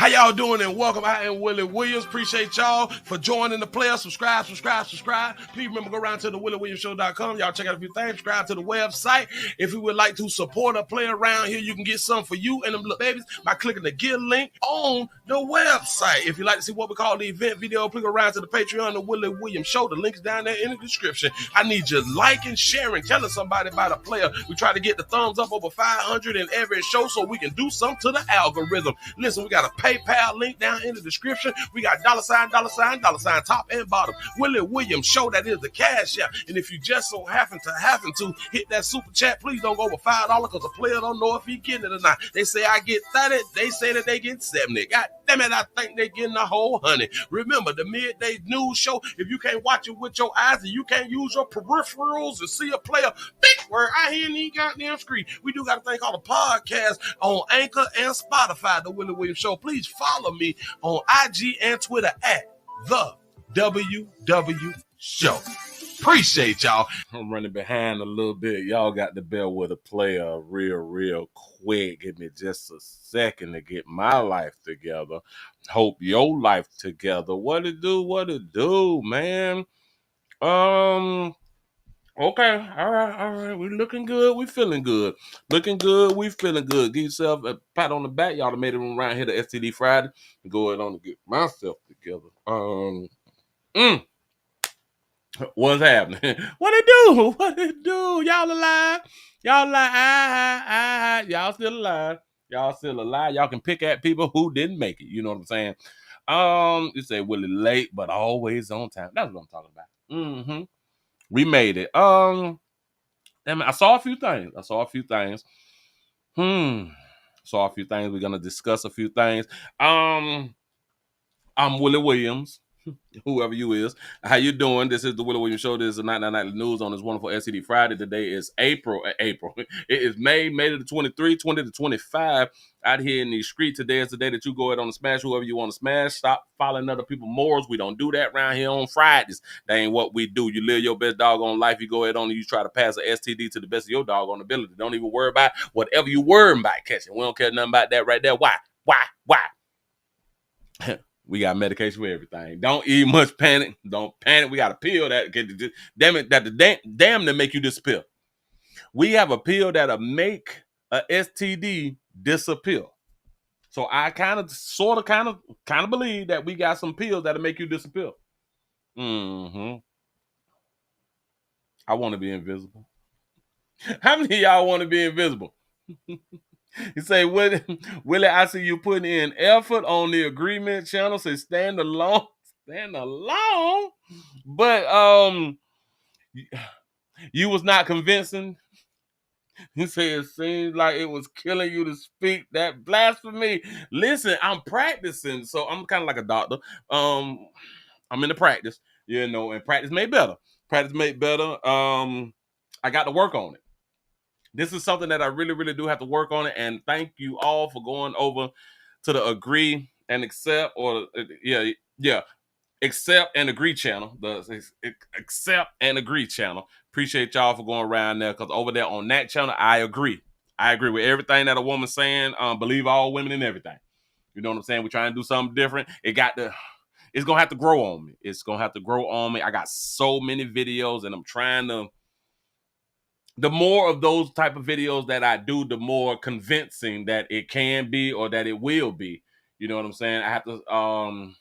y'all doing? And welcome. I am Willie Williams. Appreciate y'all for joining the player. Subscribe. Please remember, go around to the WillieWilliamsShow.com. Y'all check out a few things. Subscribe to the website. If you would like to support a player around here, you can get something for you and them little babies by clicking the Give link on the website. If you like to see what we call the event video, please go around to the Patreon, the Willie Williams Show. The link is down there in the description. I need you liking, sharing, telling somebody about a player. We try to get the thumbs up over 500 in every show so we can do something to the algorithm. Listen, we got a PayPal link down in the description. We got $, top and bottom. Willie Williams Show, that is the cash app. And if you just so happen to hit that super chat, please don't go over $5 because the player don't know if he getting it or not. They say I get 30, they say that they get 70. God damn it, I think they getting the whole 100. Remember, the midday news show, if you can't watch it with your eyes and you can't use your peripherals and see a player, big word, I hear any goddamn screen. We do got a thing called a podcast on Anchor and Spotify, the Willie Williams Show. Please follow me on IG and Twitter at the WW Show. Appreciate y'all. I'm running behind a little bit. Y'all got to bear with a player real quick. Give me just a second to get my life together. Hope your life together. What it do, man? Okay, all right. We're looking good. We feeling good. Looking good. We feeling good. Give yourself a pat on the back. Y'all done made it around here to STD Friday. Go ahead on to get myself together. What's happening? What it do? Y'all alive? Y'all alive? Y'all still alive? Y'all can pick at people who didn't make it. You know what I'm saying? You say Willie late, but always on time. That's what I'm talking about. We made it. Damn it, I saw a few things. We're gonna discuss a few things. I'm Willie Williams. Whoever you is, how you doing? This is the Willie Williams Show. This is the 99 News on this wonderful STD Friday. Today is April. It is May the 23, 20 to 25. Out here in these streets. Today is the day that you go ahead on and smash whoever you want to smash. Stop following other people's morals. We don't do that around here on Fridays. That ain't what we do. You live your best doggone life. You go ahead on and you try to pass an STD to the best of your doggone ability. Don't even worry about whatever you worrying about catching. We don't care nothing about that right there. Why? We got medication for everything. Don't eat much. Panic. Don't panic. We got a pill that damn that make you disappear. We have a pill that'll make a STD disappear. So I kind of believe that we got some pills that'll make you disappear. I want to be invisible. How many of y'all want to be invisible? You say, Willie, I see you putting in effort on the agreement channel. Say, stand alone. But you was not convincing. You say it seems like it was killing you to speak that blasphemy. Listen, I'm practicing, so I'm kind of like a doctor. I'm in the practice, and practice made better. I got to work on it. This is something that I really do have to work on it. And thank you all for going over to the agree and accept accept and agree channel. The accept and agree channel. Appreciate y'all for going around there because over there on that channel, I agree with everything that a woman's saying. Believe all women and everything. You know what I'm saying? We're trying to do something different. It's going to have to grow on me. I got so many videos and I'm trying to. The more of those type of videos that I do, the more convincing that it can be or that it will be. You know what I'm saying? I have to, I'm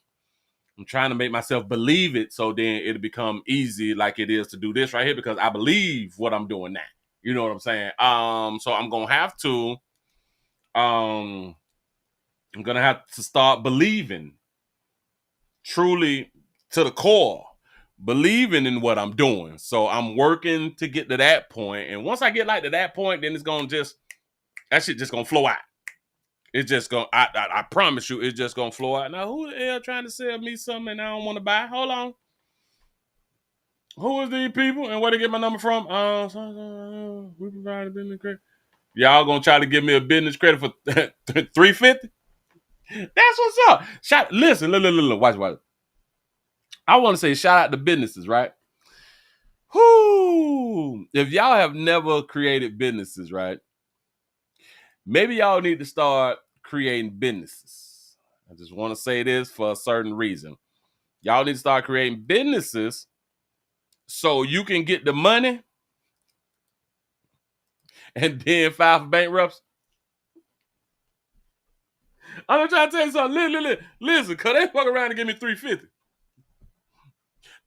trying to make myself believe it so then it'll become easy like it is to do this right here because I believe what I'm doing now. You know what I'm saying? So I'm going to have to start believing truly to the core. Believing in what I'm doing. So I'm working to get to that point. And once I get to that point, then it's going to that shit just going to flow out. It's just going I promise you, it's just going to flow out. Now, who the hell trying to sell me something and I don't want to buy? Hold on. Who is these people and where they get my number from? We provide a business credit. Y'all going to try to give me a business credit for $350? That's what's up. Listen, watch. I want to say shout out to businesses, right? Whoo! If y'all have never created businesses, right? Maybe y'all need to start creating businesses. I just want to say this for a certain reason. Y'all need to start creating businesses so you can get the money and then file for bankruptcy. I'm trying to tell you something. Listen, because they fuck around and give me $350.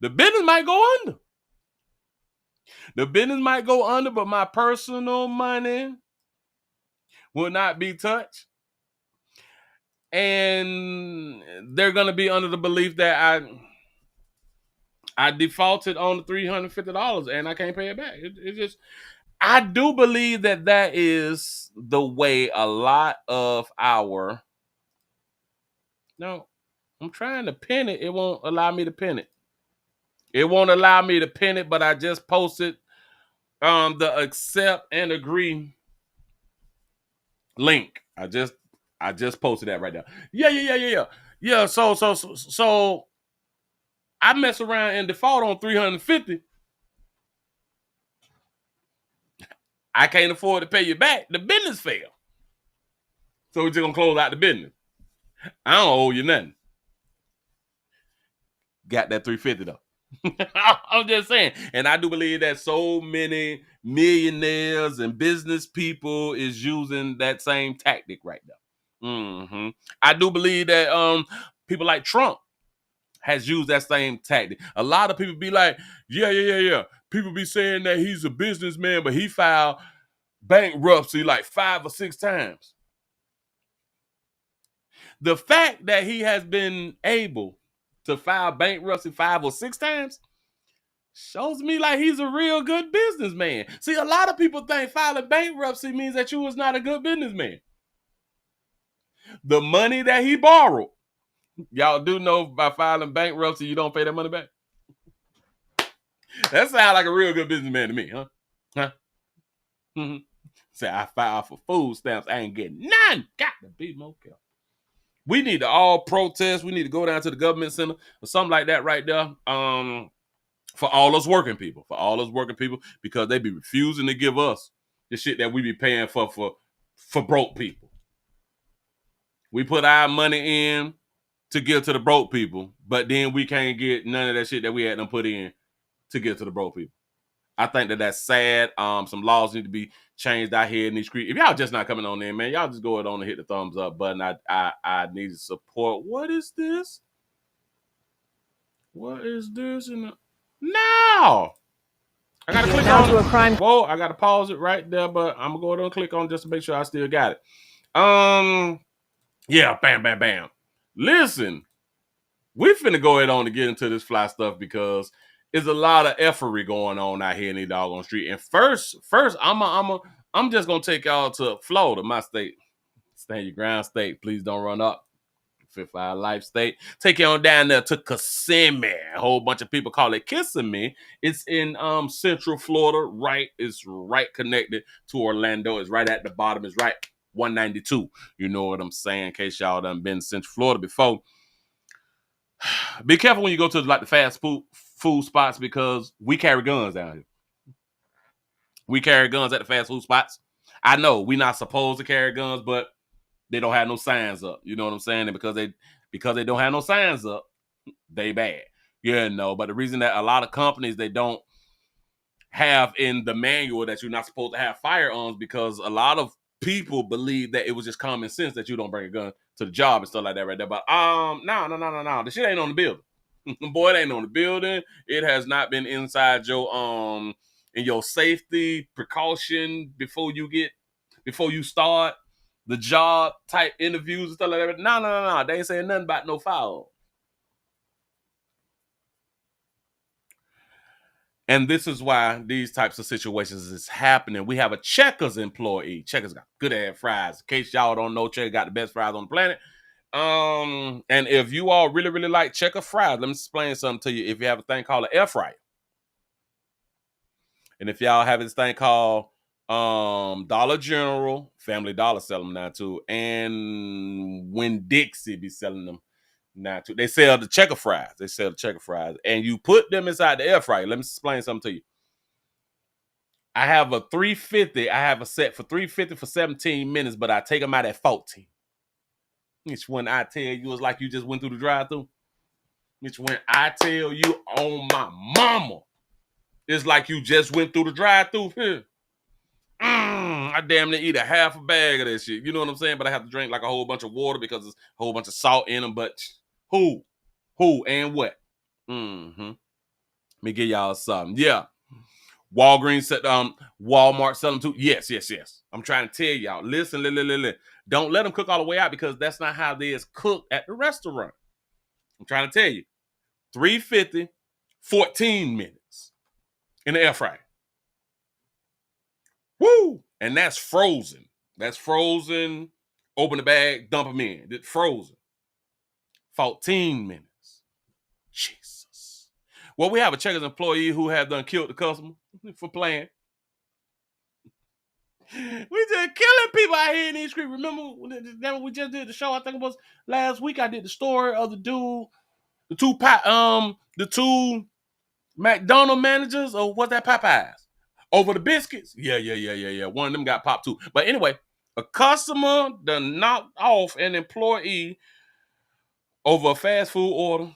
The business might go under. The business might go under, but my personal money will not be touched. And they're going to be under the belief that I defaulted on the $350 and I can't pay it back. It just, I do believe that is the way a lot of our, no, I'm trying to pin it. It won't allow me to pin it. It won't allow me to pin it, but I just posted the accept and agree link. I just posted that right now. Yeah. So I mess around and default on $350. I can't afford to pay you back. The business failed. So we're just gonna close out the business. I don't owe you nothing. Got that $350 though. I'm just saying. And I do believe that so many millionaires and business people is using that same tactic right now. Mm-hmm. I do believe that people like Trump has used that same tactic. A lot of people be like, yeah. People be saying that he's a businessman, but he filed bankruptcy like 5 or 6 times. The fact that he has been able to file bankruptcy 5 or 6 times shows me like he's a real good businessman. See, a lot of people think filing bankruptcy means that you was not a good businessman. The money that he borrowed, y'all do know by filing bankruptcy, you don't pay that money back. That sounds like a real good businessman to me, huh? Mm-hmm. Say, I filed for food stamps, I ain't getting none. Got to be more careful. We need to all protest. We need to go down to the government center or something like that right there. For all us working people, because they be refusing to give us the shit that we be paying for broke people. We put our money in to give to the broke people, but then we can't get none of that shit that we had them put in to give to the broke people. I think that's sad. Some laws need to be changed out here in these streets. If y'all just not coming on in, man, y'all just go ahead on and hit the thumbs up button. I need to support. What is this? What is this? No! I gotta click on a crime. Whoa, I gotta pause it right there, but I'm gonna go ahead and click on just to make sure I still got it. Yeah, bam. Listen, we finna go ahead on to get into this fly stuff because there's a lot of effery going on out here in the doggone street. And first, I'm just gonna take y'all to Florida, my state. Stand your ground state. Please don't run up. Fifth Eye Life State. Take you on down there to Kissimmee. A whole bunch of people call it Kissimmee. It's in Central Florida. It's right connected to Orlando. It's right at the bottom. It's right 192. You know what I'm saying? In case y'all done been to Central Florida before. Be careful when you go to like the fast food spots because we carry guns down here. We carry guns at the fast food spots. I know we're not supposed to carry guns, but they don't have no signs up. You know what I'm saying? And because they don't have no signs up, they bad. Yeah, no. But the reason that a lot of companies, they don't have in the manual that you're not supposed to have firearms because a lot of people believe that it was just common sense that you don't bring a gun to the job and stuff like that right there. But no. The shit ain't on the building. Boy, it ain't on the building. It has not been inside your in your safety precaution before you start the job type interviews and stuff like that. No. They ain't saying nothing about no firearm. And this is why these types of situations is happening. We have a Checkers employee. Checkers got good ass fries. In case y'all don't know, Checkers got the best fries on the planet. And if you all really, really like Checker fries, let me explain something to you. If you have a thing called an air fryer, and if y'all have this thing called Dollar General, Family Dollar sell them now too, and Winn-Dixie be selling them now too. They sell the Checker fries. And you put them inside the air fryer. Let me explain something to you. I have a 350. I have a set for 350 for 17 minutes, but I take them out at 14. Bitch, when I tell you it's like you just went through the drive-thru. Bitch, when I tell you on my mama, it's like you just went through the drive-thru here. I damn near eat a half a bag of that shit. You know what I'm saying? But I have to drink like a whole bunch of water because there's a whole bunch of salt in them. But who and what? Let me give y'all something. Yeah. Walgreens said, Walmart selling too. Yes. I'm trying to tell y'all. Listen. Don't let them cook all the way out because that's not how they is cooked at the restaurant. I'm trying to tell you. $3.50, 14 minutes in the air fryer. Woo! And that's frozen. That's frozen. Open the bag, dump them in. It's frozen. 14 minutes. Jesus. Well, we have a Checkers employee who have done killed the customer for playing. We just killing people out here in these streets. Remember when we just did the show? I think it was last week. I did the story of the dude, the two McDonald's managers, or what's that, Popeyes? Over the biscuits? Yeah. One of them got popped too. But anyway, a customer done knocked off an employee over a fast food order.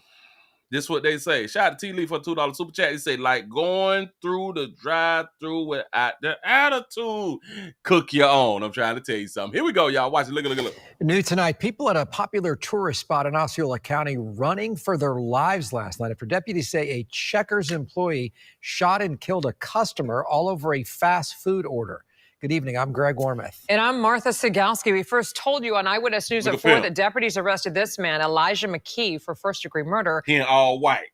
This is what they say. Shout out to T-Lee for $2 super chat. He say, like going through the drive-thru without the attitude. Cook your own. I'm trying to tell you something. Here we go, y'all. Watch it. Look. New tonight, people at a popular tourist spot in Osceola County running for their lives last night after deputies say a Checkers employee shot and killed a customer all over a fast food order. Good evening. I'm Greg Wormuth. And I'm Martha Sigalski. We first told you on Eyewitness News at 4 that deputies arrested this man, Elijah McKee, for first-degree murder. He in all white.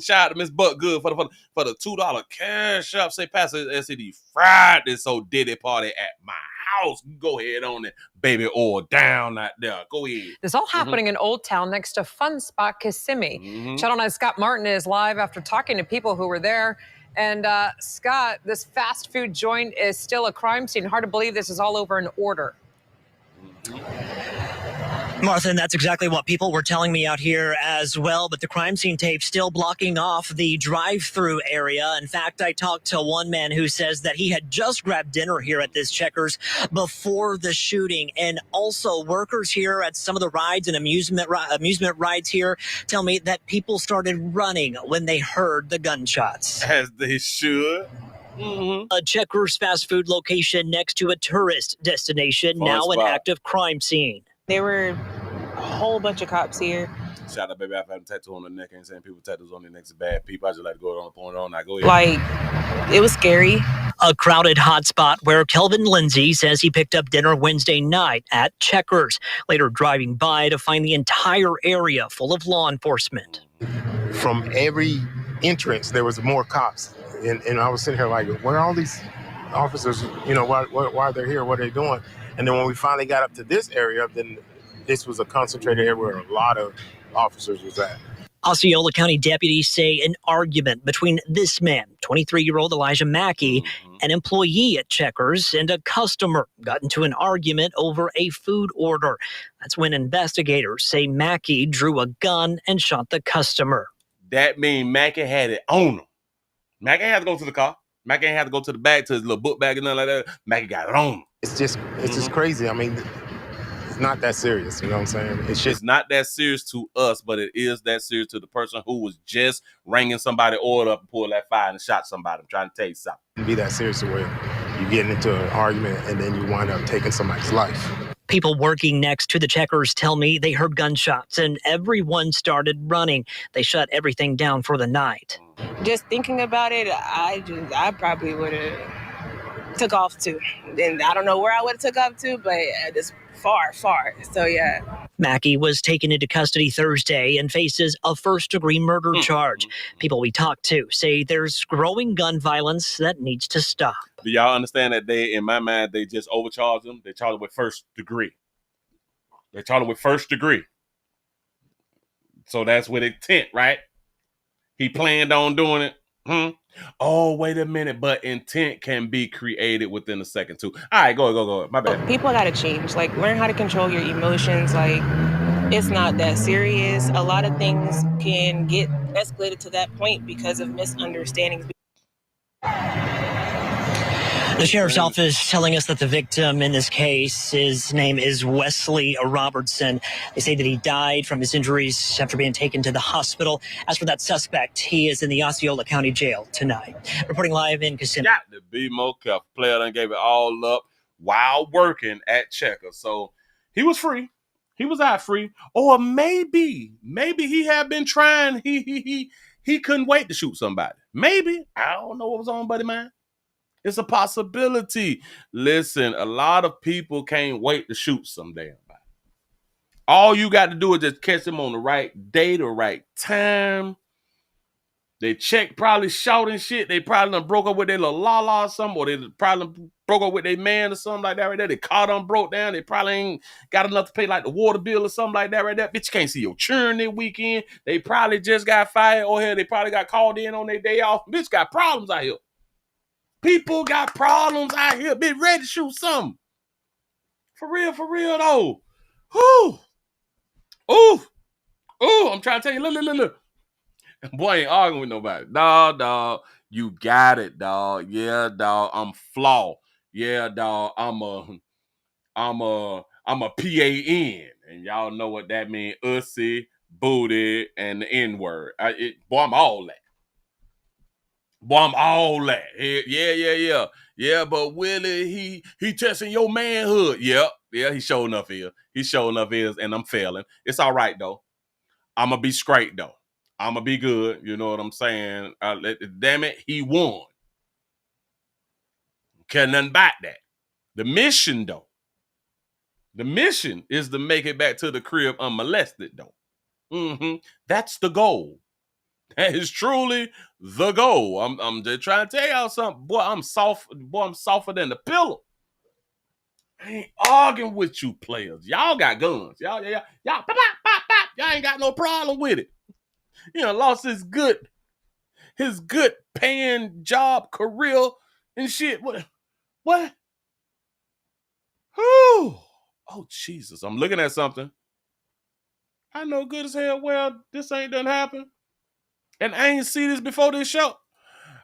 Shout out to Miss Buck Good for the $2 cash up. Say, Pastor SCD fried this so diddy party at my house. Go ahead on it, baby oil down out there. Go ahead. This all happening in Old Town next to Fun Spot Kissimmee. Channel 9 Scott Martin is live after talking to people who were there. And Scott, this fast food joint is still a crime scene. Hard to believe this is all over an order. Martha, and that's exactly what people were telling me out here as well, but the crime scene tape still blocking off the drive-through area. In fact, I talked to one man who says that he had just grabbed dinner here at this Checkers before the shooting, and also workers here at some of the rides and amusement rides here tell me that people started running when they heard the gunshots. As they should. A Checkers fast food location next to a tourist destination, now an active crime scene. There were a whole bunch of cops here. Shout out, baby. I've had a tattoo on the neck. I ain't saying people tattoos on their necks are bad people. I just like to go on the point on. I go ahead. Like, it was scary. A crowded hotspot where Kelvin Lindsay says he picked up dinner Wednesday night at Checkers, later driving by to find the entire area full of law enforcement. From every entrance, there was more cops. And I was sitting here like, where are all these officers? You know, why are they here? What are they doing? And then when we finally got up to this area, then this was a concentrated area where a lot of officers was at. Osceola County deputies say an argument between this man, 23-year-old Elijah Mackey, an employee at Checkers, and a customer got into an argument over a food order. That's when investigators say Mackey drew a gun and shot the customer. That means Mackey had it on him. Mackey had to go to the car. Mackey ain't had to go to the bag, to his little book bag and nothing like that. Mackey got it on him. It's just crazy. I mean, it's not that serious. You know what I'm saying? It's not that serious to us, but it is that serious to the person who was just ringing somebody order up and pulled that fire and shot somebody. I'm trying to tell you something. It can be that serious where you're getting into an argument and then you wind up taking somebody's life. People working next to the Checkers tell me they heard gunshots and everyone started running. They shut everything down for the night. Just thinking about it, I probably would have took off too. And I don't know where I would have took off to, but it's far. So yeah. Mackey was taken into custody Thursday and faces a first-degree murder charge. People we talked to say there's growing gun violence that needs to stop. Do y'all understand that in my mind, they just overcharged him? They charged him with first degree. So that's with intent, right? He planned on doing it. Oh, wait a minute. But intent can be created within a second, too. All right, go. My bad. People got to change. Like, learn how to control your emotions. Like, it's not that serious. A lot of things can get escalated to that point because of misunderstandings. The sheriff's office telling us that the victim in this case, his name is Wesley Robertson. They say that he died from his injuries after being taken to the hospital. As for that suspect, he is in the Osceola County Jail tonight. Reporting live in Kissimmee. Got to be more careful. Player done gave it all up while working at Checker. So he was free. He was out free. Or maybe he had been trying. He couldn't wait to shoot somebody. Maybe. I don't know what was on buddy man. It's a possibility. Listen, a lot of people can't wait to shoot some damn body. All you got to do is just catch them on the right day, the right time. They check probably shouting shit. They probably done broke up with their little la-la or something, or they probably broke up with their man or something like that right there. They caught them broke down. They probably ain't got enough to pay like the water bill or something like that right there. Bitch, you can't see your churn this weekend. They probably just got fired, or hell, they probably got called in on their day off. Bitch got problems out here. People got problems out here. Bitch ready to shoot something. For real though. Whew. Ooh, I'm trying to tell you, look. Boy ain't arguing with nobody. Dog, you got it, dog. Yeah, dog, I'm flawed. Yeah, dog, I'm a PAN. And y'all know what that means. Ussy, booty, and the N-word. Boy, I'm all that. Yeah. Yeah, but Willie, he testing your manhood. Yeah, he sure enough is. And I'm failing. It's all right, though. I'm going to be straight, though. I'm going to be good. You know what I'm saying? Damn it, he won. Can't nothing about that. The mission, though. The mission is to make it back to the crib unmolested, though. That's the goal. That is truly the goal. I'm just trying to tell y'all something. Boy, I'm soft. Boy, I'm softer than the pillow. I ain't arguing with you players. Y'all got guns. Y'all, pop, pop, pop, pop. Y'all ain't got no problem with it. You know, lost his good paying job, career, and shit. What? Whew. Oh, Jesus. I'm looking at something. I know good as hell well this ain't done happen. And I ain't see this before this show.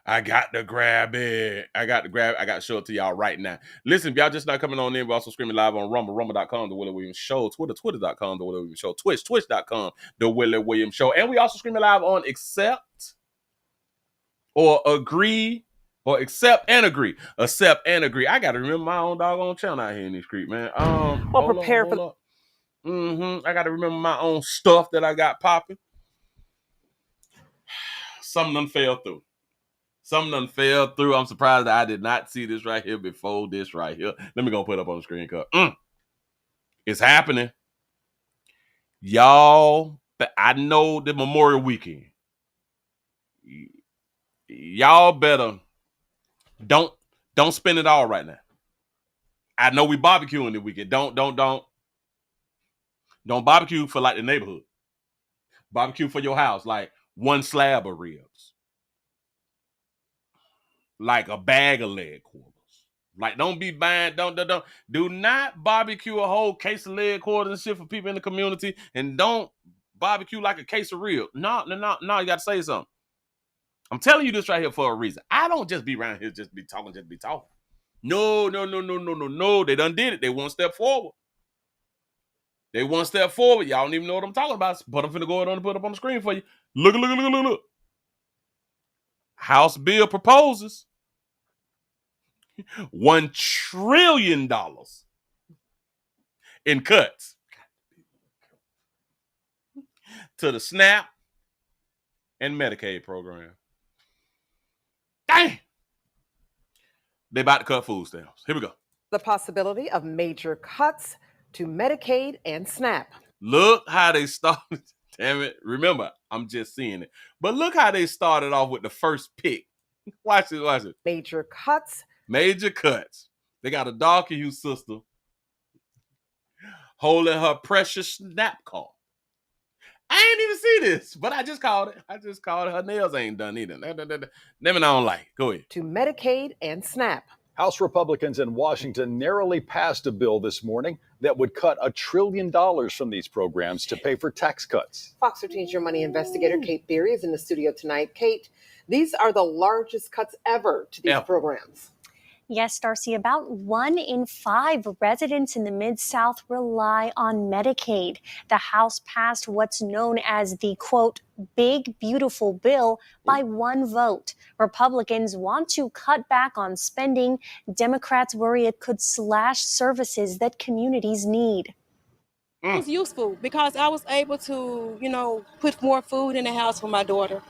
I got to grab it. I got to show it to y'all right now. Listen, if y'all just not coming on in, we're also streaming live on Rumble, rumble.com, The Willie Williams Show, twitter.com, The Willie Williams Show, twitch.com, The Willie Williams Show. And we also streaming live on Accept or Agree or Accept and Agree. Accept and Agree. I got to remember my own doggone channel out here in this street, man. Hold on. I got to remember my own stuff that I got popping. Something done fell through. I'm surprised that I did not see this right here before this right here. Let me go put it up on the screen. It's happening. Y'all, I know the Memorial Weekend. Y'all better don't spend it all right now. I know we barbecuing the weekend. Don't barbecue for like the neighborhood. Barbecue for your house, like one slab of ribs. Like a bag of leg quarters. Like, don't be buying, do not barbecue a whole case of leg quarters and shit for people in the community, and don't barbecue like a case of ribs. No, you got to say something. I'm telling you this right here for a reason. I don't just be around here just be talking. No. They done did it. They one step forward. Y'all don't even know what I'm talking about, but I'm finna go ahead and put it up on the screen for you. Look. House bill proposes $1 trillion in cuts to the SNAP and Medicaid program. Dang! They about to cut food stamps. Here we go. The possibility of major cuts to Medicaid and SNAP. Look how they started. Damn it. Remember, I'm just seeing it. But look how they started off with the first pick. Watch it. Major cuts. They got a dark hue sister holding her precious SNAP card. I ain't even see this, but I just called it. Her nails ain't done either. Them I don't like. Go ahead. To Medicaid and SNAP. House Republicans in Washington narrowly passed a bill this morning that would cut $1 trillion from these programs to pay for tax cuts. Fox 13's Your Money investigator, Kate Beery, is in the studio tonight. Kate, these are the largest cuts ever to these programs. Yes, Darcy, about 1 in 5 residents in the Mid-South rely on Medicaid. The House passed what's known as the, quote, big, beautiful bill by 1 vote. Republicans want to cut back on spending. Democrats worry it could slash services that communities need. It was useful because I was able to, put more food in the house for my daughter,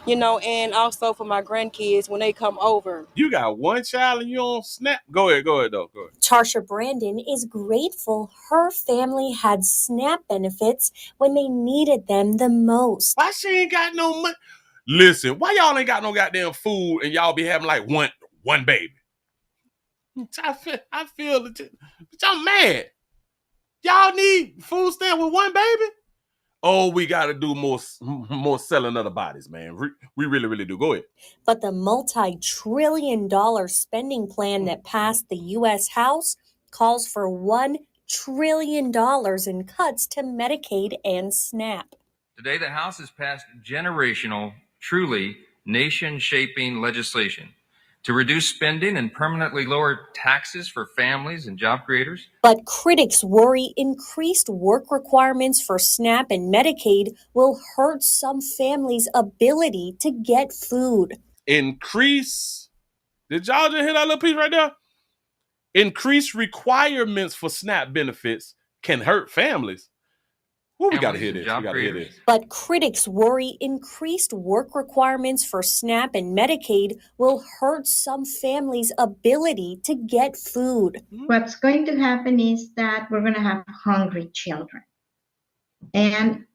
and also for my grandkids when they come over. You got one child and you on SNAP? Go ahead, though. Go ahead. Tarsha Brandon is grateful her family had SNAP benefits when they needed them the most. Why she ain't got no money? Listen, why y'all ain't got no goddamn food and y'all be having like one baby? I feel it. But y'all mad. Y'all need food stamp with one baby? Oh, we got to do more selling other bodies, man. We really, really do. Go ahead. But the multi-trillion-dollar spending plan that passed the U.S. House calls for $1 trillion in cuts to Medicaid and SNAP. Today, the House has passed generational, truly nation-shaping legislation to reduce spending and permanently lower taxes for families and job creators. But critics worry increased work requirements for SNAP and Medicaid will hurt some families' ability to get food. Increase. Did y'all just hear that little piece right there? Increased requirements for SNAP benefits can hurt families. Well, we got to hear this. We got to hear this. But critics worry increased work requirements for SNAP and Medicaid will hurt some families' ability to get food. What's going to happen is that we're going to have hungry children. And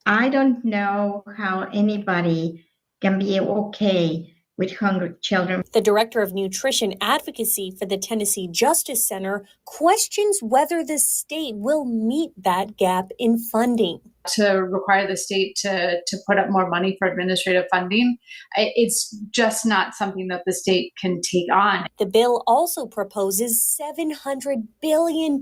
I don't know how anybody can be okay with hungry children. The director of nutrition advocacy for the Tennessee Justice Center questions whether the state will meet that gap in funding. To require the state to put up more money for administrative funding, it's just not something that the state can take on. The bill also proposes $700 billion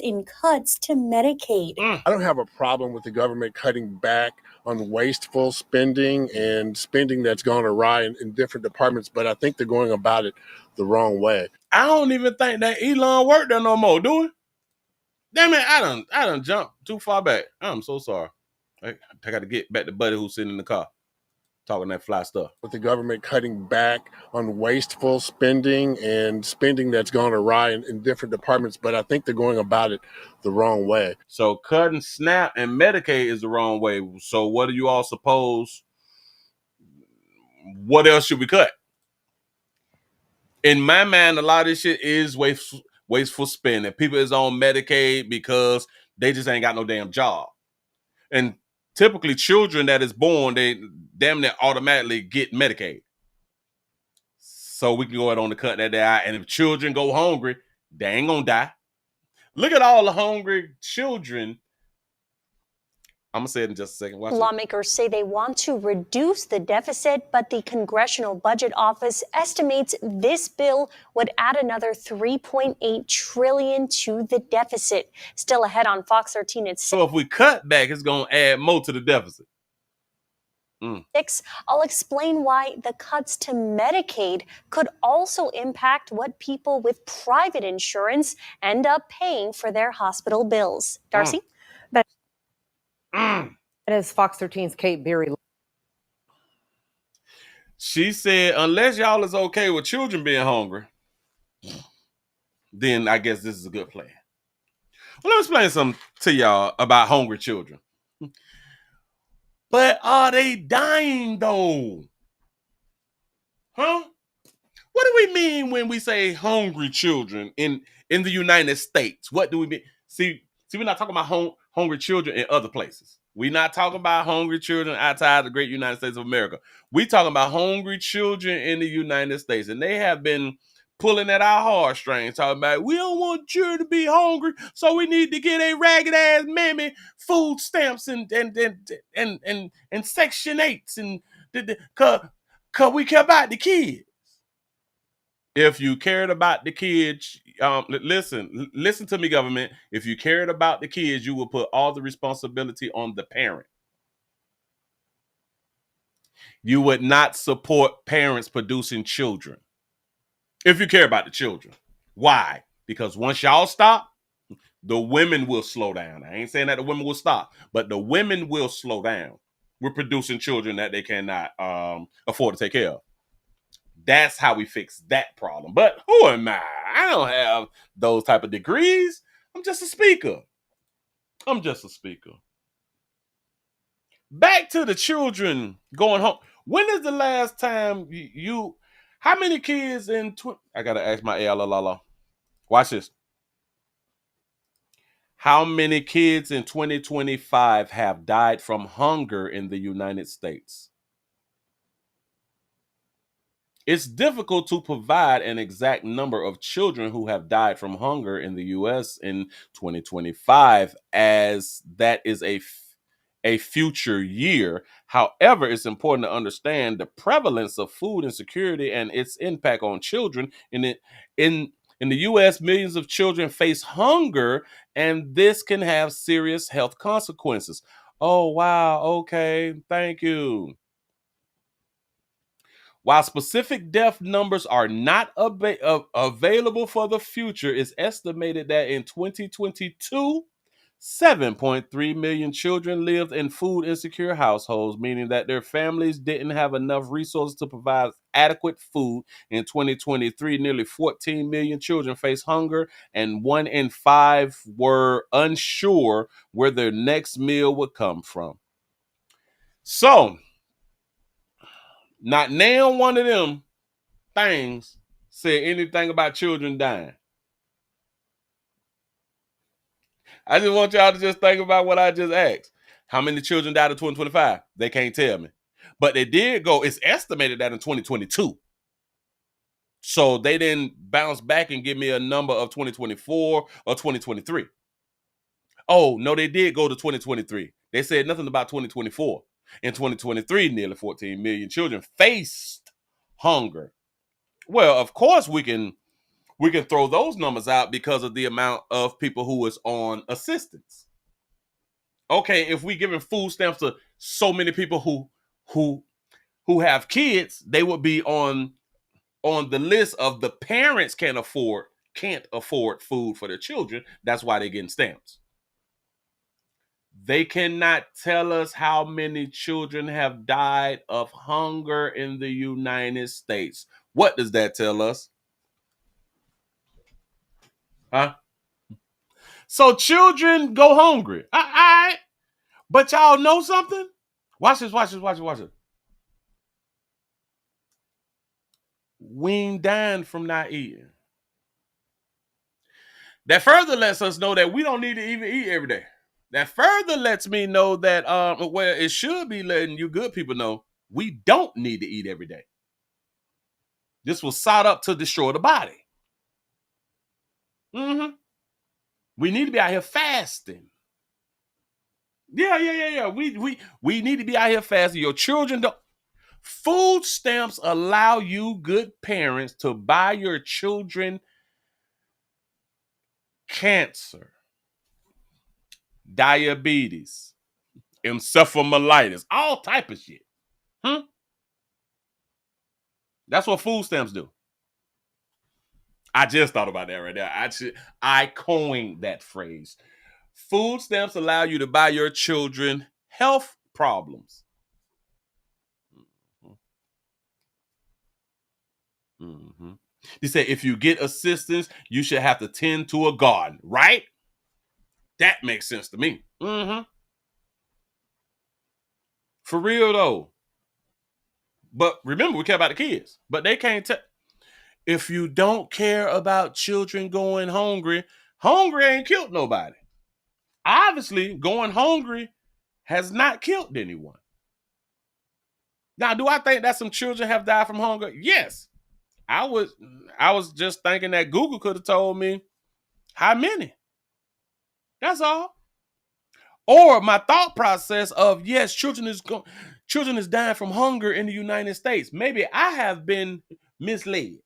in cuts to Medicaid. I don't have a problem with the government cutting back on wasteful spending and spending that's gone awry in different departments, but I think they're going about it the wrong way. I don't even think that Elon worked there no more, do it? Damn it, I done jumped too far back. I'm so sorry. I got to get back to Buddy who's sitting in the car talking that fly stuff. With the government cutting back on wasteful spending and spending that's gone awry in different departments, but I think they're going about it the wrong way. So cutting SNAP and Medicaid is the wrong way. So what do you all suppose? What else should we cut? In my mind, a lot of this shit is wasteful spending. People is on Medicaid because they just ain't got no damn job. And typically children that is born, they damn near automatically get Medicaid. So we can go ahead on to cut that out. And if children go hungry, they ain't gonna die. Look at all the hungry children. I'm going to say it in just a second. Watch Lawmakers say they want to reduce the deficit, but the Congressional Budget Office estimates this bill would add another $3.8 trillion to the deficit. Still ahead on Fox 13 at 6. So if we cut back, it's going to add more to the deficit. 6, I'll explain why the cuts to Medicaid could also impact what people with private insurance end up paying for their hospital bills. Darcy? That is Fox 13's Kate Berry. She said, unless y'all is okay with children being hungry, then I guess this is a good plan. Well, let me explain something to y'all about hungry children. But are they dying, though? Huh? What do we mean when we say hungry children in the United States? What do we mean? See, we're not talking about hungry children in other places. We're not talking about hungry children outside the great United States of America. We're talking about hungry children in the United States. And they have been pulling at our heartstrings, talking about, we don't want children to be hungry, so we need to get a ragged-ass mammy food stamps and Section 8s, and cause we care about the kids. If you cared about the kids, listen to me, government. If you cared about the kids, you would put all the responsibility on the parent. You would not support parents producing children. If you care about the children. Why? Because once y'all stop, the women will slow down. I ain't saying that the women will stop, but the women will slow down. We're producing children that they cannot afford to take care of. That's how we fix that problem. But who am I? I don't have those type of degrees. I'm just a speaker. Back to the children going home. When is the last time you how many kids in I gotta ask my la. Watch this. How many kids in 2025 have died from hunger in the United States? It's difficult to provide an exact number of children who have died from hunger in the U.S. in 2025, as that is a future year. However, it's important to understand the prevalence of food insecurity and its impact on children. In the U.S., millions of children face hunger, and this can have serious health consequences. Oh, wow. Okay. Thank you. While specific death numbers are not available for the future, it's estimated that in 2022, 7.3 million children lived in food insecure households, meaning that their families didn't have enough resources to provide adequate food. In 2023, nearly 14 million children faced hunger, and 1 in 5 were unsure where their next meal would come from. So, not now one of them things said anything about children dying. I just want y'all to just think about what I just asked. How many children died in 2025? They can't tell me. But they did go, it's estimated that in 2022. So they didn't bounce back and give me a number of 2024 or 2023. Oh, no, they did go to 2023. They said nothing about 2024. In 2023, nearly 14 million children faced hunger. Well, of course we can throw those numbers out because of the amount of people who is on assistance. Okay, if we giving food stamps to so many people who have kids, they would be on the list of the parents can't afford food for their children. That's why they're getting stamps. They cannot tell us how many children have died of hunger in the United States. What does that tell us? Huh? So children go hungry. All right. But y'all know something? Watch this. We ain't dying from not eating. That further lets us know that we don't need to even eat every day. That further lets me know that, it should be letting you good people know we don't need to eat every day. This was sought up to destroy the body. We need to be out here fasting. Yeah. We need to be out here fasting. Your children don't. Food stamps allow you good parents to buy your children cancer, diabetes, encephalitis, all type of shit. That's what food stamps do. I just thought about that right there. I coined that phrase. Food stamps allow you to buy your children health problems. They say if you get assistance, you should have to tend to a garden, right? That makes sense to me. For real though. But remember, we care about the kids. But they can't tell. If you don't care about children going hungry, hungry ain't killed nobody. Obviously, going hungry has not killed anyone. Now, do I think that some children have died from hunger? Yes. I was just thinking that Google could have told me how many. That's all. Or my thought process of, yes, children is dying from hunger in the United States. Maybe I have been misled.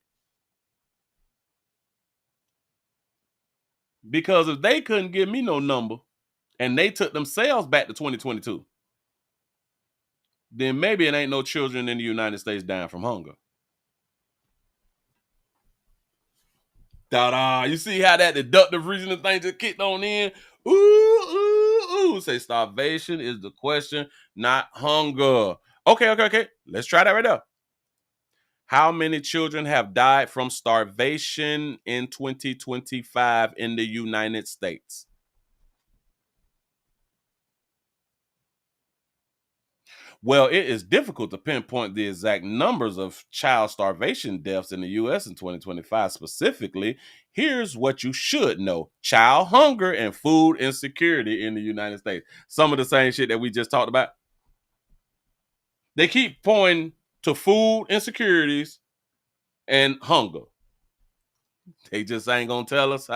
Because if they couldn't give me no number and they took themselves back to 2022, then maybe it ain't no children in the United States dying from hunger. Da-da. You see how that deductive reasoning thing just kicked on in? Ooh, ooh, ooh. Say starvation is the question, not hunger. Okay. Let's try that right now. How many children have died from starvation in 2025 in the United States? Well, it is difficult to pinpoint the exact numbers of child starvation deaths in the U.S. in 2025 specifically. Here's what you should know. Child hunger and food insecurity in the United States. Some of the same shit that we just talked about. They keep pointing to food insecurities and hunger. They just ain't gonna tell us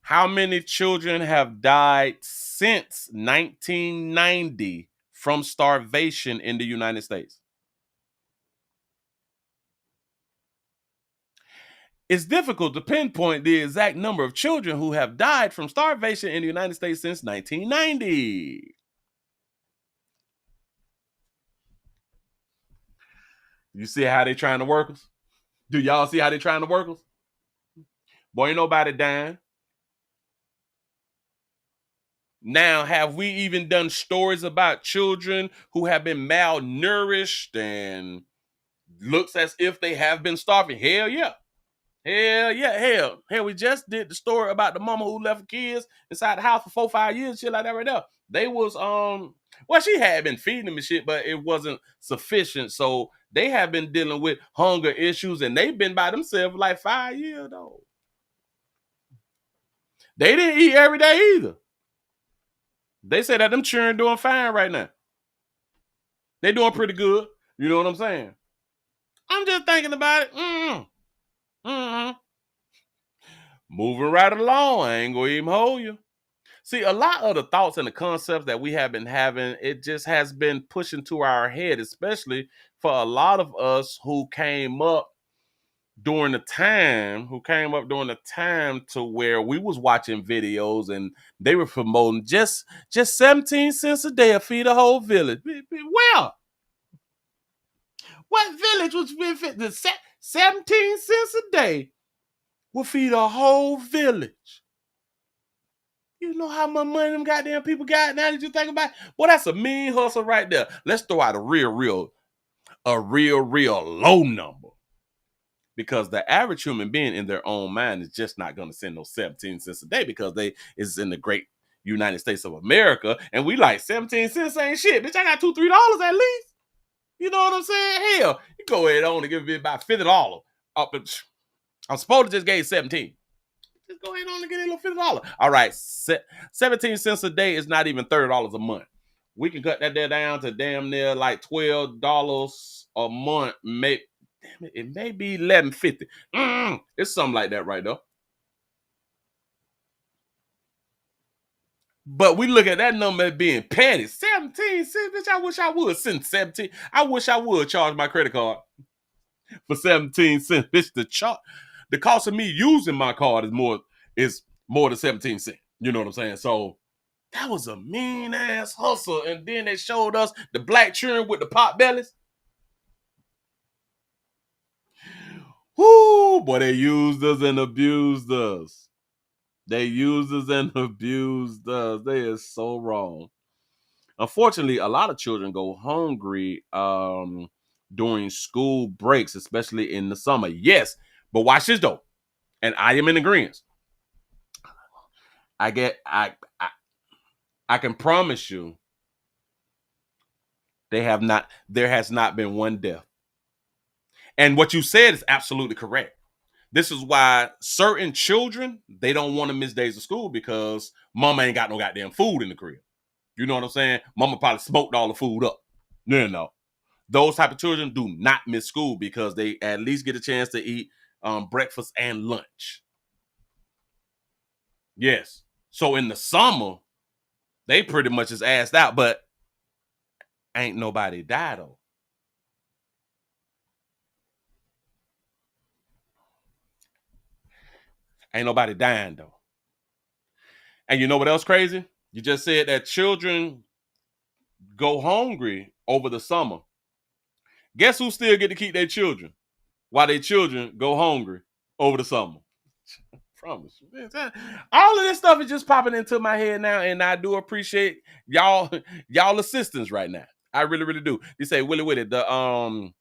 how many children have died since 1990 from starvation in the United States. It's difficult to pinpoint the exact number of children who have died from starvation in the United States since 1990. You see how they trying to work us? Do y'all see how they trying to work us? Boy, ain't nobody dying. Now, have we even done stories about children who have been malnourished and looks as if they have been starving? Hell yeah. Hell, we just did the story about the mama who left her kids inside the house for 4-5 years, shit like that right there. They was, well, she had been feeding them and shit, but it wasn't sufficient. So they have been dealing with hunger issues, and they've been by themselves for like 5 years, though. They didn't eat every day either. They say that them children doing fine right now. They doing pretty good. You know what I'm saying? I'm just thinking about it. Moving right along. I ain't gonna even hold you. See, a lot of the thoughts and the concepts that we have been having, it just has been pushing to our head, especially for a lot of us who came up during the time to where we was watching videos and they were promoting just 17 cents a day to feed a whole village. Well, what village was being fed? 17 cents a day will feed a whole village. You know how much money them goddamn people got now that you think about it? Boy, that's a mean hustle right there. Let's throw out a real low number. Because the average human being in their own mind is just not going to send those 17 cents a day because they is in the great United States of America. And we like 17 cents ain't shit. Bitch, I got $2-3 at least. You know what I'm saying? Hell, you go ahead on and give me about $50. I'm supposed to just gave 17. Just go ahead on and get a little $50. All right, 17 cents a day is not even $30 a month. We can cut that there down to damn near like $12 a month. It may be $11.50. It's something like that right there. But we look at that number as being petty. 17 cents, bitch. I wish I would send 17. I wish I would charge my credit card for 17 cents. Bitch, the cost of me using my card is more than 17 cents. You know what I'm saying? So that was a mean ass hustle. And then they showed us the black children with the pot bellies. Whoo, boy, they used us and abused us. They used us and abused us. They are so wrong. Unfortunately, a lot of children go hungry during school breaks, especially in the summer. Yes, but watch this though. And I am in agreement. I can promise you there has not been one death. And what you said is absolutely correct. This is why certain children, they don't want to miss days of school because mama ain't got no goddamn food in the crib. You know what I'm saying? Mama probably smoked all the food up. No. Those type of children do not miss school because they at least get a chance to eat breakfast and lunch. Yes. So in the summer, they pretty much is assed out, but ain't nobody died though. Ain't nobody dying though. And you know what else crazy? You just said that children go hungry over the summer. Guess who still get to keep their children? while their children go hungry over the summer. Promise. All of this stuff is just popping into my head now, and I do appreciate y'all assistance right now. I really, really do. You say, Willie, the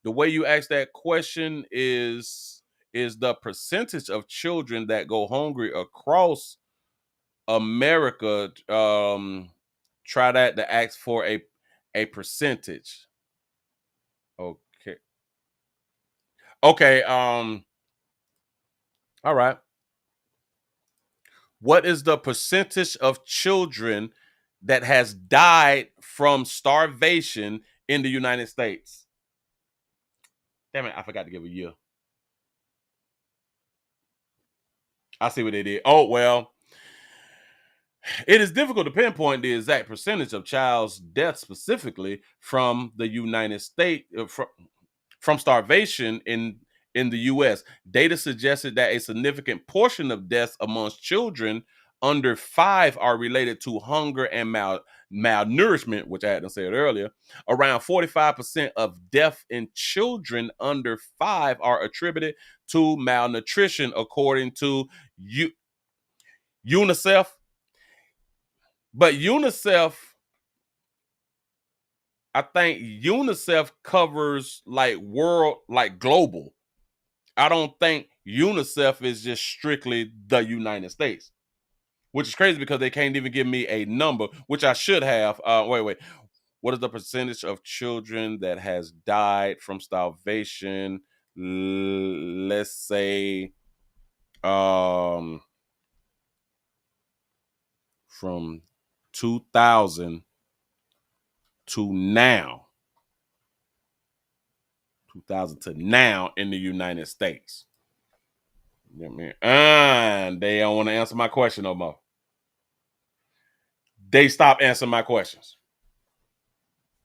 way you ask that question is the percentage of children that go hungry across America. Try that to ask for a percentage. Okay. All right. What is the percentage of children that has died from starvation in the United States? Damn it, I forgot to give a year. I see what they did. Oh, well, it is difficult to pinpoint the exact percentage of child's death specifically from the United States, from starvation in the U.S. Data suggested that a significant portion of deaths amongst children under 5 are related to hunger and malnourishment, which I hadn't said earlier. Around 45% of death in children under 5 are attributed to malnutrition, according to UNICEF. But UNICEF, I think UNICEF covers like global. I don't think UNICEF is just strictly the United States, which is crazy because they can't even give me a number, which I should have. Wait. What is the percentage of children that has died from starvation? Let's say from 2000 to now. 2000 to now in the United States. And they don't want to answer my question no more. They stop answering my questions.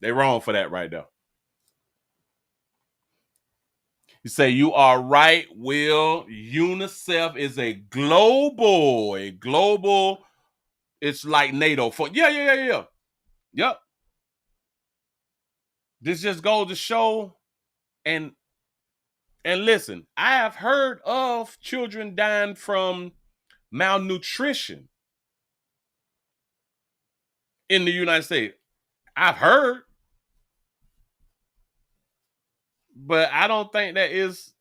They wrong for that right there. You say you are right, Will. UNICEF is a global. It's like NATO. Yeah. Yep. This just goes to show. And listen, I have heard of children dying from malnutrition in the United States. I've heard, but I don't think that is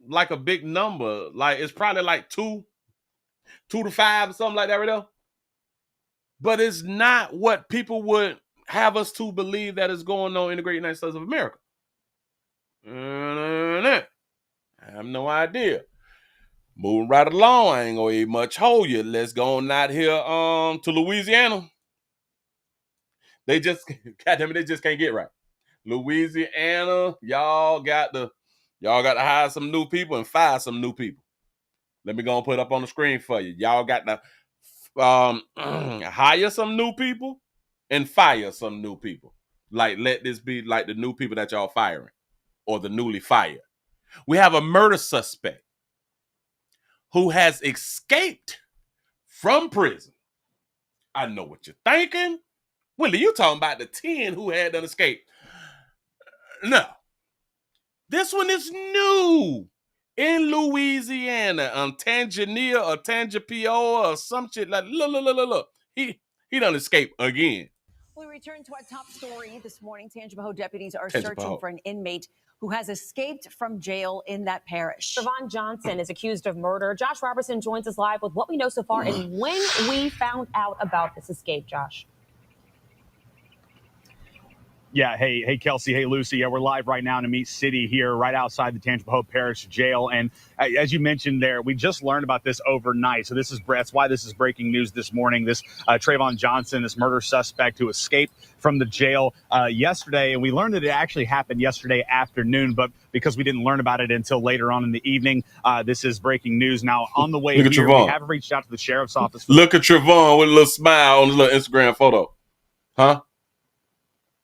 like a big number. Like it's probably like 2 to 5 or something like that right there. But it's not what people would have us to believe that is going on in the great United States of America. I have no idea. Moving right along, I ain't gonna even much hold you. Let's go on out here to Louisiana. They just goddamn it, they just can't get right. Louisiana, y'all got to hire some new people and fire some new people. Let me go and put it up on the screen for you. Y'all got to hire some new people and fire some new people. Like, let this be like the new people that y'all firing or the newly fired. We have a murder suspect who has escaped from prison. I know what you're thinking. Willie, you talking about the 10 who had done escape. No. This one is new. In Louisiana, Tanginia or Tangipio or some shit like look. He done escaped again. We return to our top story this morning. Tangipahoa deputies are searching for an inmate who has escaped from jail in that parish. Trayvon Johnson is accused of murder. Josh Robertson joins us live with what we know so far and when we found out about this escape, Josh. Yeah, hey, Kelsey, hey, Lucy. Yeah, we're live right now in Inmate City here, right outside the Tangipahoa Parish Jail. And as you mentioned there, we just learned about this overnight. So that's why this is breaking news this morning. This Trayvon Johnson, this murder suspect who escaped from the jail yesterday. And we learned that it actually happened yesterday afternoon, but because we didn't learn about it until later on in the evening, this is breaking news. Now, on the way here, we have reached out to the sheriff's office. Look at Trayvon with a little smile on his little Instagram photo. Huh?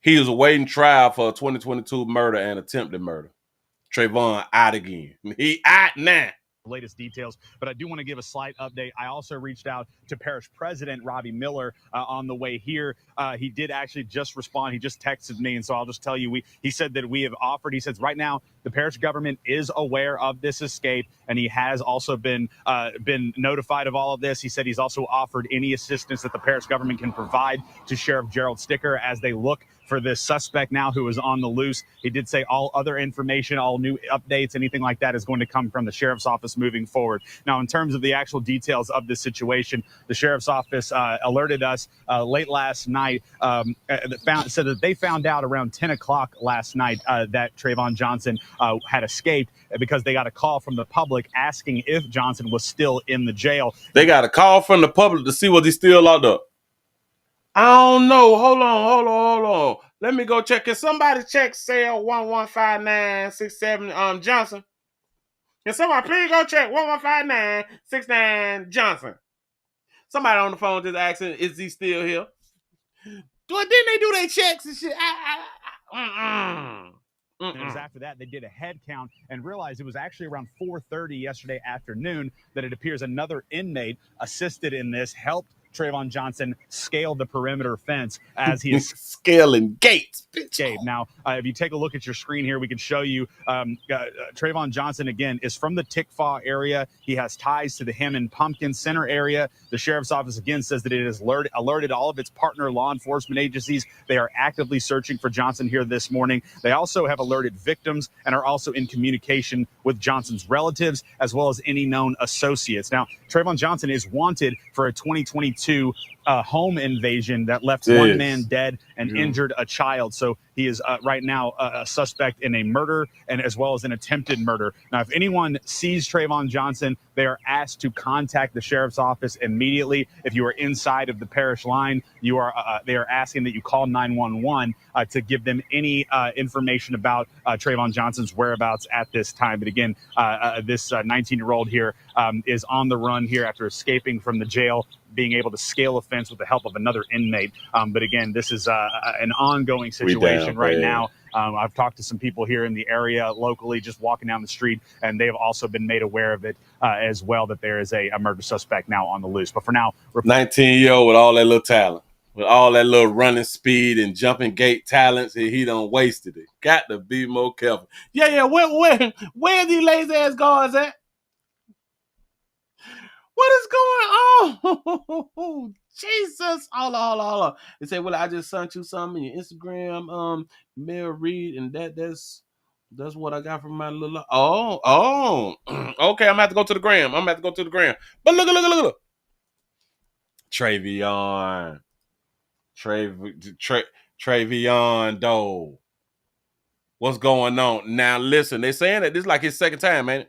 He is awaiting trial for a 2022 murder and attempted murder. Trayvon out again. He out now. Latest details, but I do want to give a slight update. I also reached out to Parish President Robbie Miller on the way here. He did actually just respond. He just texted me, and so I'll just tell you, he said that we have offered. He says right now The parish government is aware of this escape, and he has also been notified of all of this. He said he's also offered any assistance that the parish government can provide to Sheriff Gerald Sticker as they look for this suspect now who is on the loose. He did say all other information, all new updates, anything like that is going to come from the sheriff's office moving forward. Now, in terms of the actual details of this situation, the sheriff's office alerted us late last night, said that they found out around 10 o'clock last night that Trayvon Johnson had escaped because they got a call from the public asking if Johnson was still in the jail. They got a call from the public to see was he still locked up. I don't know. Hold on. Let me go check. Can somebody check cell 115967 Johnson? Can somebody please go check 115969 Johnson? Somebody on the phone just asking, is he still here? Didn't they do their checks and shit? It was after that they did a head count and realized it was actually around 4:30 yesterday afternoon that it appears another inmate assisted in this, helped Trayvon Johnson scale the perimeter fence as he is scaling gates. Gabe. Now, if you take a look at your screen here, we can show you Trayvon Johnson, again, is from the Tickfaw area. He has ties to the Hammond Pumpkin Center area. The sheriff's office, again, says that it has alerted all of its partner law enforcement agencies. They are actively searching for Johnson here this morning. They also have alerted victims and are also in communication with Johnson's relatives as well as any known associates. Now, Trayvon Johnson is wanted for a 2022 home invasion that left one man dead and injured a child. So he is right now a suspect in a murder and as well as an attempted murder. Now, if anyone sees Trayvon Johnson, they are asked to contact the sheriff's office immediately. If you are inside of the parish line, they are asking that you call 911 to give them any information about Trayvon Johnson's whereabouts at this time. But again, this 19-year-old here is on the run here after escaping from the jail, being able to scale a fence with the help of another inmate. But again, this is an ongoing situation right now. I've talked to some people here in the area locally, just walking down the street, and they've also been made aware of it as well, that there is a murder suspect now on the loose. But for now, 19-year-old with all that little talent, with all that little running speed and jumping gate talents, he done wasted it. Got to be more careful. Yeah. Where these lazy ass guards at? What is going on? Jesus. Hold on. They say, well, I just sent you something in your Instagram, mail read, and that's what I got from my little. Oh. Okay, I'm gonna have to go to the gram. But look. Travion, though. What's going on? Now, listen, they saying that this is like his second time, man.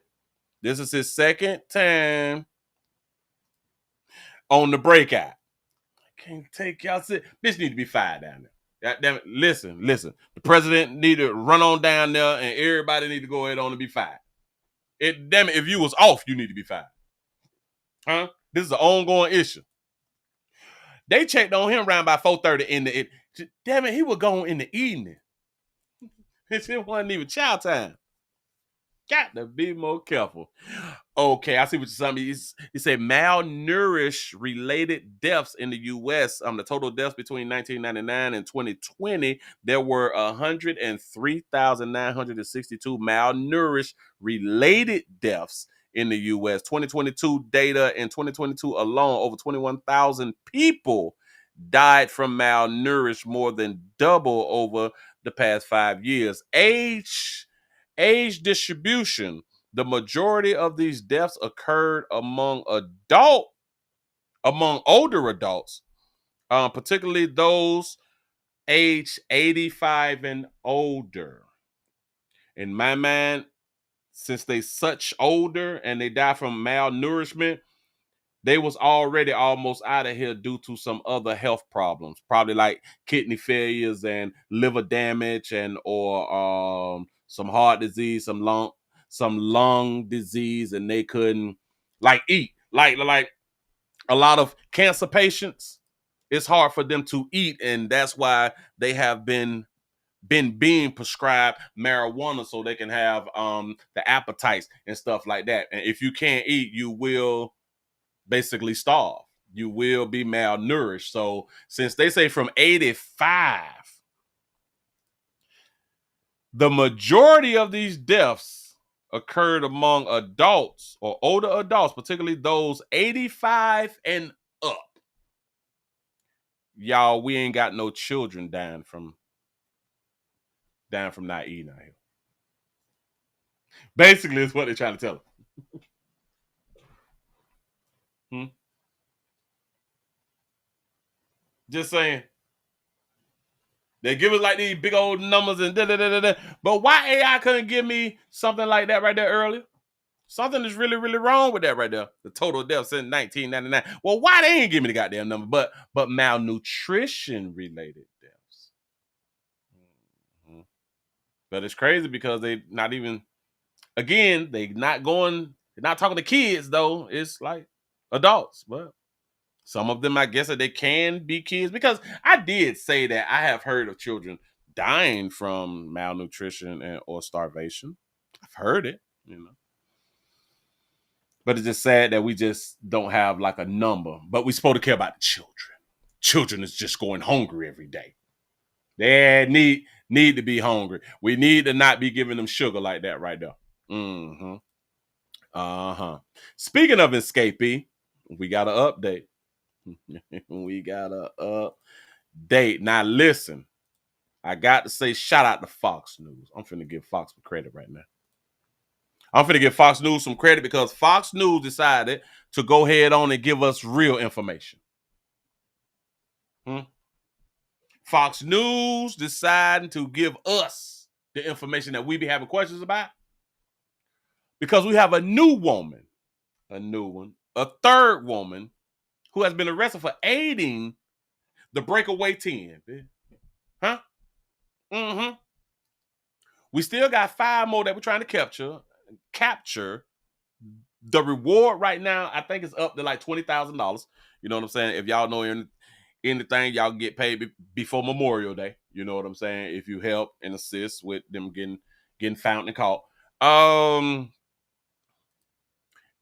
This is his second time on the breakout. I can't take y'all. Bitch need to be fired down there. God damn it. Listen. The president need to run on down there and everybody need to go ahead on and be fired. Damn it, if you was off, you need to be fired. Huh? This is an ongoing issue. They checked on him around by 4:30 damn it, he was gone in the evening. It wasn't even child time. Got to be more careful. Okay, I see what you're saying. He said malnourished related deaths in the U.S. The total deaths between 1999 and 2020, there were 103,962 malnourished related deaths in the U.S. 2022 data, in 2022 alone, over 21,000 people died from malnourished, more than double over the past 5 years. Age distribution. The majority of these deaths occurred among older adults, particularly those aged 85 and older. In my mind, since they such older and they die from malnourishment, they was already almost out of here due to some other health problems, probably like kidney failures and liver damage or some heart disease, some lung disease, and they couldn't eat. Like a lot of cancer patients, it's hard for them to eat, and that's why they have been being prescribed marijuana so they can have the appetites and stuff like that. And if you can't eat, you will basically starve. You will be malnourished. So since they say from 85, The majority of these deaths occurred among adults or older adults, particularly those 85 and up. Y'all, we ain't got no children dying from not eating out here. Basically, it's what they're trying to tell us. Just saying. They give us like these big old numbers and da-da-da-da-da. But why AI couldn't give me something like that right there earlier? Something is really, really wrong with that right there. The total deaths since 1999. Well, why they ain't give me the goddamn number? But malnutrition-related deaths. Mm-hmm. But it's crazy because they not even, again, they're not talking to kids, though. It's like adults. But some of them, I guess, that they can be kids, because I did say that I have heard of children dying from malnutrition or starvation. I've heard it, But it's just sad that we just don't have like a number. But we're supposed to care about the children. Children is just going hungry every day. They need to be hungry. We need to not be giving them sugar like that right there. Mm-hmm. Uh-huh. Speaking of escapee, we got an update. We got a update. Now listen, I got to say shout out to Fox News. I'm finna give Fox some credit right now. I'm finna give Fox News some credit because Fox News decided to go ahead on and give us real information. Fox News deciding to give us the information that we be having questions about, because we have a new woman, a third woman who has been arrested for aiding the breakaway 10. Huh? Mm-hmm. We still got 5 more that we're trying to capture. The reward right now, I think, is up to like $20,000. You know what I'm saying? If y'all know anything, y'all can get paid before Memorial Day. You know what I'm saying? If you help and assist with them getting found and caught.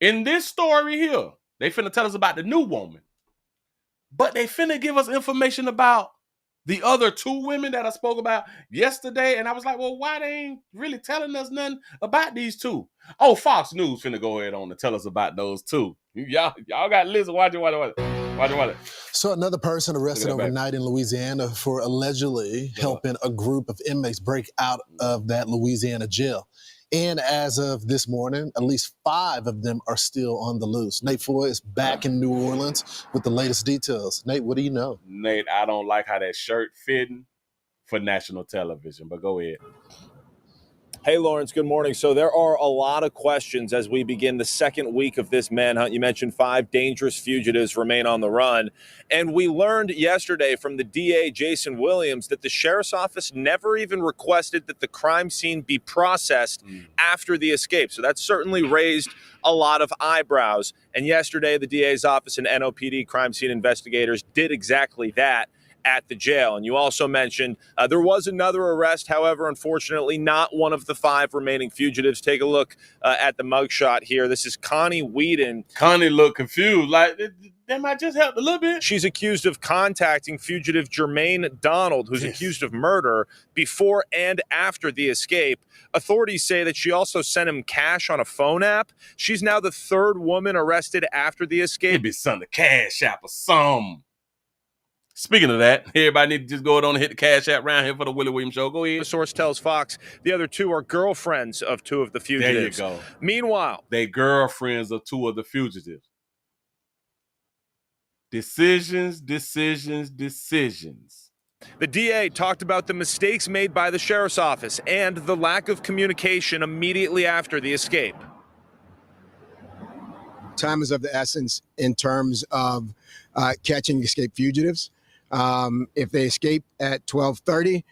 In this story here, they finna tell us about the new woman. But they finna give us information about the other 2 women that I spoke about yesterday. And I was like, well, why they ain't really telling us nothing about these 2? Oh, Fox News finna go ahead on to tell us about those 2. Y'all got to listen. Watch it. So another person arrested overnight in Louisiana for allegedly helping a group of inmates break out of that Louisiana jail. And as of this morning, at least 5 of them are still on the loose. Nate Floyd is back in New Orleans with the latest details. Nate, what do you know? Nate, I don't like how that shirt fitting for national television, but go ahead. Hey, Lawrence, good morning. So there are a lot of questions as we begin the second week of this manhunt. You mentioned 5 dangerous fugitives remain on the run. And we learned yesterday from the DA, Jason Williams, that the sheriff's office never even requested that the crime scene be processed after the escape. So that certainly raised a lot of eyebrows. And yesterday, the DA's office and NOPD crime scene investigators did exactly that at the jail. And you also mentioned there was another arrest. However, unfortunately, not one of the 5 remaining fugitives. Take a look at the mugshot here. This is Connie Whedon. Connie looked confused. Like, that might just help a little bit. She's accused of contacting fugitive Jermaine Donald, who's accused of murder before and after the escape. Authorities say that she also sent him cash on a phone app. She's now the 3rd woman arrested after the escape. It'd be something, Cash App or something. Speaking of that, everybody need to just go on and hit the Cash App round here for the Willie Williams Show. Go ahead. The source tells Fox the other 2 are girlfriends of 2 of the fugitives. There you go. Meanwhile, they girlfriends of 2 of the fugitives. Decisions. The DA talked about the mistakes made by the sheriff's office and the lack of communication immediately after the escape. Time is of the essence in terms of catching escaped fugitives. If they escape at 12:30,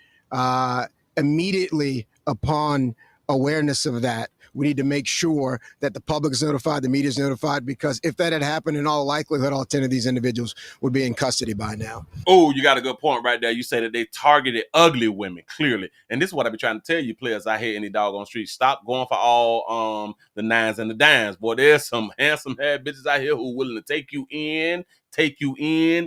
immediately upon awareness of that, we need to make sure that the public is notified, the media is notified, because if that had happened, in all likelihood, all 10 of these individuals would be in custody by now. Oh, you got a good point right there. You say that they targeted ugly women, clearly. And this is what I be trying to tell you, players out here in the doggone street. Stop going for all the 9s and the dimes. Boy, there's some handsome head bitches out here who are willing to take you in,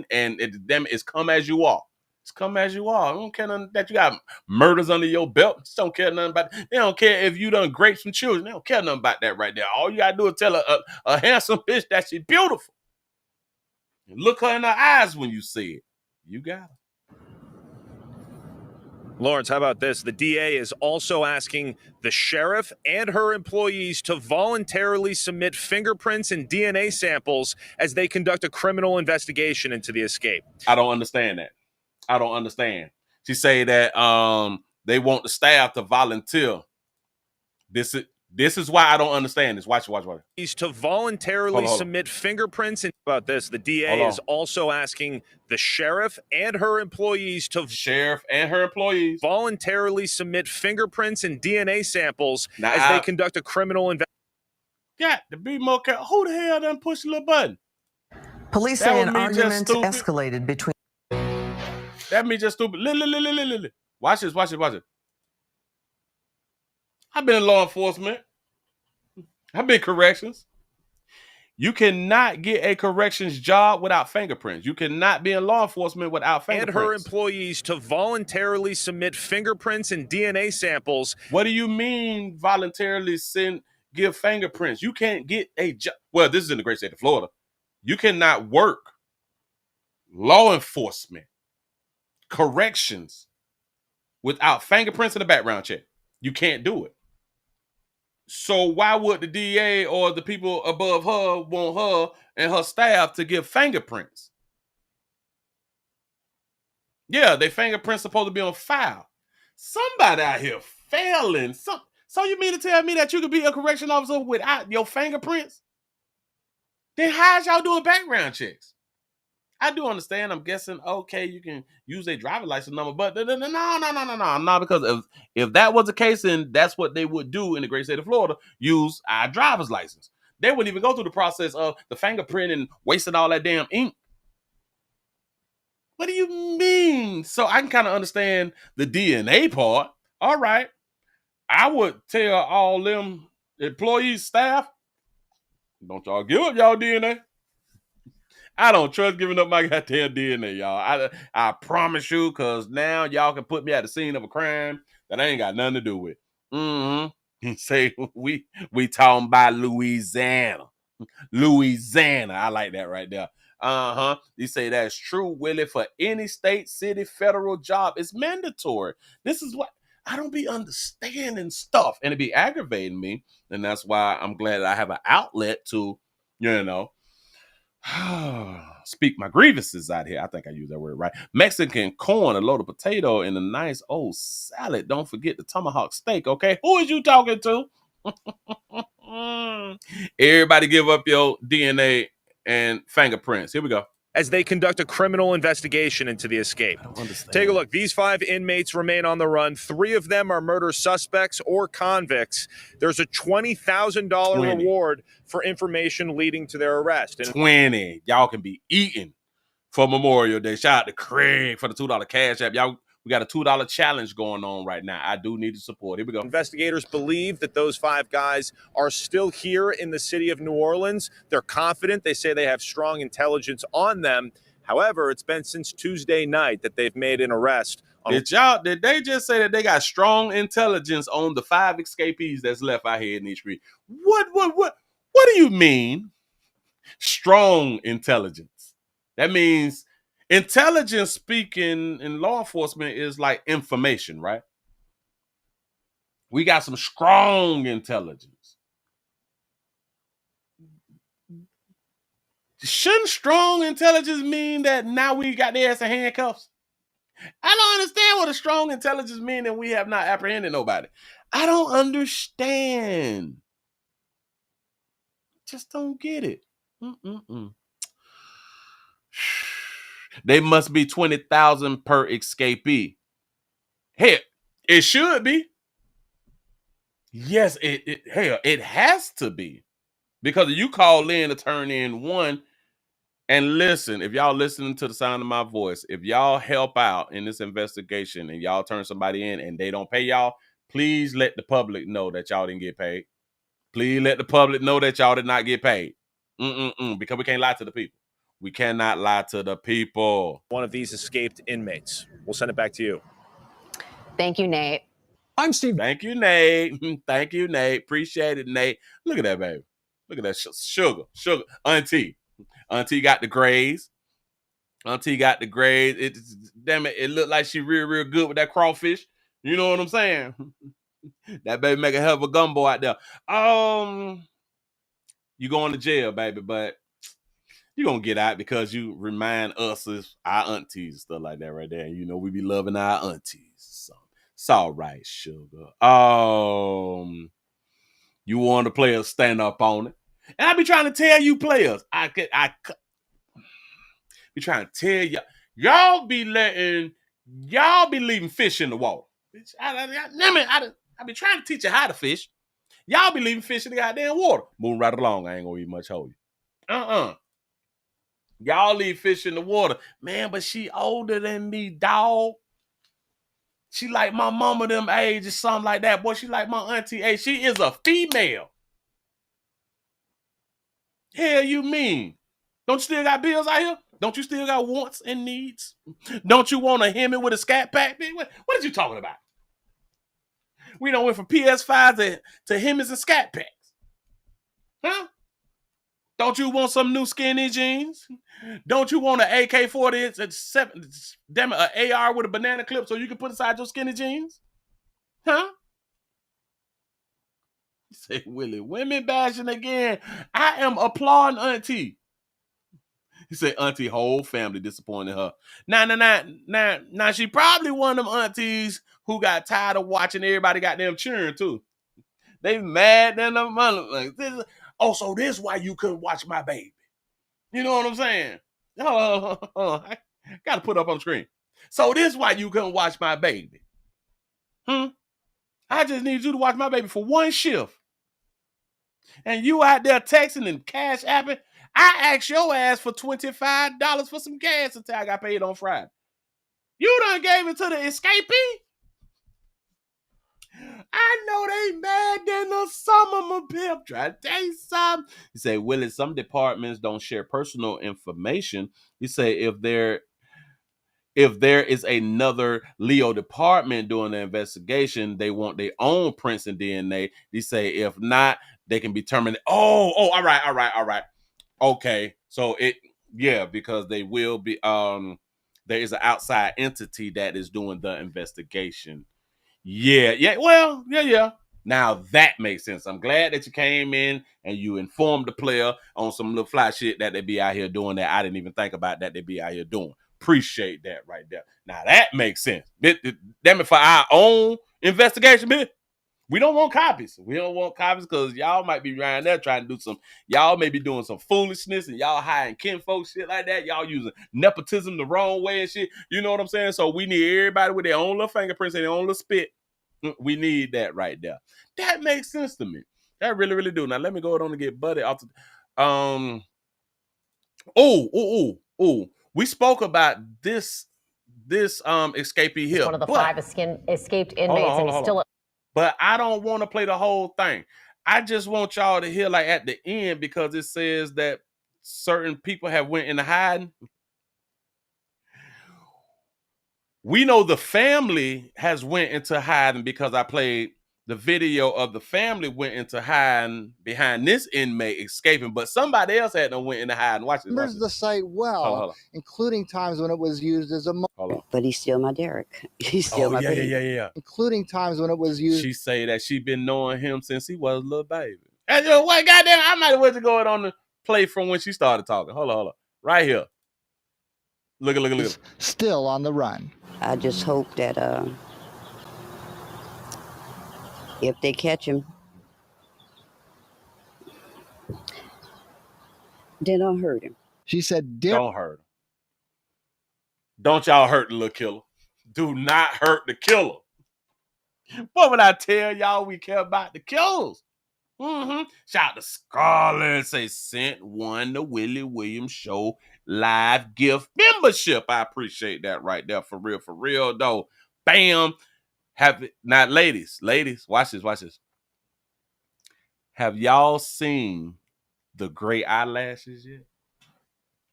and damn it, it's come as you are. Just come as you are. I don't care nothing that you got murders under your belt. Just don't care nothing about it. They don't care if you done raped some children. They don't care nothing about that right there. All you got to do is tell a handsome bitch that she's beautiful. And look her in her eyes when you see it. You got her. Lawrence, how about this? The DA is also asking the sheriff and her employees to voluntarily submit fingerprints and DNA samples as they conduct a criminal investigation into the escape. I don't understand that. I don't understand. She say that they want the staff to volunteer. This is why I don't understand this. Watch. He's to voluntarily submit fingerprints. And about this, the DA is also asking the sheriff and her employees to voluntarily submit fingerprints and DNA samples as they conduct a criminal investigation. Got to be more careful. Who the hell done pushed the little button? Police say an argument escalated between. That means just stupid. Watch this. I've been in law enforcement. I've been corrections. You cannot get a corrections job without fingerprints. You cannot be in law enforcement without fingerprints. And her employees to voluntarily submit fingerprints and DNA samples. What do you mean voluntarily give fingerprints? You can't get a job. Well, this is in the great state of Florida. You cannot work law enforcement, corrections without fingerprints and a background check. You can't do it. So why would the DA or the people above her want her and her staff to give fingerprints? Yeah, their fingerprints supposed to be on file. Somebody out here failing. So you mean to tell me that you could be a correction officer without your fingerprints? Then how's y'all doing background checks? I do understand. I'm guessing, okay, you can use a driver's license number, but no, because if that was the case, then that's what they would do in the great state of Florida, use our driver's license. They wouldn't even go through the process of the fingerprint and wasting all that damn ink. What do you mean? So I can kind of understand the DNA part. All right. I would tell all them employees, staff, don't y'all give up y'all DNA. I don't trust giving up my goddamn DNA, y'all. I promise you, because now y'all can put me at the scene of a crime that I ain't got nothing to do with. Say we talking about Louisiana. I like that right there. You say that's true, Willie. For any state, city, federal job, it's mandatory. This is what I don't be understanding stuff, and it be aggravating me. And that's why I'm glad that I have an outlet to, speak my grievances out here. I think I used that word right. Mexican corn, a load of potato, and a nice old salad. Don't forget the tomahawk steak, okay? Who is you talking to? Everybody give up your DNA and fingerprints. Here we go. As they conduct a criminal investigation into the escape. Take a look. These 5 inmates remain on the run. 3 of them are murder suspects or convicts. There's a $20,000 reward for information leading to their arrest. And 20. Y'all can be eating for Memorial Day. Shout out to Craig for the $2 cash app. Y'all, we got a $2 challenge going on right now. I do need the support. Here we go. Investigators believe that those 5 guys are still here in the city of New Orleans. They're confident. They say they have strong intelligence on them. However, it's been since Tuesday night that they've made an arrest. Did they just say that they got strong intelligence on the 5 escapees that's left out here in these streets? What do you mean? Strong intelligence. That means intelligence, speaking in law enforcement, is like information, right? We got some strong intelligence. Shouldn't strong intelligence mean that now we got their ass in handcuffs? I don't understand what a strong intelligence means and we have not apprehended nobody. I don't understand. Just don't get it. They must be 20,000 per escapee. Hell, it should be. Yes, it has to be. Because you call in to turn in one. And listen, if y'all listening to the sound of my voice, if y'all help out in this investigation and y'all turn somebody in and they don't pay y'all, please let the public know that y'all didn't get paid. Please let the public know that y'all did not get paid. Because we can't lie to the people. We cannot lie to the people. One of these escaped inmates. We'll send it back to you. Thank you, Nate. I'm Steve. Thank you, Nate. Thank you, Nate. Appreciate it, Nate. Look at that, baby. Look at that sugar. Auntie got the grays. Damn it, it looked like she real good with that crawfish. You know what I'm saying? That baby make a hell of a gumbo out there. You going to jail, baby, but you gonna get out because you remind us of our aunties and stuff like that right there. You know, we be loving our aunties. So it's all right, sugar. You want the players stand up on it. And I be trying to tell you players, I be trying to tell y'all be leaving fish in the water. I be trying to teach you how to fish. Y'all be leaving fish in the goddamn water. Moving right along, I ain't gonna eat much hold you. Y'all leave fish in the water. Man, but she older than me, dog. She like my mama them age or something like that. Boy, she like my auntie age. She is a female. Hell you mean? Don't you still got bills out here? Don't you still got wants and needs? Don't you want a Hemi with a scat pack? What are you talking about? We done went from PS5 to Hemis and scat packs. Huh? Don't you want some new skinny jeans? Don't you want an AK-47, damn it, an AR with a banana clip so you can put inside your skinny jeans? Huh? You say, Willie, women bashing again. I am applauding Auntie. He said, Auntie, whole family disappointed her. Now, she probably one of them aunties who got tired of watching everybody goddamn cheering too. They mad than the mother. Like, so this why you couldn't watch my baby. You know what I'm saying? I got to put up on the screen. So this why you couldn't watch my baby. I just need you to watch my baby for one shift. And you out there texting and cash apping. I asked your ass for $25 for some gas until I got paid on Friday. You done gave it to the escapee? I know they mad than the summer, my pimp. Try to tell you something. He say, Willie, some departments don't share personal information. He say, if there is another Leo department doing the investigation, they want their own prints and DNA. He say, if not, they can be terminated. All right. Okay. So because they will be, there is an outside entity that is doing the investigation. Yeah. Now that makes sense. I'm glad that you came in and you informed the player on some little fly shit that they be out here doing that I didn't even think about that they be out here doing. Appreciate that right there. Now that makes sense. Damn it, for our own investigation, bitch. We don't want copies. We don't want copies because y'all might be around there trying to do y'all may be doing some foolishness and y'all hiring kinfolk shit like that. Y'all using nepotism the wrong way and shit. You know what I'm saying? So we need everybody with their own little fingerprints and their own little spit. We need that right there. That makes sense to me. That really, really do. Now let me go on and get Buddy out. We spoke about this escapee here. One of the 5 escaped inmates and still. But I don't want to play the whole thing. I just want y'all to hear like at the end because it says that certain people have went into hiding. We know the family has went into hiding because I played the video of the family went into hiding behind this inmate escaping, but somebody else had went into hiding. Watch this. Remembers the site well, hold on. Including times when it was used as a. But he's still my Derek. He's still my baby. Yeah. Including times when it was used. She say that she been knowing him since he was a little baby. And you know what? Goddamn, I might have went to go on the play from when she started talking. Hold on. Right here. Look. Still on the run. I just hope that if they catch him, then I'll hurt him. She said, don't hurt him. Don't y'all hurt the little killer. Do not hurt the killer. What would I tell y'all we care about the kills? Shout out to Scarlett. Say sent one to Willie Williams Show live gift membership. I appreciate that right there. For real though. Bam. Now, ladies, watch this. Have y'all seen the gray eyelashes yet?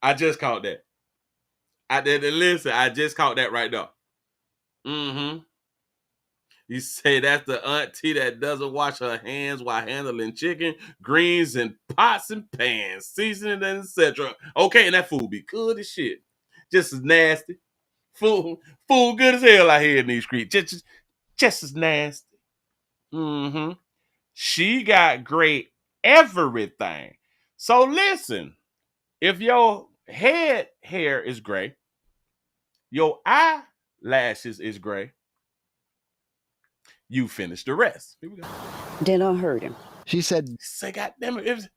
I just caught that. Listen, I just caught that right there. Mm-hmm. You say that's the auntie that doesn't wash her hands while handling chicken, greens, and pots and pans, seasoning, and etc. Okay, and that food be good as shit. Just as nasty. Food good as hell out here in these streets. Just as nasty. Mm-hmm. She got great everything. So listen, if your head hair is gray, your eyelashes is gray, you finish the rest. Here we go. Then I heard him. She said, "Say, God damn it,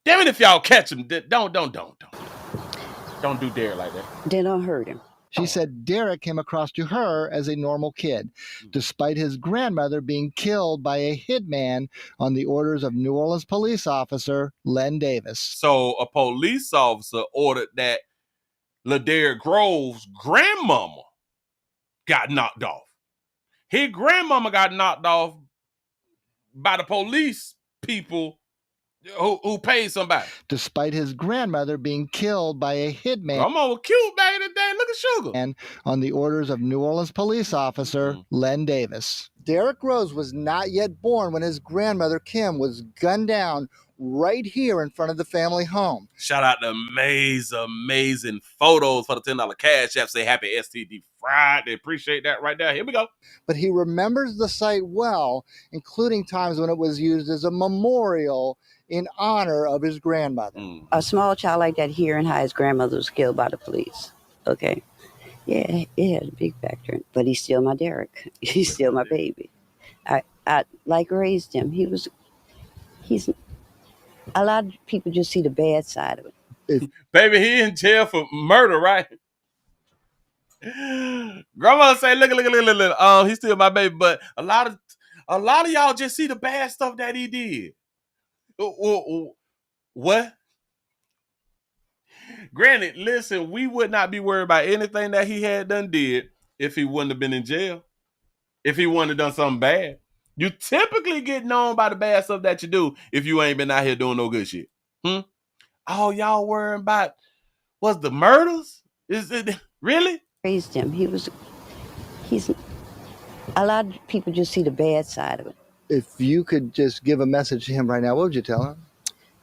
if y'all catch him, don't do Derek like that." Then I heard him. She said Derek came across to her as a normal kid, despite his grandmother being killed by a hitman on the orders of New Orleans police officer Len Davis. So a police officer ordered that LaDerrick Groves' grandmama got knocked off. His grandmama got knocked off by the police people who paid somebody. Despite his grandmother being killed by a hitman. I'm all cute back in the day. Look at Sugar. And on the orders of New Orleans police officer Len Davis. Derek Groves was not yet born when his grandmother Kim was gunned down right here in front of the family home. Shout out to amazing photos for the $10 Cash App. Say happy STD Friday. Appreciate that right there. Here we go. But he remembers the site well, including times when it was used as a memorial in honor of his grandmother. A small child like that hearing how his grandmother was killed by the police. Okay. Yeah, it had a big factor. But he's still my Derek. He's still my baby. I like raised him. He's a lot of people just see the bad side of it. Baby, he in jail for murder, right? Grandma say, look, he's still my baby, but a lot of y'all just see the bad stuff that he did. What? Granted, listen, we would not be worried about anything that he had did if he wouldn't have been in jail. If he wouldn't have done something bad. You typically get known by the bad stuff that you do if you ain't been out here doing no good shit. All y'all worrying about was the murders? Is it really? Raised him. He's a lot of people just see the bad side of it. If you could just give a message to him right now, what would you tell him?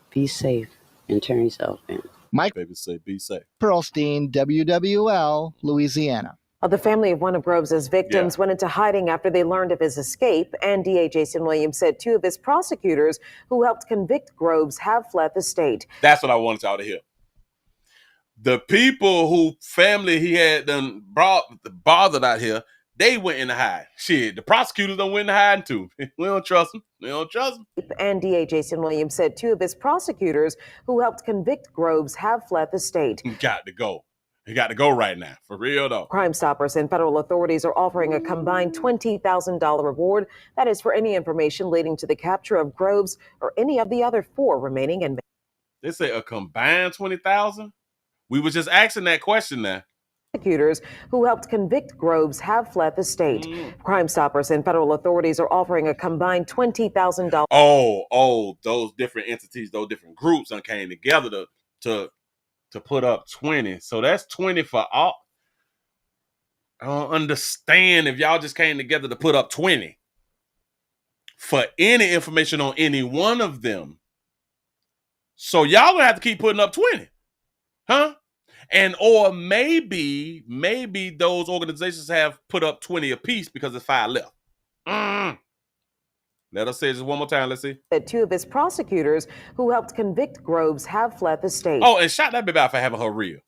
Be safe and turn yourself in. Mike Baby say be safe. Pearlstein, WWL, Louisiana. The family of one of Groves' victims went into hiding after they learned of his escape, and DA Jason Williams said two of his prosecutors who helped convict Groves have fled the state. That's what I wanted y'all to hear. The people who family he had done bothered out here, they went in the hide. Shit, the prosecutors don't went in the hiding too. We don't trust them. And DA Jason Williams said two of his prosecutors who helped convict Groves have fled the state. He got to go. He got to go right now. For real, though. Crime Stoppers and federal authorities are offering a combined $20,000 reward. That is for any information leading to the capture of Groves or any of the other 4 remaining inmates. They say a combined $20,000? We were just asking that question now. Prosecutors who helped convict Groves have fled the state. Crime Stoppers and federal authorities are offering a combined $20,000. Oh, those different entities, those different groups came together to put up 20. So that's 20 for all. I don't understand if y'all just came together to put up 20 for any information on any one of them. So y'all gonna have to keep putting up 20. Huh? And or maybe those organizations have put up 20 apiece because there's 5 left. Let us say it just one more time. Let's see. That two of his prosecutors who helped convict Groves have fled the state. Oh, and shout that baby out for having her real.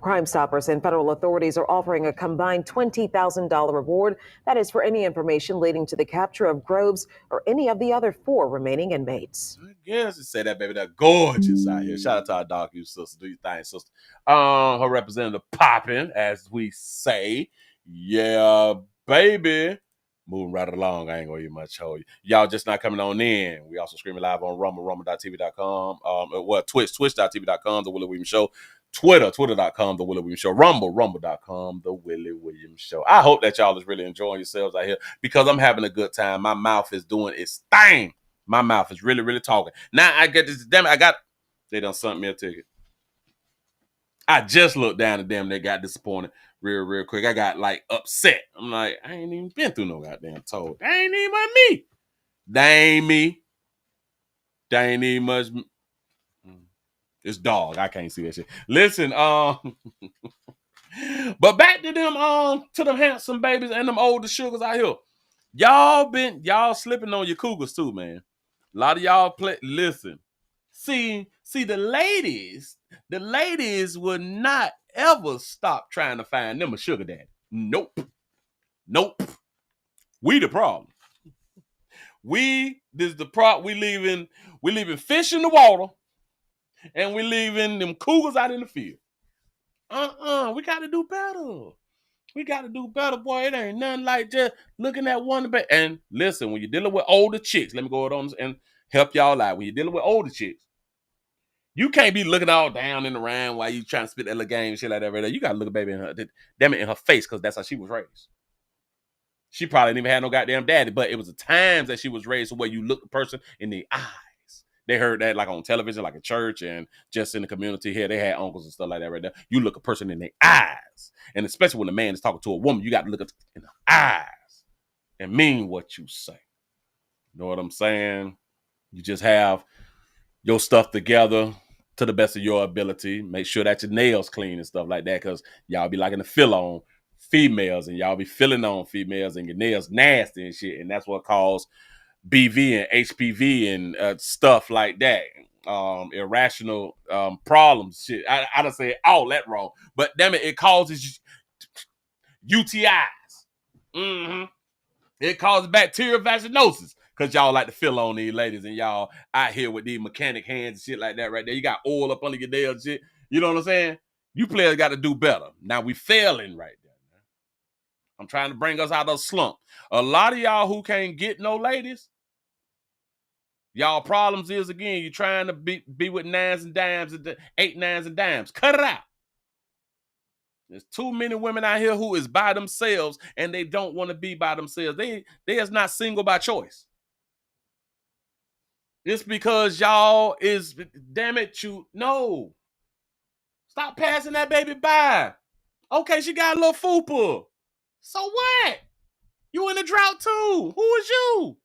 Crime Stoppers and federal authorities are offering a combined $20,000 reward. That is for any information leading to the capture of Groves or any of the other 4 remaining inmates. Yes, it said that baby, that gorgeous out here. Shout out to our dog, you sister. Do your thing, sister. Her representative popping, as we say. Yeah, baby. Moving right along. I ain't gonna even much hold you. Y'all just not coming on in. We also streaming live on Rumble, rumble.tv.com. Twitch.tv.com, The Willie Williams Show. Twitter.com, The Willie Williams Show. Rumble.com, The Willie Williams Show. I hope that y'all is really enjoying yourselves out here because I'm having a good time. My mouth is doing its thing. My mouth is really, really talking. Now I get this. Damn it, they done sent me a ticket. I just looked down at them. They got disappointed real quick. I got like upset. I'm like, I ain't even been through no goddamn toll. That ain't even me. That ain't me. That ain't even much. It's dog. I can't see that shit. Listen, but back to them handsome babies and them older sugars out here. Y'all slipping on your cougars too, man. A lot of y'all listen. See the ladies will not ever stop trying to find them a sugar daddy. Nope. We the problem. We leaving fish in the water and we leaving them cougars out in the field. We got to do better. We got to do better, boy. It ain't nothing like just looking at one. And listen, when you're dealing with older chicks, let me go on and help y'all out. When you're dealing with older chicks, you can't be looking all down in the round while you trying to spit that little game and shit like that. Right there. You got to look a baby in her face because that's how she was raised. She probably didn't even have no goddamn daddy, but it was the times that she was raised where you look the person in the eyes. They heard that like on television, like a church, and just in the community here, they had uncles and stuff like that right there. You look a person in their eyes. And especially when a man is talking to a woman, you got to look in the eyes and mean what you say. You know what I'm saying? You just have your stuff together to the best of your ability. Make sure that your nails clean and stuff like that, because y'all be liking to feel on females and y'all be feeling on females and your nails nasty and shit. And that's what caused BV and HPV and stuff like that. Irrational problems. Shit. I done say all that wrong. But damn it causes UTIs. Mm-hmm. It causes bacterial vaginosis. Because y'all like to feel on these ladies and y'all out here with these mechanic hands and shit like that right there. You got oil up under your nails and shit. You know what I'm saying? You players got to do better. Now we failing right there. I'm trying to bring us out of the slump. A lot of y'all who can't get no ladies, y'all problems is, again, you're trying to be with nines and dimes, 8 nines and dimes. Cut it out. There's too many women out here who is by themselves and they don't want to be by themselves. They is not single by choice. It's because y'all is, damn it, no. Stop passing that baby by. Okay, she got a little fupa. So what? You in a drought too. Who is you?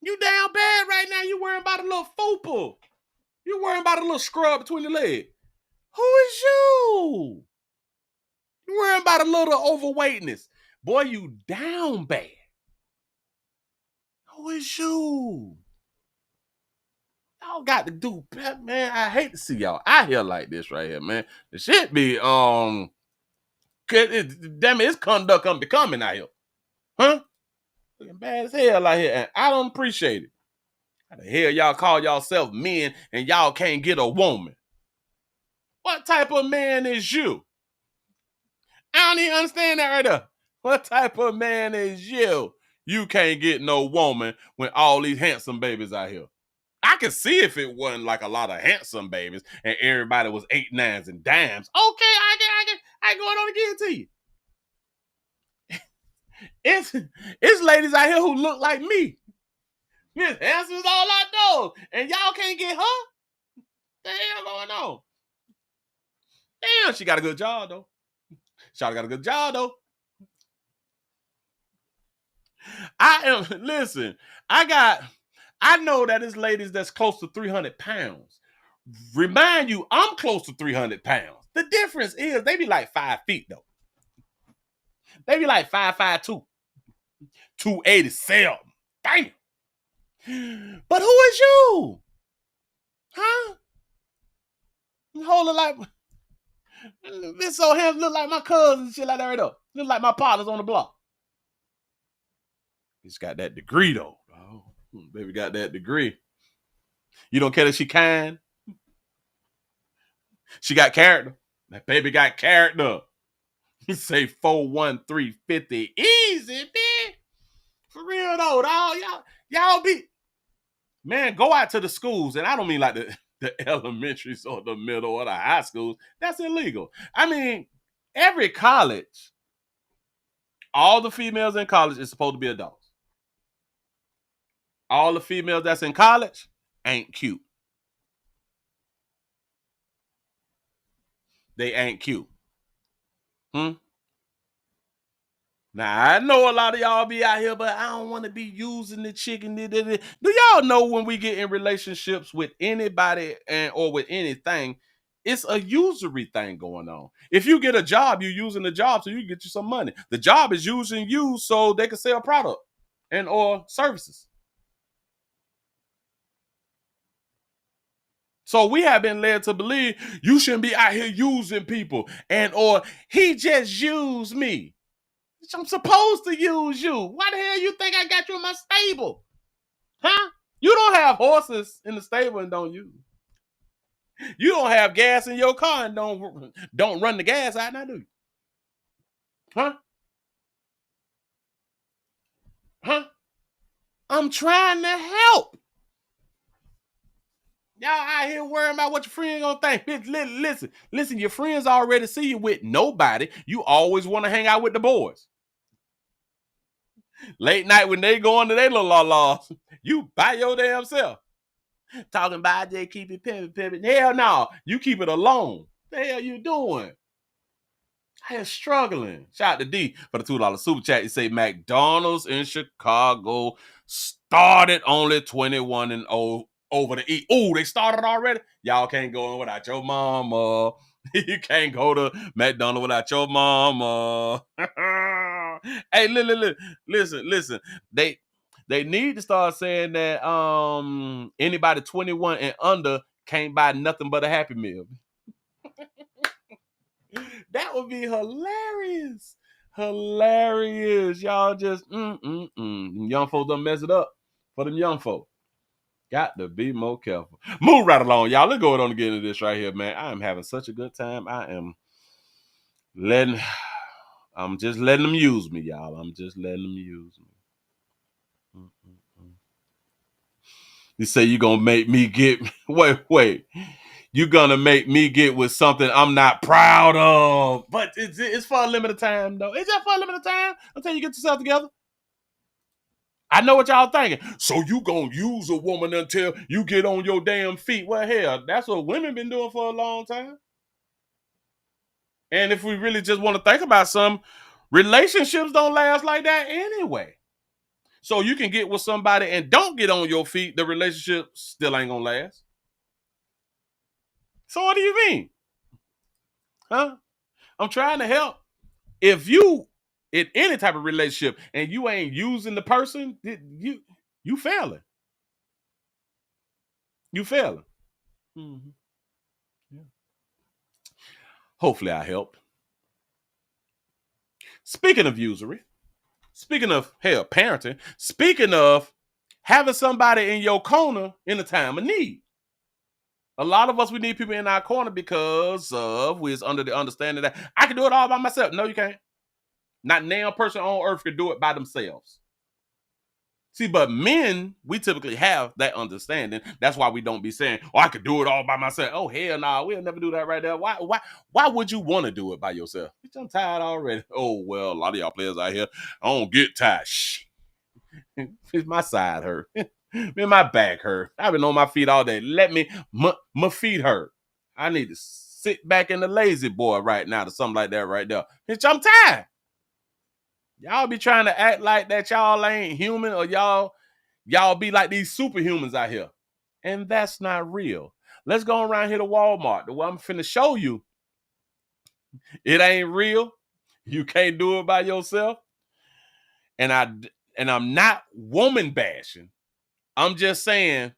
You down bad right now. You worrying about a little fupa. You worrying about a little scrub between the legs. Who is you? You worrying about a little overweightness. Boy, you down bad. Who is you? Y'all got to do better, man. I hate to see y'all out here like this right here, man. The shit be, damn it, it's conduct unbecoming out here. Huh? Looking bad as hell out here, and I don't appreciate it. How the hell y'all call yourself men and y'all can't get a woman? What type of man is you? I don't even understand that right there. What type of man is you? You can't get no woman when all these handsome babies out here. I could see if it wasn't like a lot of handsome babies and everybody was 8 nines and dimes. Okay, I go on again to you. It's ladies out here who look like me. Miss Handsome is all I know. And y'all can't get her? What the hell going on? Damn, she got a good job though. Shawty got a good job though. I know that it's ladies that's close to 300 pounds. Remind you, I'm close to 300 pounds. The difference is they be like 5 feet though. They be like 5'2", 287. Damn. But who is you? Huh? You hold it like this so handsome, look like my cousins and shit like that right up. Look like my partners on the block. He's got that degree though. Oh, baby got that degree. You don't care that she kind? She got character. That baby got character. You say 41350 easy, man. For real though, dog. Y'all be, man, go out to the schools, and I don't mean like the elementaries or the middle or the high schools. That's illegal. I mean, every college, all the females in college is supposed to be adults. All the females that's in college ain't cute. they ain't cute. Now, I know a lot of y'all be out here, but I don't want to be using the chicken. Do y'all know when we get in relationships with anybody or with anything, it's a usury thing going on. If you get a job, you're using the job so you can get you some money. The job is using you so they can sell product and or services. So we have been led to believe you shouldn't be out here using people and or he just used me. I'm supposed to use you. Why the hell you think I got you in my stable? Huh? You don't have horses in the stable and don't use them. You don't have gas in your car and don't run the gas out now, do you? Huh? Huh? I'm trying to help. Y'all out here worrying about what your friend gonna think. Listen, your friends already see you with nobody. You always want to hang out with the boys. Late night when they go into their little la-laws, you by your damn self. Talking about they keep it pimping. Hell no, you keep it alone. The hell you doing? I am struggling. Shout out to D for the $2 super chat. You say McDonald's in Chicago started only 21 and 0 over the eat. Oh, they started already? Y'all can't go in without your mama. You can't go to McDonald's without your mama. Hey, listen. They need to start saying that anybody 21 and under can't buy nothing but a Happy Meal. That would be hilarious. Hilarious. Y'all just young folks done mess it up for them young folks. Got to be more careful. Move right along, y'all. Let's go on and get into this right here, man. I am having such a good time. I'm just letting them use me, y'all. I'm just letting them use me. You say you're going to make me get... Wait. You're going to make me get with something I'm not proud of. But it's for a limited time, though. It's just for a limited time until you get yourself together. I know what y'all thinking. So you gonna use a woman until you get on your damn feet. Well, hell, that's what women been doing for a long time. And if we really just want to think about some, relationships don't last like that anyway. So you can get with somebody and don't get on your feet, the relationship still ain't gonna last. So what do you mean? Huh? I'm trying to help. If you in any type of relationship and you ain't using the person, you failing. You failing. Mm-hmm. Yeah. Hopefully I helped. Speaking of usury, speaking of parenting, speaking of having somebody in your corner in a time of need. A lot of us, we need people in our corner because we're under the understanding that I can do it all by myself. No, you can't. Not now person on earth can do it by themselves. See, but men, we typically have that understanding. That's why we don't be saying, oh, I could do it all by myself. Oh, hell no, we'll never do that right there. Why would you want to do it by yourself? Bitch, I'm tired already. Oh, well, a lot of y'all players out here, I don't get tired. Shh. My side hurt. My back hurt. I've been on my feet all day. Let me, my feet hurt. I need to sit back in the lazy boy right now to something like that right there. Bitch, I'm tired. Y'all be trying to act like that y'all ain't human or y'all be like these superhumans out here. And that's not real. Let's go around here to Walmart. The way I'm finna show you, it ain't real. You can't do it by yourself. And I'm not woman bashing. I'm just saying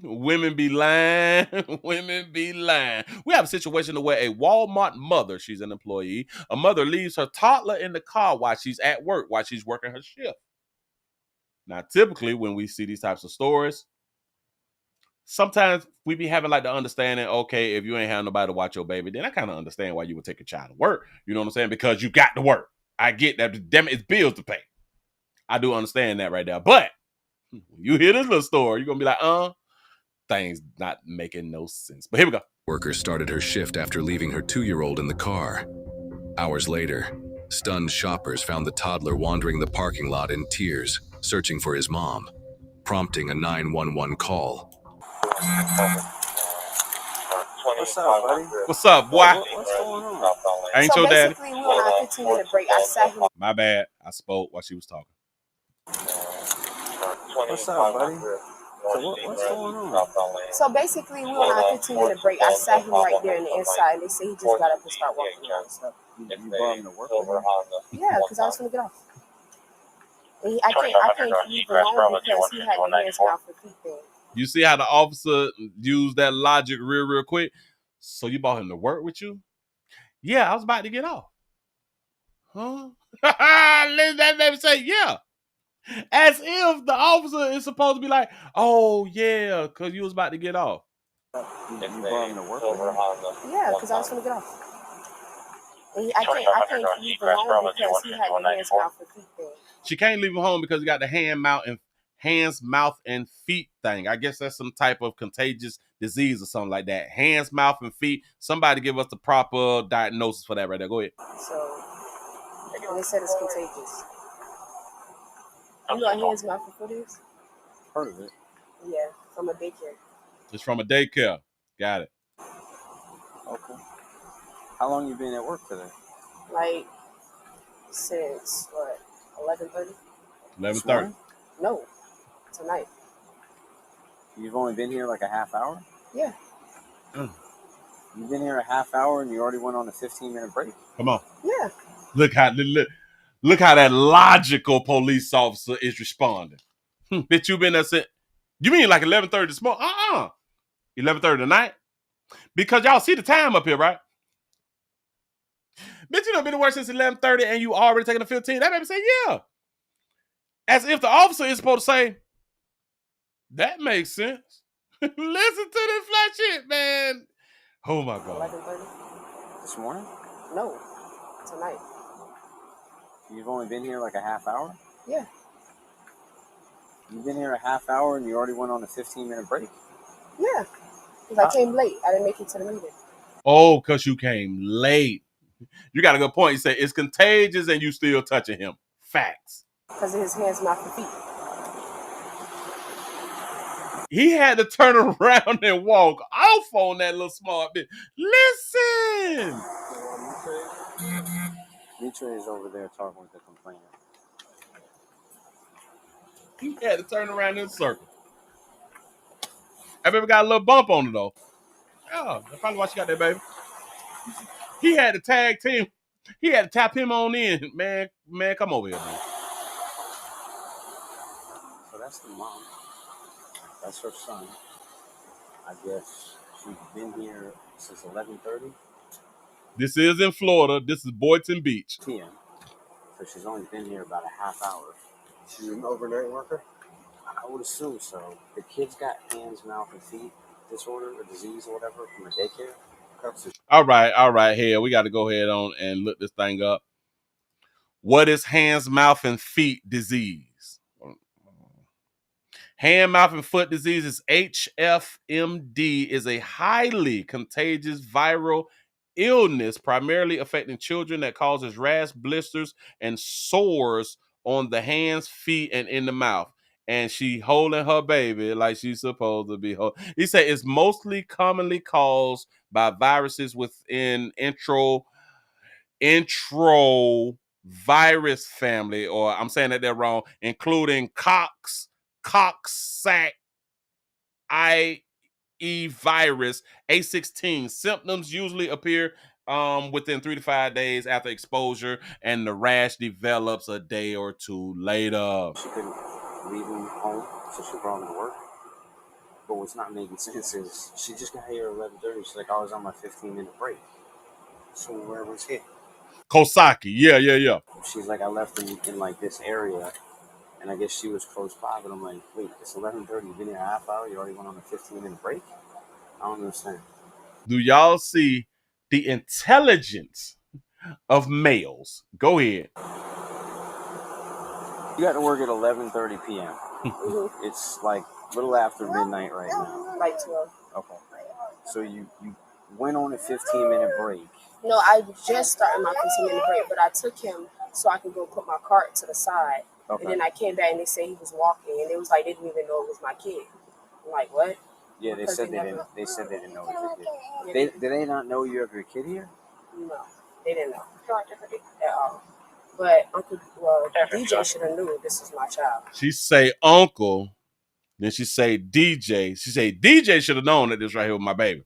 women be lying. Women be lying. We have a situation where a Walmart mother, she's an employee, a mother leaves her toddler in the car while she's at work, while she's working her shift. Now, typically when we see these types of stories, sometimes we be having like the understanding, okay, if you ain't have nobody to watch your baby, then I kind of understand why you would take a child to work. You know what I'm saying? Because you got to work. I get that. Damn it, it's bills to pay. I do understand that right there. But when you hear this little story, you're going to be like, things not making no sense. But here we go. Worker started her shift after leaving her 2-year-old in the car. Hours later, stunned shoppers found the toddler wandering the parking lot in tears, searching for his mom, prompting a 911 call. What's up, buddy? What's up, boy? What's I ain't your daddy. Basically, we were on a 15-minute break. I sat him. My bad. I spoke while she was talking. What's up, buddy? So what's going on? So basically, we were on a 15-minute break. I sat him right there in the inside, and they say he just got up and started walking around. So. You brought him to work with him? Yeah, because I was going to get off. And I can't leave him alone because he had the hands, mouth, and feet thing. You see how the officer used that logic real quick? So you brought him to work with you? Yeah, I was about to get off. Huh? That baby say, yeah. As if the officer is supposed to be like, oh, yeah, because you was about to get off. You brought him to work with him? Yeah, because I was going to get off. And I can't leave him alone because he had the hands, mouth, and feet thing. She can't leave him home because he got the hands, mouth, and feet thing. I guess that's some type of contagious disease or something like that. Hands, mouth, and feet. Somebody give us the proper diagnosis for that right there. Go ahead. So, they said it's contagious. You know what hands, mouth, and foot is? Heard of it. Yeah, from a daycare. It's from a daycare. Got it. Okay. How long you been at work today? Like, since, 11:30? 11:30. No, tonight. You've only been here like a half hour? Yeah. You've been here a half hour and you already went on a 15-minute break? Come on. Yeah. Look how that logical police officer is responding. Bitch, you been there since... You mean like 11:30 this morning? 11:30 tonight? Because y'all see the time up here, right? Bitch, you done been to work since 11:30 and you already taking a 15. That baby say, yeah. As if the officer is supposed to say, that makes sense. Listen to this flat shit, man. Oh, my God. 11:30? This morning? No, tonight. You've only been here like a half hour? Yeah. You've been here a half hour and you already went on a 15-minute break? Yeah, because I came late. I didn't make it to the meeting. Oh, because you came late. You got a good point. You say it's contagious and you still touching him. Facts. Because of his hands, mouth, and feet. He had to turn around and walk off on that little smart bitch. Listen. Mitra is over there talking with the complainant. He had to turn around in a circle. I baby got a little bump on it though. Yeah, that's probably why she got that baby. He had to tag team. He had to tap him on in. Man, come over here, man. So that's the mom. That's her son. I guess she's been here since 11:30. This is in Florida. This is Boynton Beach. PM. So she's only been here about a half hour. She's an overnight worker? I would assume so. The kid's got hands, mouth, and feet disorder or disease or whatever from a daycare. All right. Here, we got to go ahead on and look this thing up. What is hands, mouth, and feet disease? Hand, mouth, and foot disease is HFMD, is a highly contagious viral illness primarily affecting children that causes rash, blisters, and sores on the hands, feet, and in the mouth. And she holding her baby like she's supposed to be holding. He said it's mostly commonly caused by viruses within intro virus family, or I'm saying that they're wrong, including Coxsackie virus A16. Symptoms usually appear within 3 to 5 days after exposure, and the rash develops a day or two later. She couldn't leave him home, so she brought him to work. But what's not making sense is she just got here at 11:30. She's like, I was on my 15-minute break. So where was he? Kosaki, yeah. She's like, I left him in like this area, and I guess she was close by. But I'm like, wait, it's 11:30. You've been here a half hour. You already went on a 15-minute break. I don't understand. Do y'all see the intelligence of males? Go ahead. You got to work at 11:30 p.m. It's like a little after midnight right now. Like 12. Okay. So you went on a 15-minute break. No, I just started my 15-minute break, but I took him so I could go put my cart to the side. Okay. And then I came back and they said he was walking, and it was like they didn't even know it was my kid. I'm like, what? Yeah, they said they didn't know it was your kid. Did they not know you have your kid here? No, they didn't know at all. But DJ should have knew this was my child. She say uncle, then she say DJ. She say DJ should have known that this right here was my baby.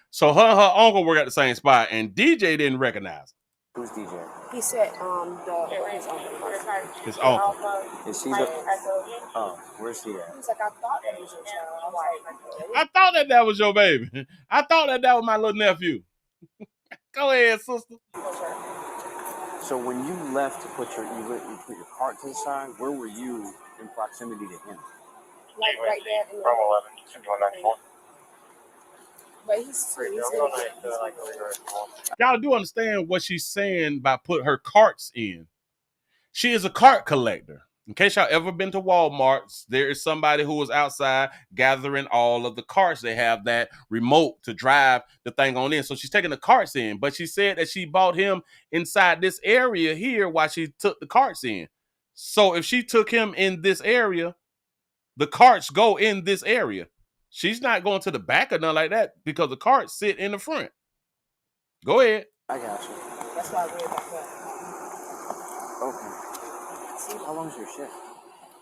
So her and her uncle work at the same spot, and DJ didn't recognize her. Who's DJ? He said his uncle. His uncle. Is he the? Oh, where's he at? He's like, I thought that was your child. I'm like, I thought that was your baby. I thought that was my little nephew. Go ahead, sister. So when you left to put your cart to the side, where were you in proximity to him? Like right there in the But he's Y'all do understand what she's saying by put her carts in. She is a cart collector. In case y'all ever been to Walmart, there is somebody who is outside gathering all of the carts. They have that remote to drive the thing on in. So she's taking the carts in, but she said that she bought him inside this area here while she took the carts in. So if she took him in this area, the carts go in this area. She's not going to the back or nothing like that because the carts sit in the front. Go ahead. I got you. That's why I read about that. Okay. How long is your shift?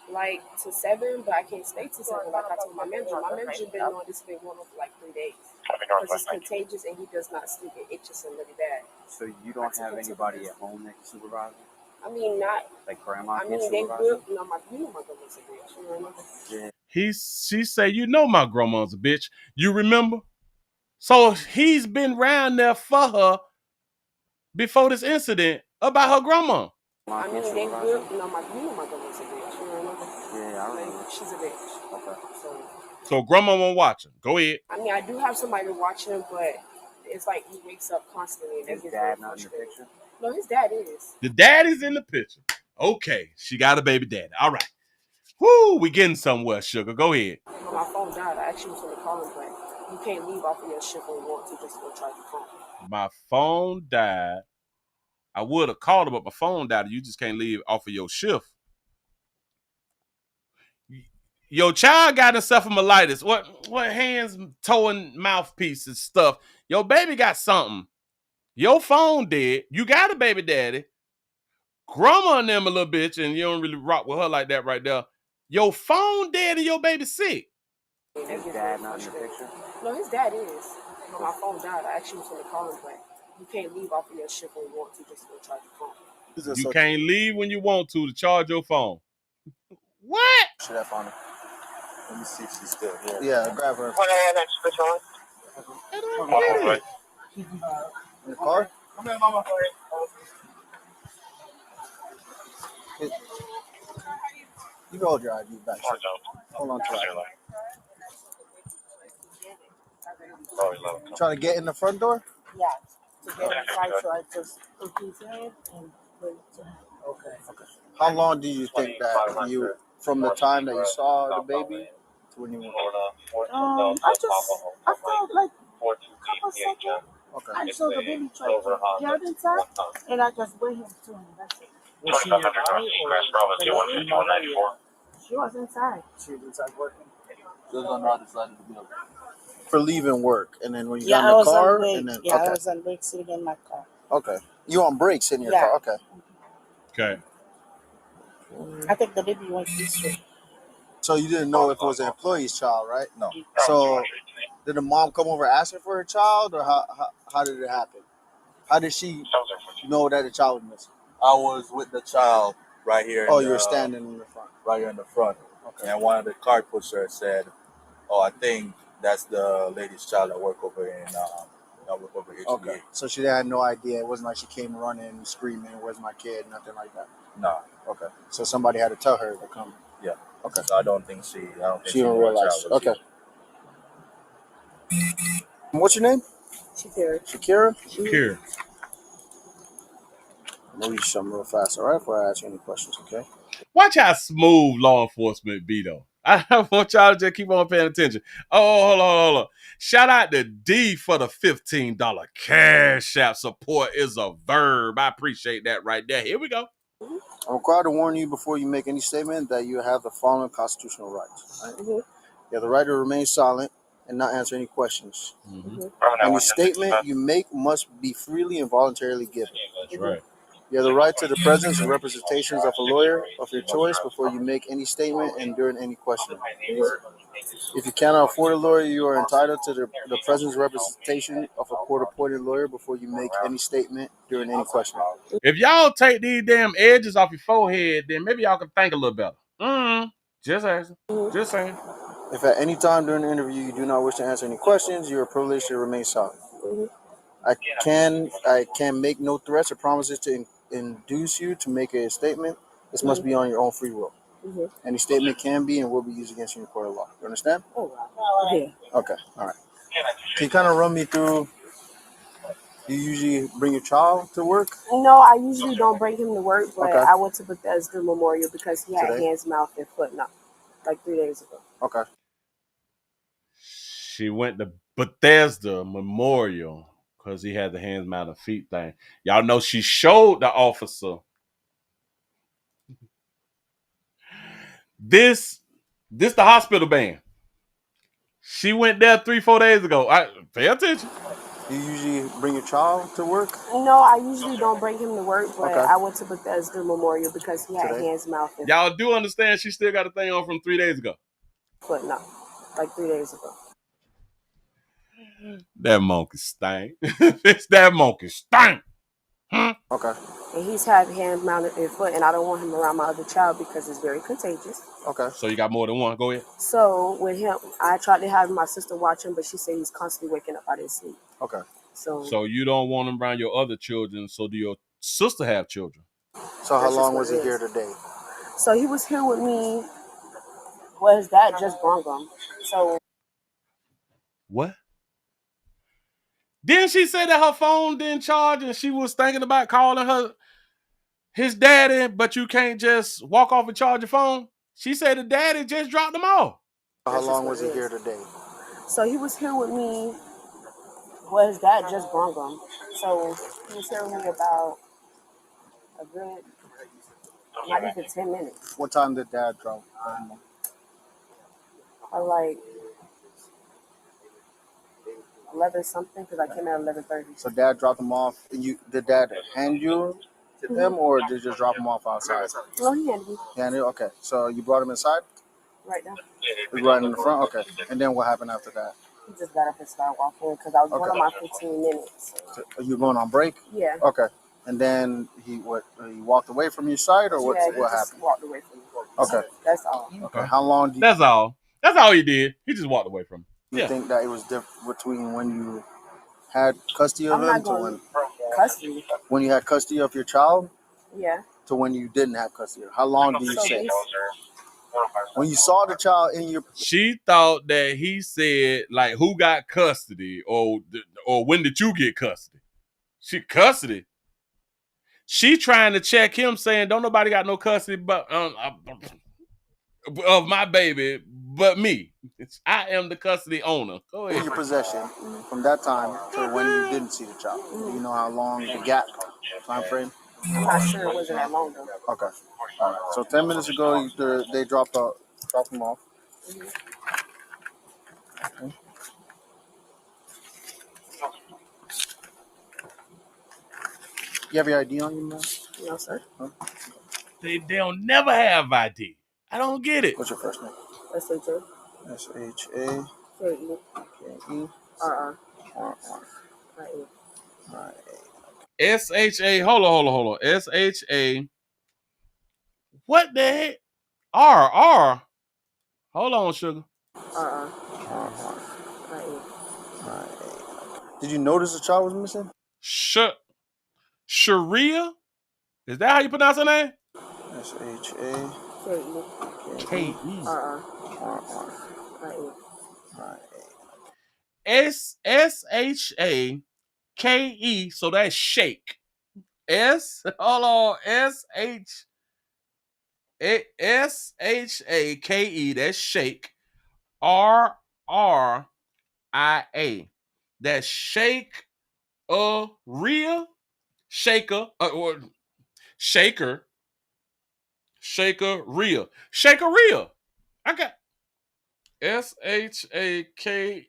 Like to 7, but I can't stay to 7 like I told my manager. My manager been on this thing going on for like 3 days. Because it's contagious and he does not sleep. It itches him really bad. So you don't have anybody at home that can supervise you? I mean, not like grandma. I mean, they good. You know, my grandma's a bitch. You remember? Yeah. She say, you know my grandma's a bitch. You remember? So he's been around there for her before this incident about her grandma. I mean, they good. You know, my grandma's a bitch. You remember? Yeah, I remember. She's a bitch. Okay. So grandma won't watch him. Go ahead. I mean, I do have somebody watching him, but it's like he wakes up constantly. And his dad not in the picture? No, his dad is. The daddy's in the picture. Okay, she got a baby daddy. All right. Woo, we getting somewhere, sugar. Go ahead. When my phone died, I actually was going to call him, but you can't leave off of your shift when you want to just go charge your phone. My phone died. I would have called her, but my phone died. You just can't leave off of your shift. Your child got encephalitis. What hands, toe, and mouthpiece and stuff. Your baby got something. Your phone dead. You got a baby daddy. Grandma and them a little bitch, and you don't really rock with her like that right there. Your phone dead and your baby sick. His dad not in the picture? No, his dad is. When my phone died, I actually was going to call him, but you can't leave off of your shift when you want to just go charge your phone. You can't leave when you want to charge your phone. What? Should I find her? Let me see if she's still here. Yeah, grab her. Switch on. In the car? Come here, mama. You can hold your ID back. Hold on to that. Trying to get in the front door? Yeah, to get inside, so I just took his head and put it to him. Okay. How long do you think that you, from the time that you saw the baby to when you went? I felt like a couple seconds. Okay. I saw the baby try to get inside, and I just went him to him. That's it. Was she nearby or? She was inside. She was inside working? She was on the other side of the building. For leaving work, and then when you Yeah, got in the car, and then I was on break sitting in my car. Okay. You on break sitting in your car? Okay. Okay. I think the baby went this way. So you didn't know if it was an employee's child, right? No. So did the mom come over asking for her child, or how did it happen? How did she know that the child was missing? I was with the child right here. Oh, you were standing in the front. Right here in the front. Okay. And one of the cart pushers said, "Oh, I think that's the lady's child that work over in HGA." Okay. So she had no idea. It wasn't like she came running, screaming, "Where's my kid?" Nothing like that. No. Okay. So somebody had to tell her to come. Yeah. Okay. So I don't think she She didn't realize. Okay. What's your name? Shakira. Shakira. Let me just something real fast, all right? Before I ask you any questions, okay? Watch how smooth law enforcement be, though. I want y'all to just keep on paying attention. Oh, hold on. Shout out to D for the $15 Cash App. Support is a verb. I appreciate that right there. Here we go. I'm required to warn you before you make any statement that you have the following constitutional rights. Right? You have the right to remain silent and not answer any questions. Any statement you make must be freely and voluntarily given. That's right. You have the right to the presence and representations of a lawyer of your choice before you make any statement and during any question. If you cannot afford a lawyer, you are entitled to the presence and representation of a court-appointed lawyer before you make any statement during any question. If y'all take these damn edges off your forehead, then maybe y'all can think a little better. Just asking. Just saying. If at any time during the interview you do not wish to answer any questions, you are privileged to remain silent. I can make no threats or promises to induce you to make a statement. This must be on your own free will. Any statement can be and will be used against you in court of law. You understand? Yeah. Okay. All right. Can you kind of run me through? You usually bring your child to work? No, I usually don't bring him to work, but Okay. I went to Bethesda Memorial because he had Today? hands, mouth, and foot knocked like 3 days ago. Okay. She went to Bethesda Memorial because he had the hands, mouth, and feet thing. Y'all know she showed the officer this the hospital band. She went there 3-4 days ago. Pay attention. You usually bring your child to work? No, I usually don't bring him to work, but Okay. I went to Bethesda Memorial because he had Today? hands, mouth, and Y'all do understand she still got a thing on from 3 days ago. foot knocked like 3 days ago. That monkey stank. It's that monkey stank. Okay. And he's had hands, mouth, and foot, and I don't want him around my other child because it's very contagious. Okay. So you got more than one. Go ahead. So with him, I tried to have my sister watch him, but she said he's constantly waking up out of his sleep. Okay. So you don't want him around your other children. So do your sister have children? So how That's long just was what he it here is. today? So he was here with me. Well, his dad just brung him. So What? Didn't she say that her phone didn't charge and she was thinking about calling his daddy, but you can't just walk off and charge your phone? She said the daddy just dropped them off. How That's long just what was it he is. here today? So he was here with me. Well, his dad just brung him. So he was here with me about a good, not even 10 minutes. What time did Dad drop? Or like 11 something, because I came at 11:30. So Dad dropped him off. And did Dad hand you to them, or did you just drop him off outside? No, he handed me Handed. Okay. So you brought him inside? right now. Right in the front. Okay. And then what happened after that? He just got up and started walking because I was going on my 15 minutes. So you going on break? Yeah. Okay. And then he walked away from your side, or what Yeah, he what just happened? walked away from me. Okay. That's all. Okay. How long do you That's all. That's all he did. He just walked away from him. think that it was different between when you had custody of I'm him not to going custody. when you had custody of your child Yeah. to when you didn't have custody? How long do you So say? basi- When you saw the child in your She thought that he said, like, who got custody or when did you get custody? She custody. She trying to check him saying, don't nobody got no custody but of my baby but me. I am the custody owner. Go in ahead. your possession from that time to when you didn't see the child. Do you know how long the gap time frame? I'm not sure it wasn't that long though. Okay. All right. So 10 minutes ago, they dropped him off. Okay. You have your ID on you, man? No, sir. Huh? They'll never have ID. I don't get it. What's your first name? S-H-A. S-H-A. K-E. K-E. R-R. R-R. I-E. I-A. S-H-A. Hold on. S-H-A. What the heck? R. Hold on, sugar. R-R. R-R. I-E. I-A. Did you notice the child was missing? Sharia? Is that how you pronounce her name? S-H-A. K-E. K-E. R-R. R-R. I-E. I-A. S-H-A-K-E. So that's shake. Hold on. S-H-A-K-E. That's shake. R-R-I-A. That's shake Rhea. Shaker. Or shaker. Shaker Rhea. Shaker Rhea. Shakeria.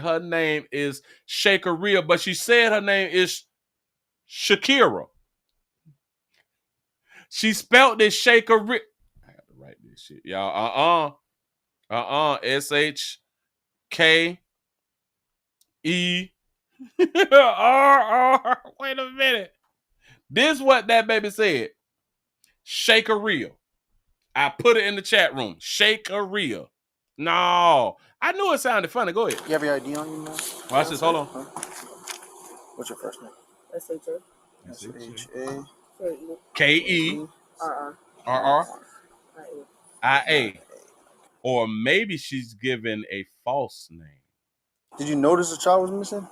Her name is Shakeria, but she said her name is Shakira. She spelled this Shakeria. I have to write this shit, y'all. SHKERR. Wait a minute. This is what that baby said. Shakeria. I put it in the chat room. Shakeria. No. I knew it sounded funny. Go ahead. You have your ID on you, man? Watch this. Hold on. What's your first name? S-H-A. K-E-R-R-I-A. Or maybe she's given a false name. Did you notice the child was missing?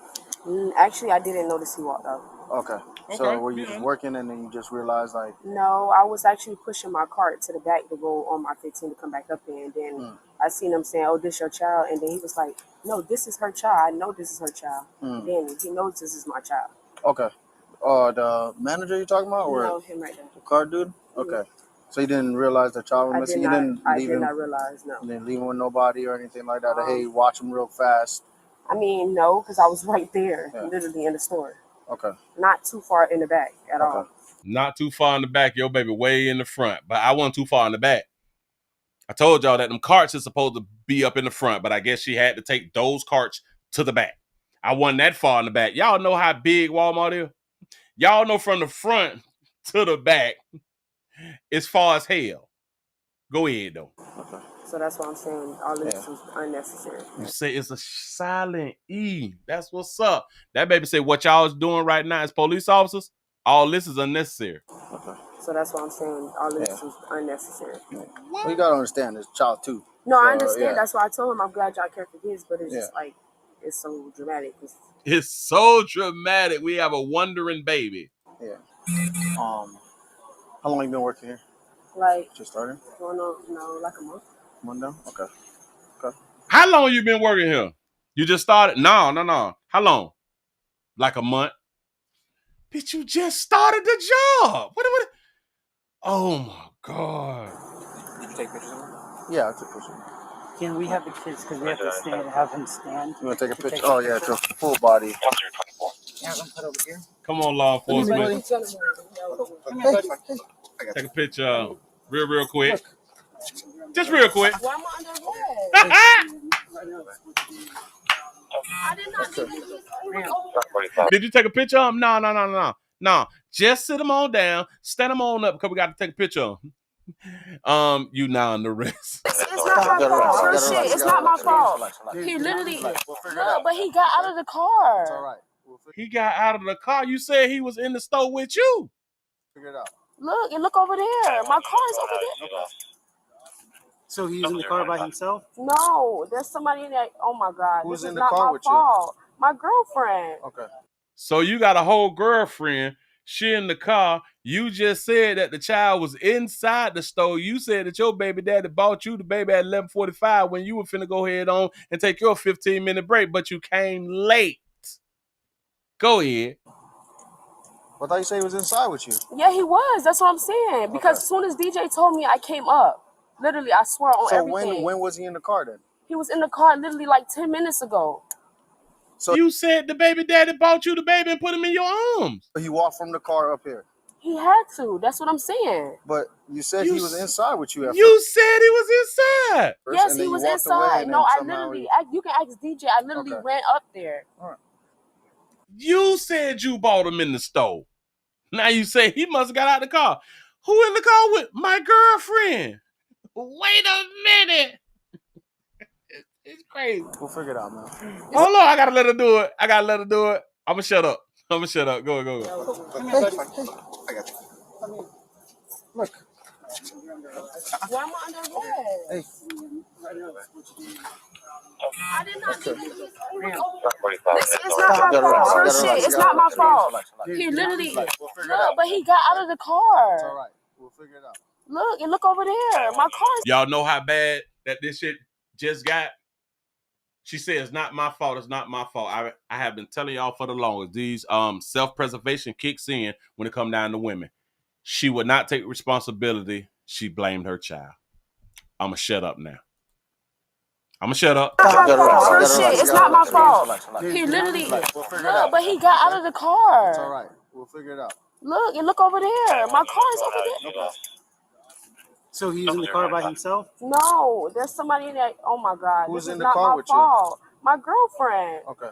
Actually, I didn't notice he walked out. Okay. So were you just working and then you just realized like... No, I was actually pushing my cart to the back to go on my 15 to come back up there. And then I seen him saying, oh, this your child. And then he was like, no, this is her child. I know this is her child. Then he knows this is my child. Okay. The manager you talking about? Or no, him right there. The car dude? Okay. So you didn't realize the child was missing? I did not realize, no. You didn't leave him with nobody or anything like that? Hey, watch him real fast. I mean, no, because I was right there, literally in the store. Okay. Not too far in the back at all. Not too far in the back. Your baby way in the front. But I wasn't too far in the back. I told y'all that them carts is supposed to be up in the front, but I guess she had to take those carts to the back. I wasn't that far in the back. Y'all know how big Walmart is? Y'all know from the front to the back, it's far as hell. Go ahead, though. Okay. So that's what I'm saying. All of this was unnecessary. You say it's a silent E. That's what's up. That baby said what y'all is doing right now as police officers, all this is unnecessary. Okay. So that's what I'm saying. All of this was unnecessary. Well, you gotta understand, it's a child too. No, I understand. That's why I told him I'm glad y'all care for kids, but it's just like, it's so dramatic. It's so dramatic. We have a wondering baby. Yeah. How long you been working here? Like, just started? No, like a month. One now? Okay. How long you been working here? You just started? No. How long? Like a month? Bitch, you just started the job. What? Oh my God. Did you take pictures of him? Yeah, I took pictures. Can we have the kids, because we have to stand, have him stand? You want to take a picture? Oh, yeah, it's a full body. Have him put over here. Come on, law enforcement. Take a picture real quick. Just real quick. Why am I under Did you take a picture of him? No. Just sit him on down. Stand him on up because we got to take a picture of him. You now on the rest. It's not my fault. Real shit. It's not my fault. He literally, but he got out of the car. It's all right. He got out of the car. You said he was in the store with you. Figure it out. Look over there. My car is over there. So he's in the car by himself? No, there's somebody in there. Oh my God. Who's this in is the car not with my fault. My girlfriend. Okay. So you got a whole girlfriend. She in the car. You just said that the child was inside the store. You said that your baby daddy bought you the baby at 11:45 when you were finna go ahead on and take your 15-minute break, but you came late. Go ahead. I thought you said he was inside with you. Yeah, he was. That's what I'm saying. Because as soon as DJ told me, I came up. Literally, I swear on everything. So when was he in the car then? He was in the car literally like 10 minutes ago. So you said the baby daddy bought you the baby and put him in your arms. He walked from the car up here. He had to. That's what I'm saying. But you said he was inside with you. You said he was inside. Yes, he was inside. No, I literally, you can ask DJ. I literally ran up there. All right. You said you bought him in the store. Now you say he must have got out of the car. Who in the car with? My girlfriend. Wait a minute. It's crazy. We'll figure it out, man. Hold on, I gotta let her do it. I'm gonna shut up. Go. I got you. Look. Why am I under arrest? Hey. I did not do this. It's not my fault. Real shit. It's not my fault. He literally, but he got out of the car. It's all right. We'll figure it out. Look over there. My car is. Y'all know how bad that this shit just got? She said it's not my fault. It's not my fault. I have been telling y'all for the longest. These self-preservation kicks in when it come down to women. She would not take responsibility. She blamed her child. I'ma shut up now. I'ma shut up. It's not my fault. Real shit. It's not my fault. He literally look, but he got out of the car. It's all right. We'll figure it out. Look, and look over there. My car is over there. Okay. So he's in the car by himself? No, there's somebody in there. Oh my God. Who's this in is the not car my with you? fault. My girlfriend. Okay.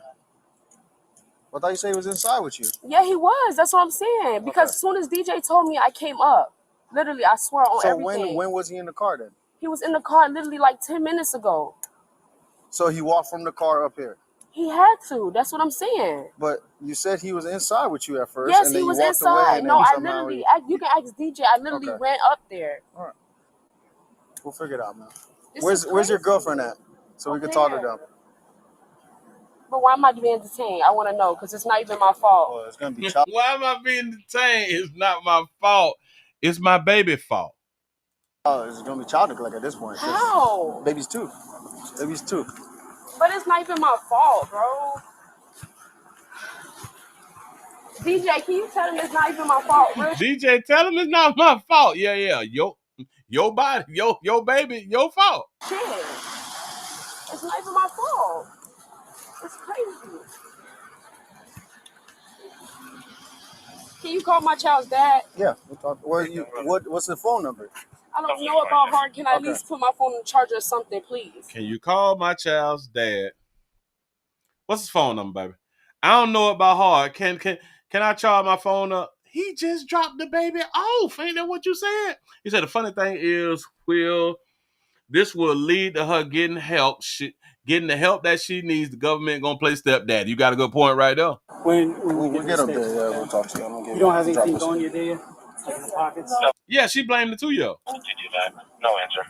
I thought you said he was inside with you. Yeah, he was. That's what I'm saying. Because as soon as DJ told me, I came up. Literally, I swear on everything. So when was he in the car then? He was in the car literally like 10 minutes ago. So he walked from the car up here? He had to. That's what I'm saying. But you said he was inside with you at first. Yes, and then he was you walked inside. away and No, then I somehow literally, you can ask DJ. I literally ran up there. All right. We'll figure it out, man. This Where's your girlfriend at? So we can talk to them. But why am I being detained? I want to know because it's not even my fault. Well, it's gonna be Why am I being detained? It's not my fault. It's my baby's fault. Oh, it's gonna be child neglect at this point. How? Baby's two. Baby's two. But it's not even my fault, bro. DJ, can you tell him it's not even my fault, bro? DJ, tell him it's not my fault. Yeah. Your body, your baby, your fault. Shit. It's not even my fault. It's crazy. Can you call my child's dad? Yeah. We'll talk. What's the phone number? I don't know about heart. Can I at least put my phone in charge or something, please? Can you call my child's dad? What's his phone number, baby? I don't know about hard. Can I charge my phone up? He just dropped the baby off. Ain't that what you said? He said the funny thing is, this will lead to her getting help. Getting the help that she needs. The government gonna play stepdad. You got a good point right there. When we get up there, yeah, we'll talk to you. You don't have anything going your day? Like in the pockets? Yeah, she blamed the 2-year-old. No answer.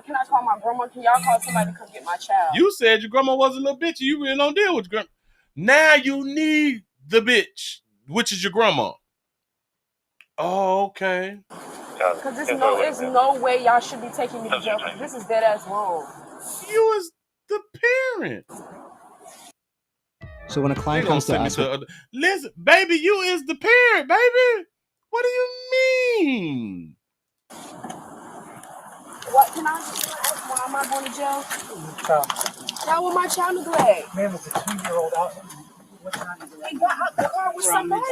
Can I call my grandma? Can y'all call somebody to come get my child? You said your grandma was a little bitch. You really don't deal with your grandma. Now you need the bitch, which is your grandma. Oh, okay. Because there's no way y'all should be taking me to jail. This is dead ass wrong. You is the parent. So when a client comes to us, listen, baby, you is the parent, baby. What do you mean? What can I ask? Why am I going to jail? That was my child neglect. Man was a 2-year-old out. He got out the car with somebody.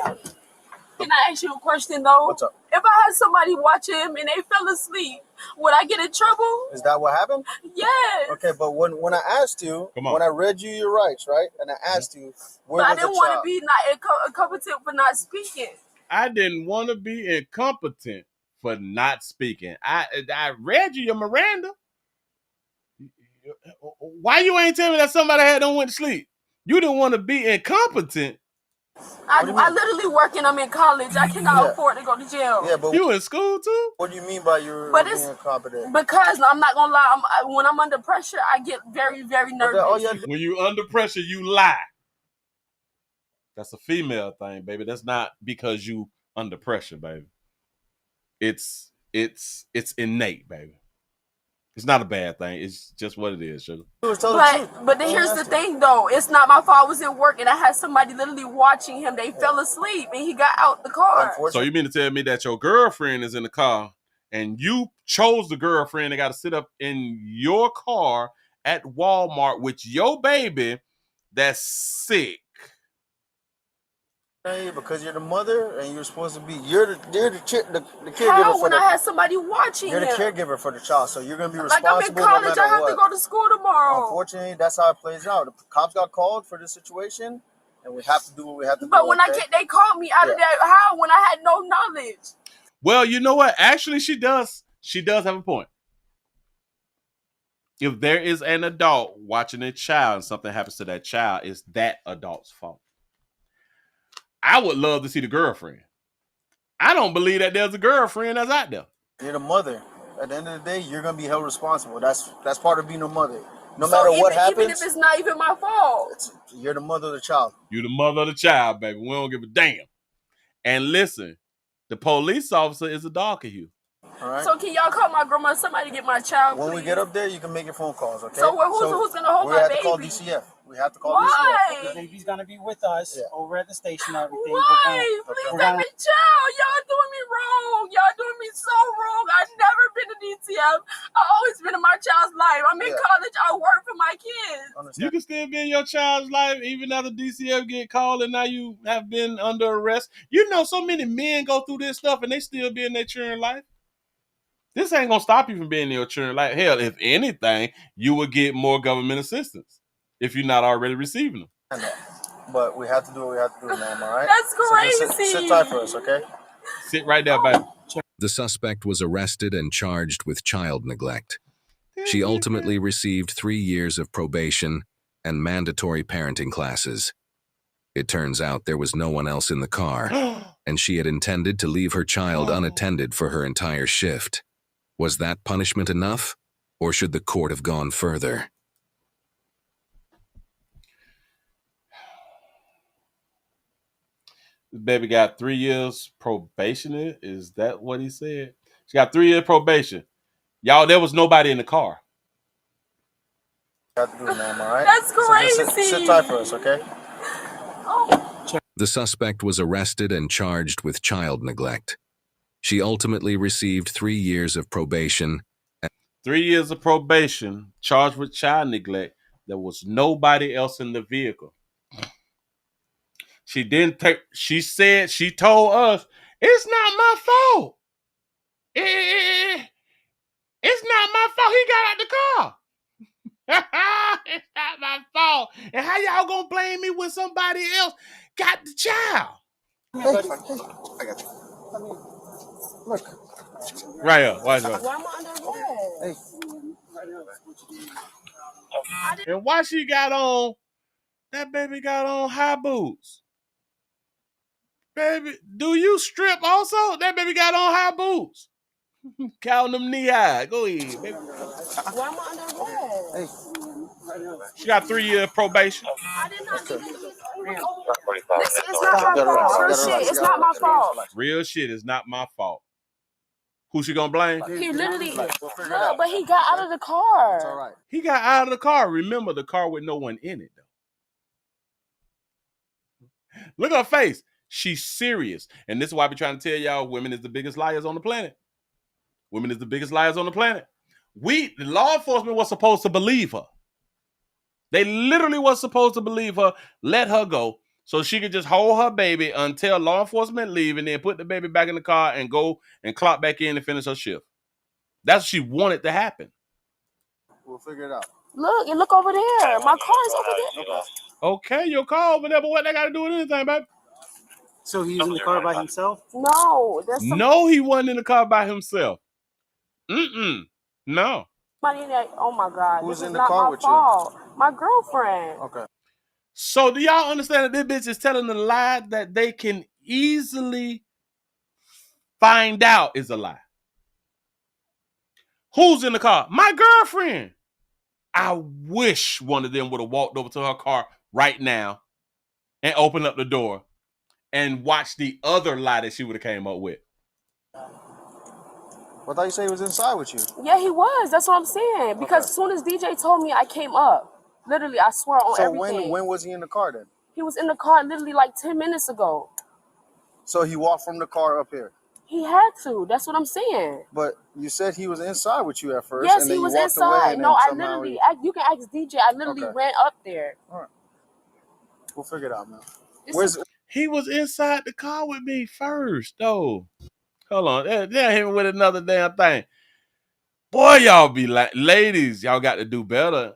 Can I ask you a question though? What's up? If I had somebody watch him and they fell asleep, would I get in trouble? Is that what happened? Yes. Okay, but when I asked you, when I read you your rights, right, and I asked you, where but was I didn't the want child? to be not incompetent for not speaking. I didn't want to be incompetent for not speaking. I read you your Miranda. Why you ain't tell me that somebody had done went to sleep? You didn't want to be incompetent. I literally work and I'm in college. I cannot afford to go to jail. Yeah, but you in school too? What do you mean by you're being incompetent? Because I'm not gonna lie. When I'm under pressure, I get very, very nervous. When you under pressure, you lie. That's a female thing, baby. That's not because you under pressure, baby. It's innate, baby. It's not a bad thing. It's just what it is, sugar. But then here's the thing, though. It's not my fault. I was at work and I had somebody literally watching him. They fell asleep and he got out the car. So you mean to tell me that your girlfriend is in the car and you chose the girlfriend and got to sit up in your car at Walmart with your baby that's sick? Because you're the mother and you're supposed to be, you're the caregiver. How? When I had somebody watching You're the him. caregiver for the child, so you're gonna be Like responsible. I'm in college, no I matter have what. to go to school tomorrow. Unfortunately, that's how it plays out. The cops got called for this situation, and we have to do what we have to do. But when they called me out of that, how? When I had no knowledge. Well, you know what? Actually, she does. She does have a point. If there is an adult watching a child and something happens to that child, it's that adult's fault. I would love to see the girlfriend. I don't believe that there's a girlfriend that's out there. You're the mother. At the end of the day, you're gonna be held responsible. That's part of being a mother. No matter what happens, even if it's not even my fault, you're the mother of the child. You're the mother of the child, baby. We don't give a damn. And listen, the police officer is a darker hue. All right. So can y'all call my grandma? Somebody get my child. When please? we get up there, you can make your phone calls. Okay. So who's gonna hold we my have to call baby? DCF. We have to call Why? DCF. The baby's gonna be with us over at the station and everything. Why? Please let me chill. Y'all doing me wrong. Y'all doing me so wrong. I've never been to DCF. I've always been in my child's life. I'm in college. I work for my kids. You can still be in your child's life even after DCF get called and now you have been under arrest. You know, so many men go through this stuff and they still be in their children's life. This ain't gonna stop you from being in your children's life. Hell, if anything, you would get more government assistance if you're not already receiving them. But we have to do what we have to do, ma'am, all right? That's crazy. So sit tight for us, okay? Sit right there, baby. The suspect was arrested and charged with child neglect. She ultimately received 3 years of probation and mandatory parenting classes. It turns out there was no one else in the car, and she had intended to leave her child unattended for her entire shift. Was that punishment enough, or should the court have gone further? The baby got 3 years probation. Is that what he said? She got 3 years probation. Y'all, there was nobody in the car. Have to do, ma'am, all right? That's crazy. So sit tight for us, okay? The suspect was arrested and charged with child neglect. She ultimately received 3 years of probation. 3 years of probation, charged with child neglect. There was nobody else in the vehicle. She didn't take. She said, she told us, it's not my fault. It's not my fault. He got out the car. It's not my fault. And how y'all gonna blame me when somebody else got the child? I got you. Look. Right here. Watch it. Why am I under And why she got on, that baby got on high boots. Baby, do you strip also? That baby got on high boots. Counting them knee high. Go ahead, baby. Why am I under arrest? She got 3 year probation. I did not do this. It's not my fault. Real shit. It's not my fault. Real shit is not my fault. Who she gonna blame? He literally, look, but he got out of the car. It's all right. He got out of the car. Remember, the car with no one in it, though. Look at her face. She's serious. And this is why I be trying to tell y'all, women is the biggest liars on the planet. Women is the biggest liars on the planet. The law enforcement was supposed to believe her. They literally was supposed to believe her, let her go, so she could just hold her baby until law enforcement leave and then put the baby back in the car and go and clock back in and finish her shift. That's what she wanted to happen. We'll figure it out. Look, and look over there. My car is over there. Okay, your car over there, but what they got to do with anything, baby? So he was in the car by himself? No, there's No, he wasn't in the car by himself. No. somebody in there. Oh my God, Who's this in is the not car my with you? fault. My girlfriend. Okay. So do y'all understand that this bitch is telling a lie that they can easily find out is a lie? Who's in the car? My girlfriend. I wish one of them would have walked over to her car right now and opened up the door and watched the other lie that she would have came up with. I thought you said he was inside with you. Yeah, he was. That's what I'm saying. Because as soon as DJ told me, I came up. Literally, I swear on everything. So when was he in the car then? He was in the car literally like 10 minutes ago. So he walked from the car up here. He had to. That's what I'm saying. But you said he was inside with you at first. Yes, and then he was you walked away inside. and No, then I somehow literally, you can ask DJ. I literally ran up there. All right. We'll figure it out, man. He was inside the car with me first, though. Hold on. They're hit me with another damn thing. Boy, y'all be like, ladies, y'all got to do better.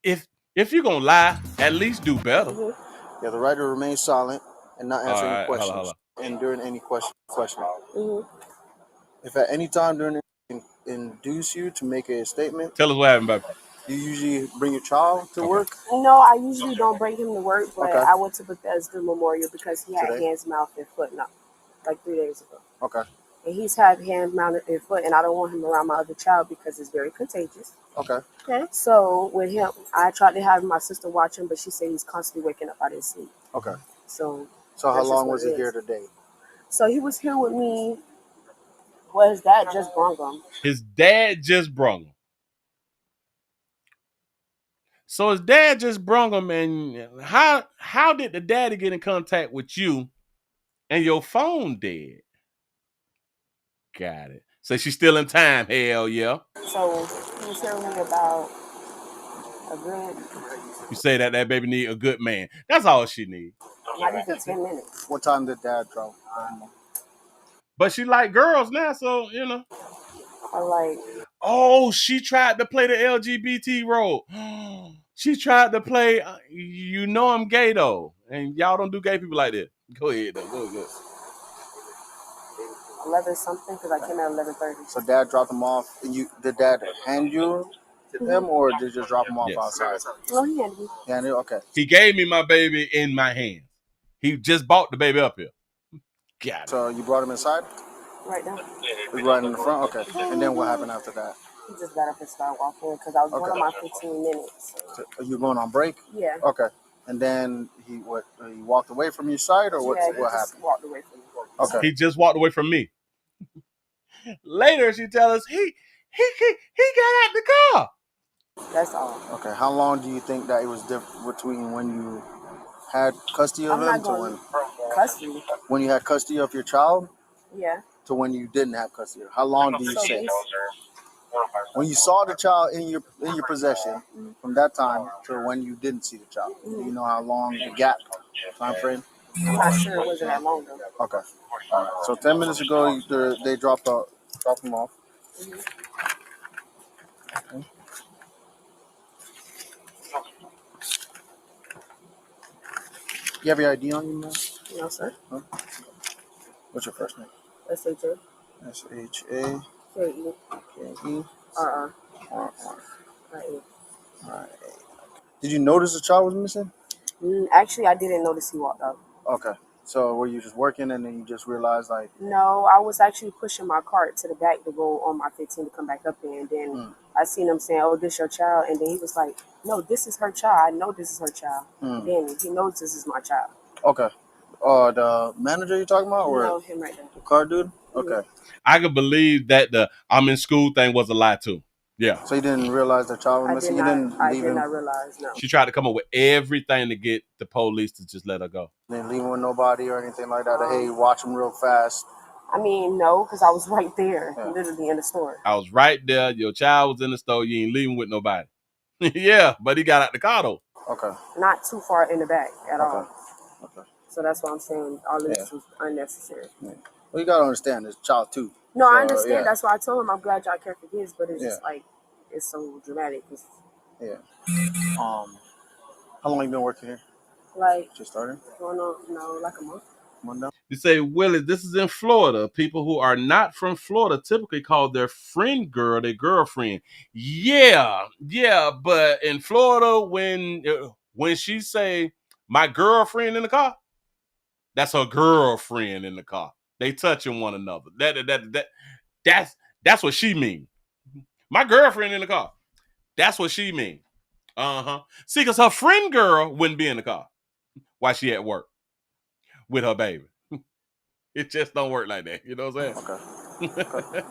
If you're going to lie, at least do better. You have the right to remain silent and not answer any questions. Hold on. And during any question. If at any time during it induce you to make a statement. Tell us what happened, baby. You usually bring your child to work? No, I usually don't bring him to work, but Okay. I went to Bethesda Memorial because he had Today? hands, mouth, and foot like 3 days ago. Okay. And he's had hand, mouth, and foot, and I don't want him around my other child because it's very contagious. Okay. So with him, I tried to have my sister watch him, but she said he's constantly waking up out of his sleep. Okay. So how that's just long what was it he here is. today? So he was here with me. Well, his dad just brung him. His dad just brung him. So his dad just brung him, and how did the daddy get in contact with you and your phone dead? Got it. So she's still in time. Hell yeah. So he was telling me about a good, You say that baby need a good man. That's all she needs. not even 10 minutes. What time did Dad drop? But she like girls now, so you know. I like. Oh, she tried to play the LGBT role. She tried to play. You know I'm gay though, and y'all don't do gay people like that. Go ahead though. Go. 11 something because I came at 11:30. So Dad dropped him off. And did Dad hand you to them, or did you just drop him off outside? No, he handed me. Yeah, okay. He gave me my baby in my hand. He just bought the baby up here. Got it. So you brought him inside? Right now. He's right in the front? Okay. And then what happened after that? He just got up and started walking because I was going on my 15 minutes. So are you going on break? Yeah. Okay. And then he walked away from your side, or what happened? Walked away from me. Okay. He just walked away from me. Later, she tells us he got out the car. That's all. Okay. How long do you think that it was different between when you had custody of him to when custody? When you had custody of your child? Yeah. To when you didn't have custody? How long do you say? When you saw the child in your possession, from that time to when you didn't see the child, do you know how long the gap time frame? I'm not sure it wasn't that long though. Okay. All right. So 10 minutes ago, they dropped him off. Okay. You have your ID on you, man? No, sir. Huh? What's your first name? S-H-A. S-H-A. K-E. K-E. R-R. R-R. R-A. Right. Did you notice the child was missing? Actually, I didn't notice he walked out. Okay. So were you just working and then you just realized like... No, I was actually pushing my cart to the back to go on my 15 to come back up there. And then I seen him saying, oh, this your child. And then he was like, no, this is her child. I know this is her child. Then he knows this is my child. Okay. The manager you're talking about? Or no, him right there. The car dude? Okay. I could believe that the I'm in school thing was a lie too. Yeah. So you didn't realize the child was missing? I did not realize, no. She tried to come up with everything to get the police to just let her go. Didn't leave him with nobody or anything like that? Hey, watch him real fast. I mean, no, because I was right there, literally in the store. I was right there. Your child was in the store. You ain't leaving with nobody. Yeah, but he got out the car though. Okay. Not too far in the back at all. Okay. So that's why I'm saying all this was unnecessary. Yeah. Well, you got to understand, it's child too. No, so, I understand. That's why I told him I'm glad y'all care for kids, but it's just like, it's so dramatic. Yeah. How long you been working here? Like, just started? Going on, like a month. You say, Willie, this is in Florida. People who are not from Florida typically call their friend girl their girlfriend. Yeah, but in Florida, when she say my girlfriend in the car, that's her girlfriend in the car. They touching one another. That's what she mean. My girlfriend in the car. That's what she mean. See, because her friend girl wouldn't be in the car while she at work with her baby. It just don't work like that. You know what I'm saying? Okay.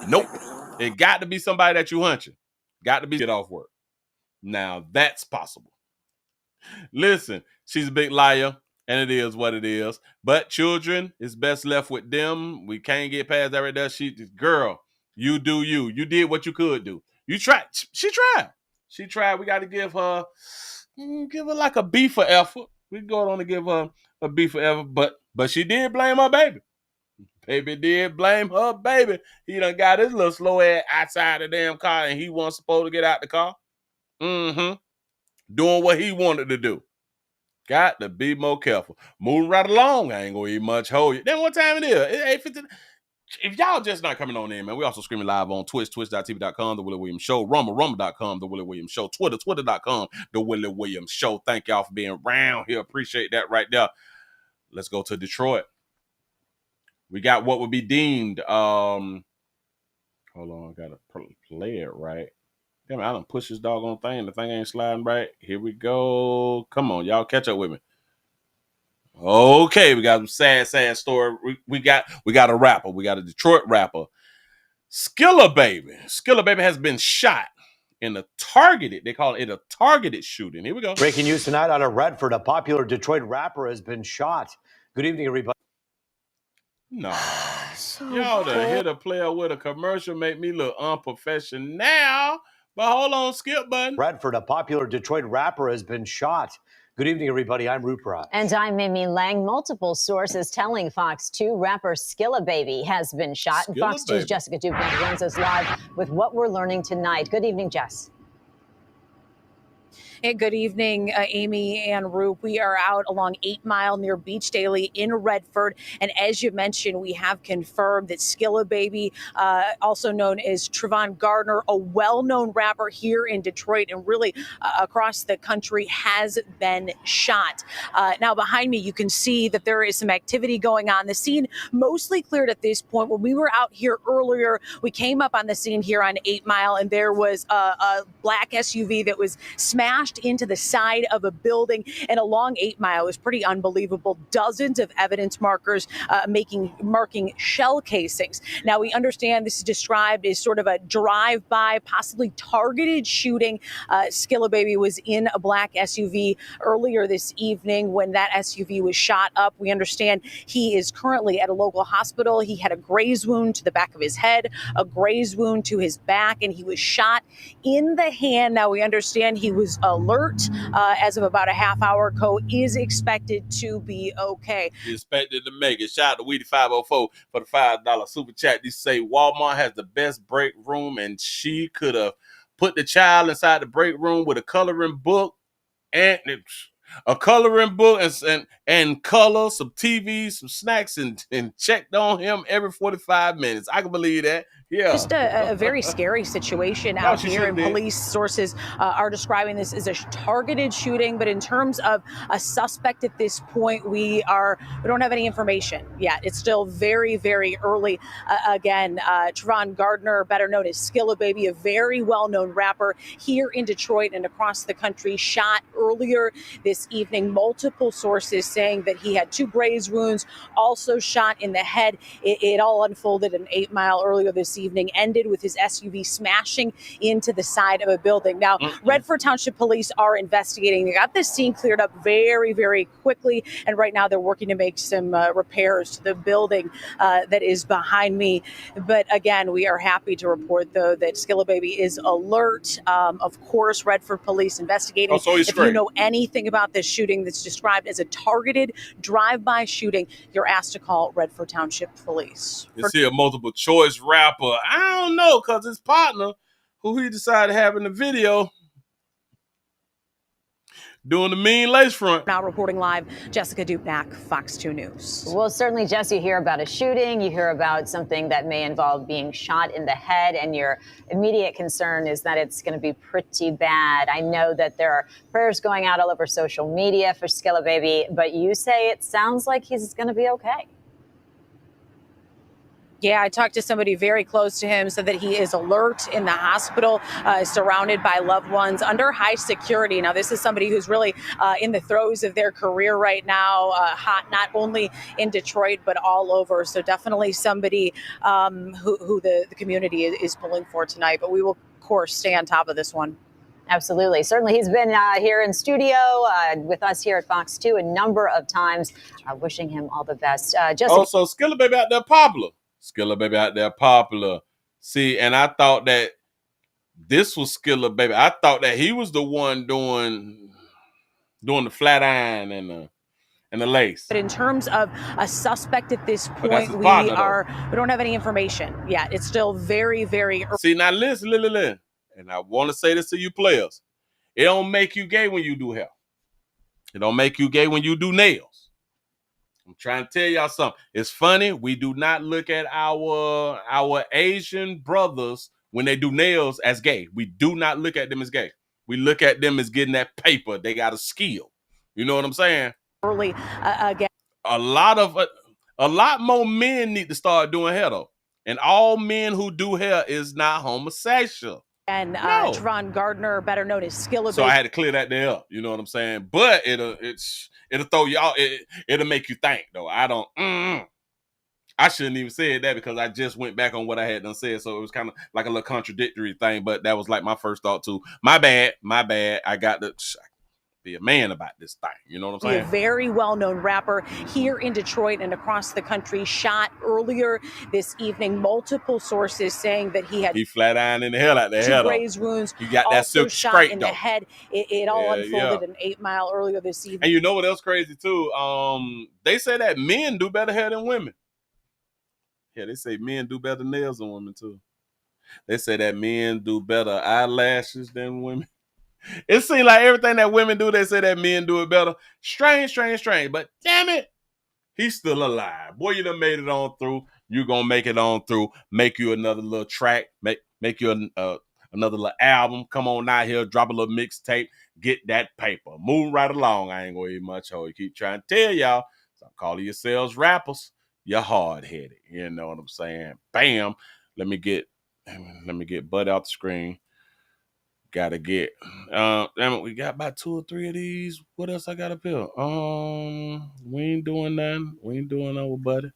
Nope. It got to be somebody that you hunching. Got to be get off work. Now that's possible. Listen, she's a big liar, and it is what it is. But children, it's best left with them. We can't get past that right there. Girl, you do you. You did what you could do. You tried. She tried. She tried. We got to give her like a B for effort. We go on to give her a B for effort, but she did blame her baby. Baby did blame her baby. He done got his little slow ass outside the damn car, and he wasn't supposed to get out the car. Doing what he wanted to do. Got to be more careful. Moving right along. I ain't gonna eat much. Hold you. Then what time it is? It's 8:50. If y'all just not coming on in, man, we also streaming live on Twitch, twitch.tv.com, The Willie Williams Show, Rumble, rumble.com, The Willie Williams Show, Twitter, twitter.com, The Willie Williams Show. Thank y'all for being around here. Appreciate that right there. Let's go to Detroit. We got what would be deemed, hold on, I got to play it right. Damn it, I done push this doggone thing. The thing ain't sliding right. Here we go. Come on, y'all catch up with me. Okay, we got some sad story. We got a rapper. We got a Detroit rapper. Skilla Baby. Skilla Baby has been shot in a targeted, they call it a targeted shooting. Here we go. Breaking news tonight out of Redford. A popular Detroit rapper has been shot. Good evening, everybody. No. Y'all done hit a player with a commercial make me look unprofessional. But hold on, skip button. Redford, a popular Detroit rapper, has been shot. Good evening, everybody. I'm Rupert. And I'm Mimi Lang. Multiple sources telling Fox 2 rapper Skilla Baby has been shot. And Fox 2's Jessica Dupont joins us live with what we're learning tonight. Good evening, Jess. Hey, good evening, Amy and Roop. We are out along 8 Mile near Beach Daily in Redford. And as you mentioned, we have confirmed that Skilla Baby, also known as Trevon Gardner, a well-known rapper here in Detroit and really across the country, has been shot. Now, behind me, you can see that there is some activity going on. The scene mostly cleared at this point. When we were out here earlier, we came up on the scene here on 8 Mile, and there was a black SUV that was smashed into the side of a building, and along 8 Mile. It was pretty unbelievable. Dozens of evidence markers marking shell casings. Now, we understand this is described as sort of a drive-by, possibly targeted shooting. Skilla Baby was in a black SUV earlier this evening when that SUV was shot up. We understand he is currently at a local hospital. He had a graze wound to the back of his head, a graze wound to his back, and he was shot in the hand. Now, we understand he was alert as of about a half hour ago, is expected to be okay. He expected to make it. Shout out to Weedy 504 for the $5 super chat. They say Walmart has the best break room, and she could have put the child inside the break room with a coloring book and color, some TVs, some snacks, and checked on him every 45 minutes. I can believe that. Yeah. Just a very scary situation out here, and police sources are describing this as a targeted shooting. But in terms of a suspect at this point, we don't have any information yet. It's still very, very early. Again, Trevon Gardner, better known as Skilla Baby, a very well-known rapper here in Detroit and across the country, shot earlier this evening. Multiple sources saying that he had 2 graze wounds, also shot in the head. It all unfolded in 8 Mile earlier this evening, ended with his SUV smashing into the side of a building. Now, Redford Township Police are investigating. They got this scene cleared up very, very quickly, and right now they're working to make some repairs to the building that is behind me. But again, we are happy to report, though, that Skilla Baby is alert. Of course, Redford Police investigating. If you know anything about this shooting that's described as a targeted drive-by shooting, you're asked to call Redford Township Police. You see a multiple choice rapper. I don't know, because his partner, who he decided to have in the video, doing the mean lace front. Now reporting live, Jessica Dupont, Fox 2 News. Well, certainly, Jess, you hear about a shooting, you hear about something that may involve being shot in the head, and your immediate concern is that it's going to be pretty bad. I know that there are prayers going out all over social media for Skilla Baby, but you say it sounds like he's going to be okay. Yeah, I talked to somebody very close to him, said that he is alert in the hospital, surrounded by loved ones under high security. Now, this is somebody who's really in the throes of their career right now, hot not only in Detroit, but all over. So definitely somebody who the community is pulling for tonight. But we will, of course, stay on top of this one. Absolutely. Certainly, he's been here in studio with us here at Fox 2 a number of times. Wishing him all the best. So Skilla Baby out there popular. Skilla Baby out there popular. See, and I thought that this was Skilla Baby. I thought that he was the one doing the flat iron and the lace. But in terms of a suspect at this point, we don't have any information yet. It's still very, very early. See, now listen. And I want to say this to you players. It don't make you gay when you do hair. It don't make you gay when you do nails. I'm trying to tell y'all something. It's funny. We do not look at our Asian brothers when they do nails as gay. We do not look at them as gay. We look at them as getting that paper. They got a skill. You know what I'm saying? Early again. A lot more men need to start doing hair though. And all men who do hair is not homosexual. And Trevon Gardner, better known as Skilla Baby. So I had to clear that there up. You know what I'm saying? But it'll throw y'all. It'll make you think though. I don't. I shouldn't even say that because I just went back on what I had done said. So it was kind of like a little contradictory thing, but that was like my first thought too. My bad. I got to be a man about this thing. You know what I'm saying? A very well-known rapper here in Detroit and across the country shot earlier this evening. Multiple sources saying that he had flat ironing the hell out the head. grazed wounds. He got that also silk shot straight in though. the head. It all unfolded in 8 Mile earlier this evening. And you know what else crazy too? They say that men do better hair than women. Yeah, they say men do better nails than women too. They say that men do better eyelashes than women. It seems like everything that women do, they say that men do it better. Strange. But damn it, he's still alive. Boy, you done made it on through. You gonna make it on through. Make you another little track. Make you another little album. Come on out here, drop a little mixtape. Get that paper. Move right along. I ain't gonna eat much hoe. You keep trying to tell y'all. Stop calling yourselves rappers. You're hard-headed. You know what I'm saying? Bam. Let me get Bud out the screen. Gotta get damn it, we got about 2 or 3 of these. What else I got up here? We ain't doing nothing. We ain't doing nothing with Buddy.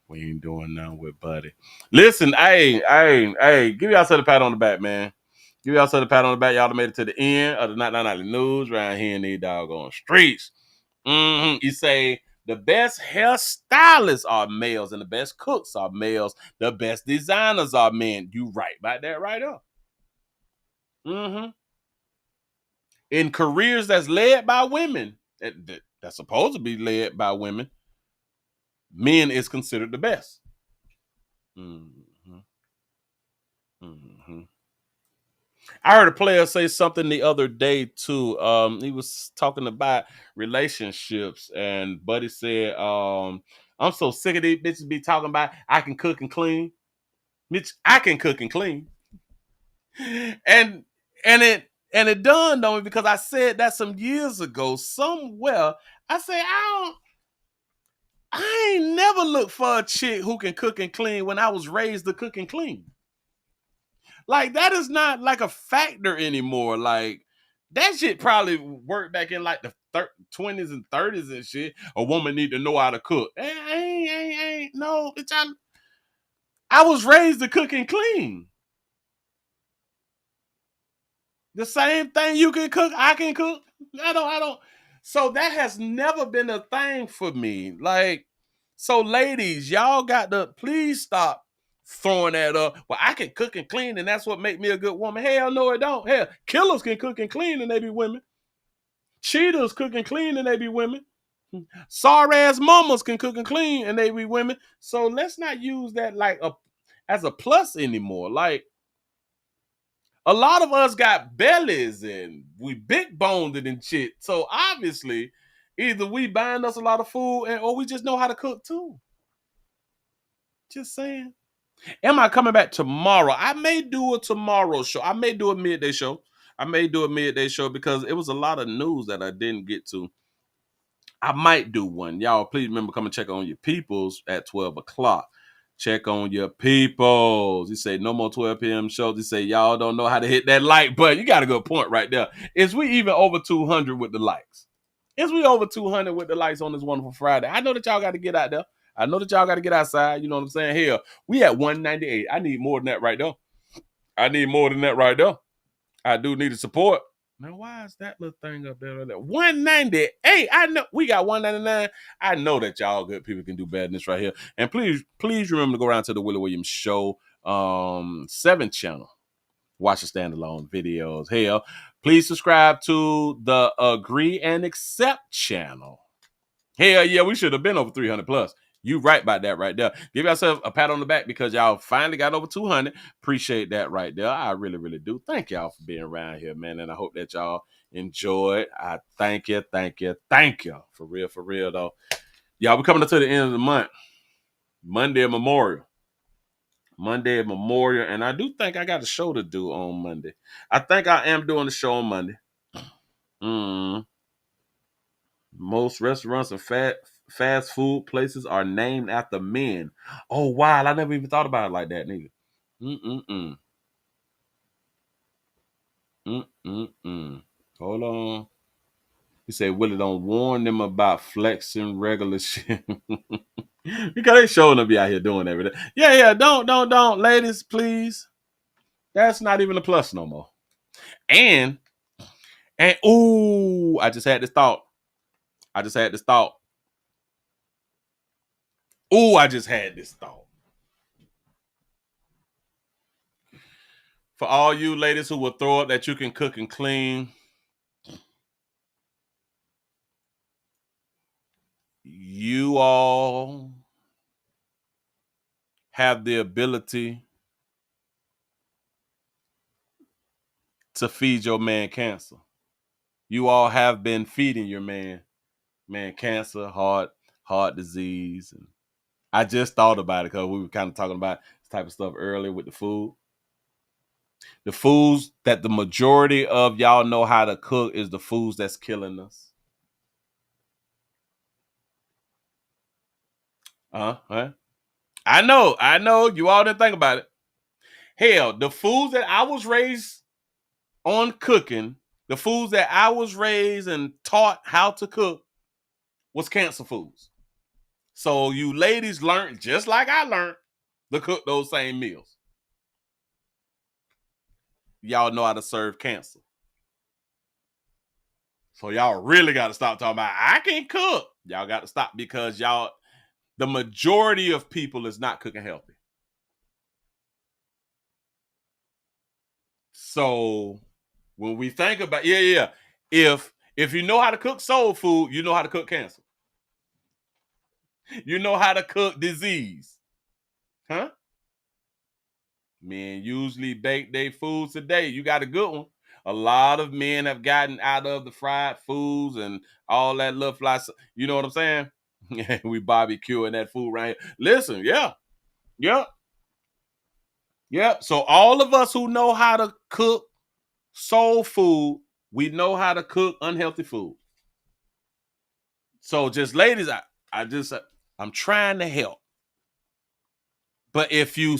We ain't doing nothing with Buddy. Listen, hey, give yourself a pat on the back, man. Give yourself a pat on the back. Y'all made it to the end of the Nightly News around here in these doggone streets. You say the best hairstylists are males and the best cooks are males. The best designers are men. You right about that right up. In careers that's led by women, that's supposed to be led by women, men is considered the best. I heard a player say something the other day too. He was talking about relationships, and Buddy said, I'm so sick of these bitches be talking about I can cook and clean. Bitch, I can cook and clean. And it dawned on me because I said that some years ago somewhere. I say I ain't never looked for a chick who can cook and clean when I was raised to cook and clean. Like that is not like a factor anymore. Like that shit probably worked back in like the 20s and 30s and shit. A woman need to know how to cook. No, bitch. I was raised to cook and clean. The same thing you can cook, I can cook. I don't. So that has never been a thing for me. Like, so ladies, y'all got to please stop throwing that up. Well, I can cook and clean, and that's what make me a good woman. Hell no, it don't. Hell, killers can cook and clean, and they be women. Cheaters cook and clean, and they be women. Sorry ass mamas can cook and clean, and they be women. So let's not use that like as a plus anymore. Like, a lot of us got bellies and we big boned it and shit. So obviously, either we buying us a lot of food or we just know how to cook too. Just saying. Am I coming back tomorrow? I may do a tomorrow show. I may do a midday show. Because it was a lot of news that I didn't get to. I might do one. Y'all, please remember, come and check on your peoples at 12 o'clock. Check on your peoples. He say no more 12 p.m. shows. He say y'all don't know how to hit that like button. You got a good point right there. Is we even over 200 with the likes? Is we over 200 with the likes on this wonderful Friday? I know that y'all got to get out there. I know that y'all got to get outside. You know what I'm saying? Hell, we at 198. I need more than that right there. I do need the support. Now, why is that little thing up there? 198. I know we got 199. I know that y'all good people can do better than this right here. And please remember to go around to the Willie Williams Show 7th channel. Watch the standalone videos. Hell, please subscribe to the Agree and Accept channel. Hell yeah, we should have been over 300 plus. You right about that right there. Give yourself a pat on the back because y'all finally got over 200. Appreciate that right there. I really, really do. Thank y'all for being around here, man. And I hope that y'all enjoyed. I thank you. For real, though. Y'all, we're coming up to the end of the month. Monday Memorial. And I do think I got a show to do on Monday. I think I am doing the show on Monday. Most restaurants and fast food places are named after men. Oh, wow. I never even thought about it like that, nigga. Hold on. He said, Willie, don't warn them about flexing regular shit. Because they showing to be out here doing everything. Yeah. Don't. Ladies, please. That's not even a plus no more. And ooh, I just had this thought. Ooh, I just had this thought. For all you ladies who will throw up that you can cook and clean, you all have the ability to feed your man cancer. You all have been feeding your man cancer, heart disease. And I just thought about it because we were kind of talking about this type of stuff earlier with the food. The foods that the majority of y'all know how to cook is the foods that's killing us. Huh? I know. You all didn't think about it. Hell, the foods that I was raised on cooking, the foods that I was raised and taught how to cook was cancer foods. So you ladies learned, just like I learned, to cook those same meals. Y'all know how to serve cancer. So y'all really got to stop talking about, I can't cook. Y'all got to stop because the majority of people is not cooking healthy. So when we think about, if you know how to cook soul food, you know how to cook cancer. You know how to cook disease. Huh? Men usually bake their foods today. You got a good one. A lot of men have gotten out of the fried foods and all that little fly. You know what I'm saying? We barbecuing that food right here. Listen, yeah. So all of us who know how to cook soul food, we know how to cook unhealthy food. So just ladies, I'm trying to help. But if you're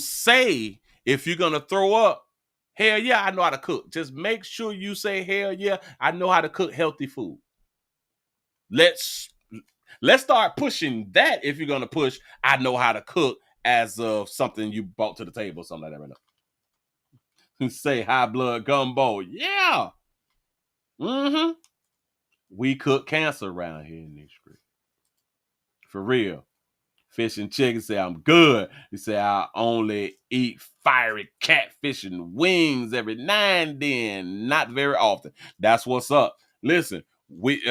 going to throw up, hell yeah, I know how to cook. Just make sure you say, hell yeah, I know how to cook healthy food. Let's start pushing that if you're going to push, I know how to cook as of something you brought to the table or something like that right now. Say high blood gumbo. Yeah. Mm-hmm. We cook cancer around here in this street. For real. Fish and chicken say, I'm good. He say, I only eat fiery catfish and wings every now and then. Not very often. That's what's up. Listen, we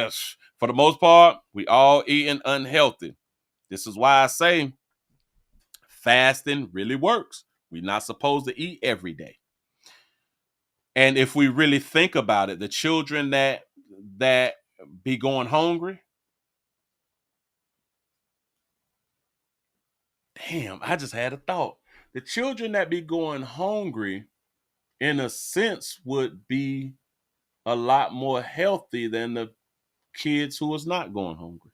for the most part, we all eating unhealthy. This is why I say fasting really works. We're not supposed to eat every day. And if we really think about it, the children that be going hungry, damn, I just had a thought. The children that be going hungry, in a sense, would be a lot more healthy than the kids who was not going hungry.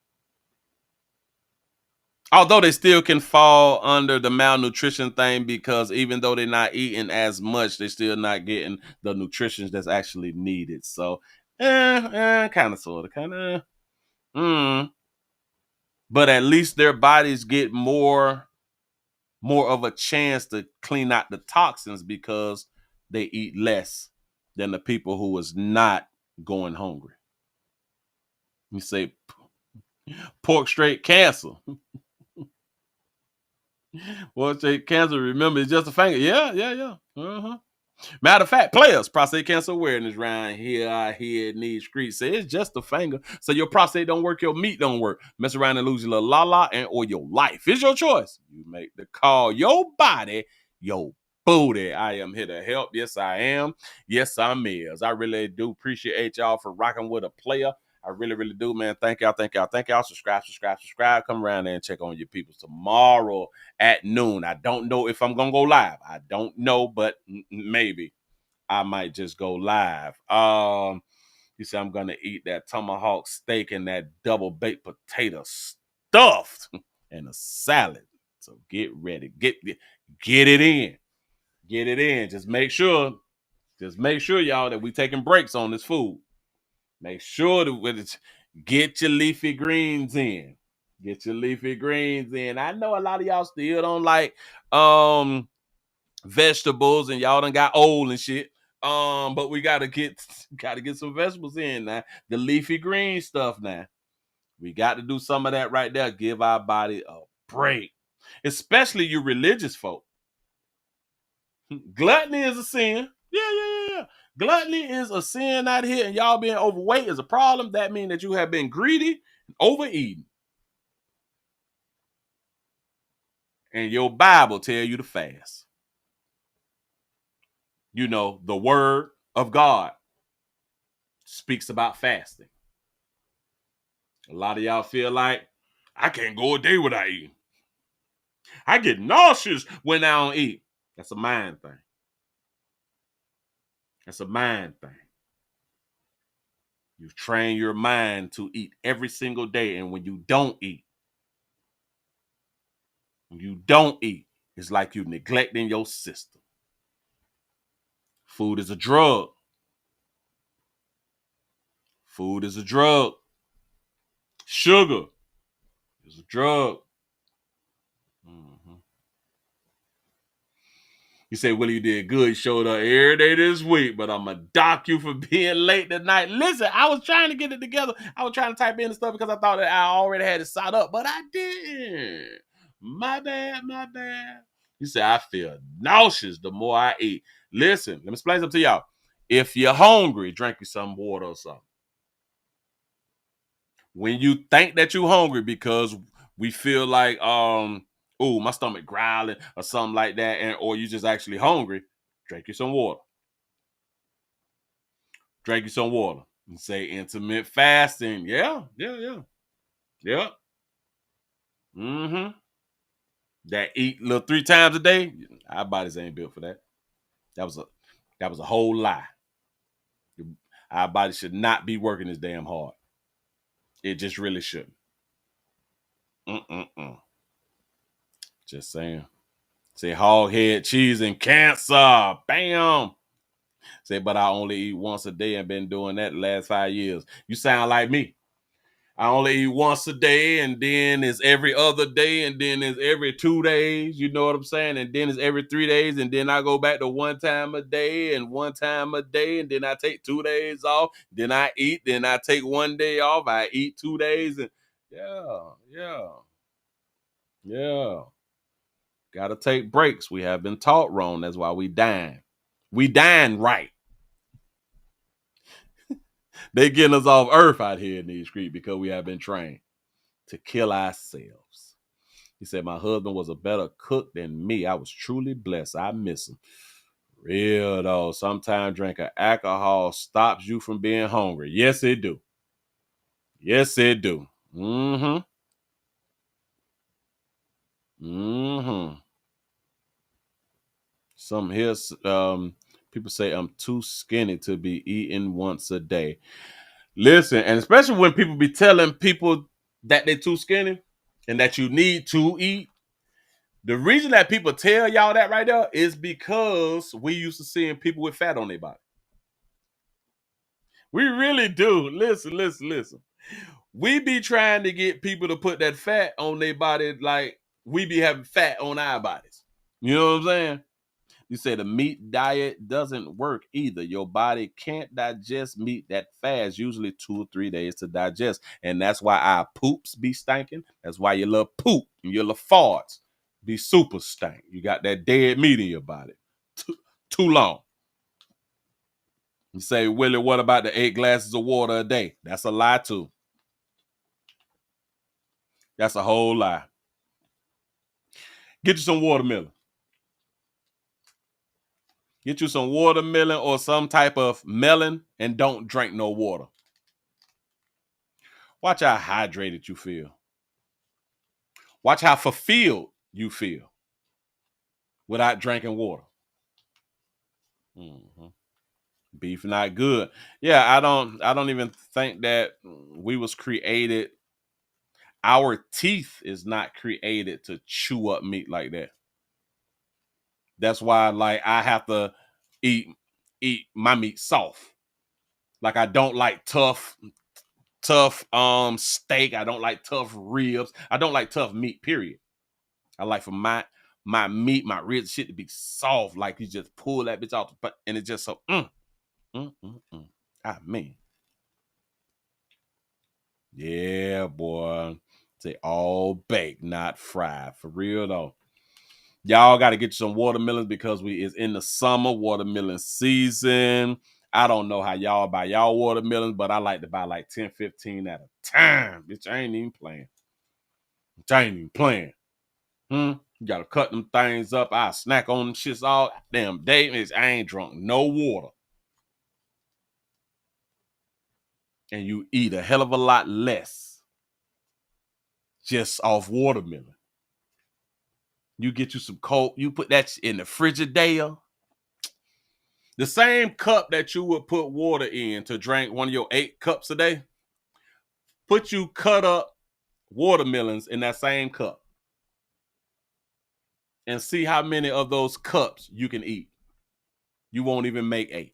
Although they still can fall under the malnutrition thing because even though they're not eating as much, they're still not getting the nutrition that's actually needed. So, kind of, sort of, kind of. But at least their bodies get more of a chance to clean out the toxins because they eat less than the people who was not going hungry. You say pork straight cancer. Pork straight cancer, remember, it's just a finger. Yeah. Matter of fact, players, prostate cancer awareness round here, out here in these streets. Say it's just a finger. So your prostate don't work, your meat don't work. Mess around and lose your little la-la or your life. It's your choice. You make the call. Your body, your booty. I am here to help. Yes, I am. Yes, I'm is. I really do appreciate y'all for rocking with a player. I really, really do, man. Thank y'all. Subscribe. Come around there and check on your people tomorrow at noon. I don't know if I'm going to go live. I don't know, but maybe I might just go live. You say I'm going to eat that tomahawk steak and that double baked potato stuffed and a salad. So get ready. Get it in. Get it in. Just make sure, y'all, that we taking breaks on this food. Make sure to get your leafy greens in. Get your leafy greens in. I know a lot of y'all still don't like vegetables, and y'all done got old and shit. But we gotta get some vegetables in now. The leafy green stuff now. We got to do some of that right there. Give our body a break. Especially you religious folk. Gluttony is a sin. Yeah. Gluttony is a sin out here, and y'all being overweight is a problem. That means that you have been greedy, overeating. And your Bible tell you to fast. You know, the word of God speaks about fasting. A lot of y'all feel like, I can't go a day without eating. I get nauseous when I don't eat. That's a mind thing. That's a mind thing. You train your mind to eat every single day. And when you don't eat, it's like you're neglecting your system. Food is a drug. Food is a drug. Sugar is a drug. You say, Willie, you did good. You showed up every day this week, but I'm going to dock you for being late tonight. Listen, I was trying to get it together. I was trying to type in the stuff because I thought that I already had it set up, but I didn't. My bad. You say, I feel nauseous the more I eat. Listen, let me explain something to y'all. If you're hungry, drink you some water or something. When you think that you're hungry because we feel like, my stomach growling or something like that, or you just actually hungry, drink you some water. Drink you some water. And say intermittent fasting. Yeah. That eat little 3 times a day, our bodies ain't built for that. That was a whole lie. Our body should not be working this damn hard. It just really shouldn't. Just saying. Say hog head, cheese, and cancer. Bam. Say, but I only eat once a day and been doing that the last 5 years. You sound like me. I only eat once a day, and then it's every other day, and then it's every 2 days. You know what I'm saying? And then it's every 3 days, and then I go back to 1 time a day and 1 time a day, and then I take 2 days off. Then I eat, then I take 1 day off. I eat 2 days, and yeah. Got to take breaks. We have been taught wrong. That's why we dying. We dying right. They getting us off earth out here in these streets because we have been trained to kill ourselves. He said, my husband was a better cook than me. I was truly blessed. I miss him. Real though. Sometimes drinking alcohol stops you from being hungry. Yes, it do. Yes, it do. Some here, people say I'm too skinny to be eating once a day. Listen, and especially when people be telling people that they're too skinny and that you need to eat. The reason that people tell y'all that right there is because we used to seeing people with fat on their body. We really do. Listen. We be trying to get people to put that fat on their body like we be having fat on our bodies. You know what I'm saying? You say the meat diet doesn't work either. Your body can't digest meat that fast, usually 2 or 3 days to digest. And that's why our poops be stinking. That's why your little poop and your little farts be super stank. You got that dead meat in your body. Too long. You say, Willie, what about the 8 glasses of water a day? That's a lie too. That's a whole lie. Get you some watermelon. Get you some watermelon or some type of melon and don't drink no water. Watch how hydrated you feel. Watch how fulfilled you feel without drinking water. Beef not good. Yeah, I don't even think that we was created. Our teeth is not created to chew up meat like that. That's why, like, I have to eat my meat soft. Like, I don't like tough tough steak. I don't like tough ribs. I don't like tough meat, period. I like for my meat, my ribs, shit to be soft. Like you just pull that bitch off, and it's just so, Ah, man. Yeah, boy. Say all baked, not fried. For real, though. Y'all got to get you some watermelons because it's in the summer, watermelon season. I don't know how y'all buy y'all watermelons, but I like to buy like 10, 15 at a time. Bitch, I ain't even playing. You got to cut them things up. I snack on them shits all damn day. Bitch, I ain't drunk no water. And you eat a hell of a lot less just off watermelon. You get you some cold, you put that in the Frigidaire. The same cup that you would put water in to drink one of your 8 cups a day, put you cut up watermelons in that same cup and see how many of those cups you can eat. You won't even make 8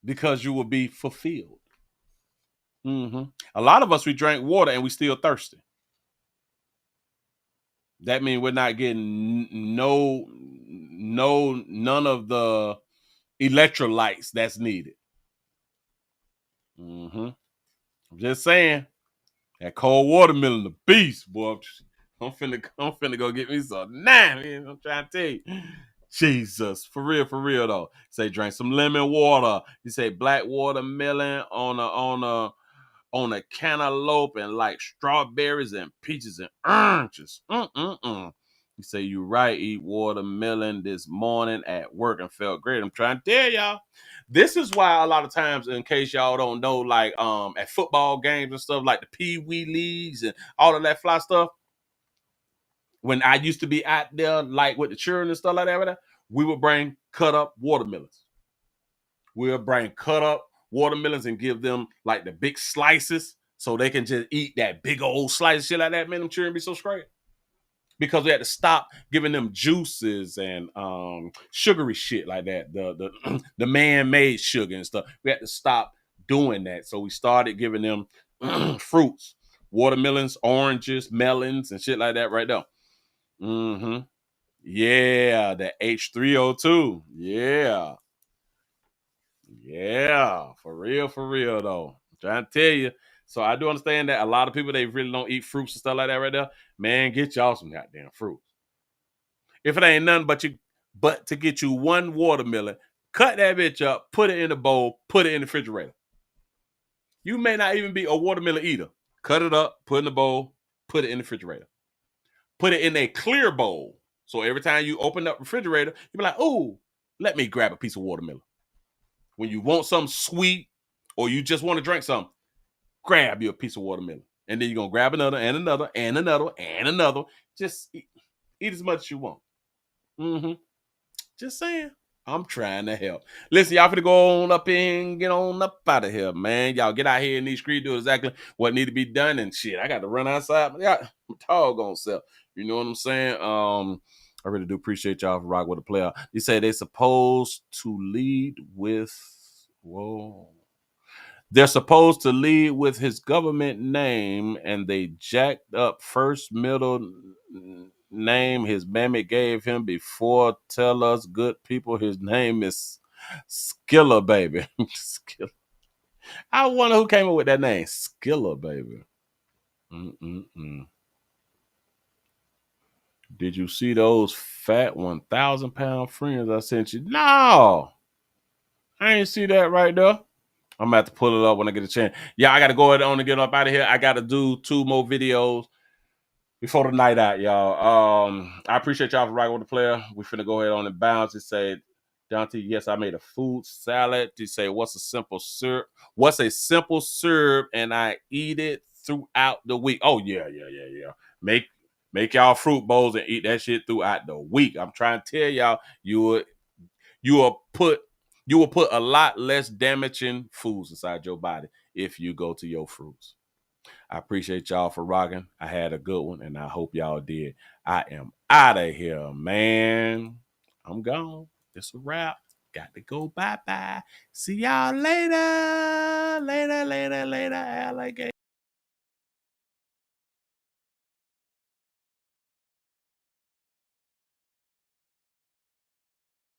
because you will be fulfilled. A lot of us, we drink water and we still thirsty. That means we're not getting none of the electrolytes that's needed. I'm just saying, that cold watermelon, the beast, boy. I'm finna go get me some. Man, I'm trying to tell you. Jesus, for real though. Say drink some lemon water. You say black watermelon on a cantaloupe and like strawberries and peaches and oranges. You say you right, eat watermelon this morning at work and felt great. I'm trying to tell y'all. This is why a lot of times, in case y'all don't know, like at football games and stuff, like the Pee-wee leagues and all of that fly stuff, when I used to be out there, like with the children and stuff like that, we would bring cut up watermelons. We'll bring cut up watermelons and give them like the big slices so they can just eat that big old slice of shit like that. Man, them children be so straight. Because we had to stop giving them juices and sugary shit like that. The man-made sugar and stuff. We had to stop doing that. So we started giving them fruits, watermelons, oranges, melons, and shit like that right there. Yeah, the H3O2. Yeah. Yeah, for real though. I'm trying to tell you. So I do understand that a lot of people, they really don't eat fruits and stuff like that right there. Man, get y'all some goddamn fruits. If it ain't nothing but to get you one watermelon, cut that bitch up, put it in a bowl, put it in the refrigerator. You may not even be a watermelon eater. Cut it up, put it in the bowl, put it in the refrigerator. Put it in a clear bowl. So every time you open up the refrigerator, you be like, ooh, let me grab a piece of watermelon. When you want something sweet or you just want to drink something, grab you a piece of watermelon. And then you're going to grab another and another and another and another. Just eat as much as you want. Just saying. I'm trying to help. Listen, y'all finna go on up and get on up out of here, man. Y'all get out here in these streets, do exactly what need to be done and shit. I got to run outside. My dog gonna sell. You know what I'm saying? I really do appreciate y'all for rocking with the player. They say they supposed to lead with, they're supposed to lead with his government name, and they jacked up first middle name his mammy gave him before. Tell us, good people, his name is Skilla, baby. Skilla. I wonder who came up with that name, Skilla, baby. Did you see those fat 1,000-pound friends I sent you? No, I ain't see that right there. I'm gonna have to pull it up when I get a chance. Yeah, I gotta go ahead on and get up out of here. I gotta do 2 more videos before the night out, y'all. I appreciate y'all for rocking with the player. We finna go ahead on and bounce. It said, Dante, yes, I made a food salad. You say, what's a simple syrup? What's a simple syrup? And I eat it throughout the week. Oh, yeah. Make y'all fruit bowls and eat that shit throughout the week. I'm trying to tell y'all, you will put a lot less damaging foods inside your body if you go to your fruits. I appreciate y'all for rocking. I had a good one, and I hope y'all did. I am out of here, man. I'm gone. It's a wrap. Got to go. Bye-bye. See y'all later. Later, alligator.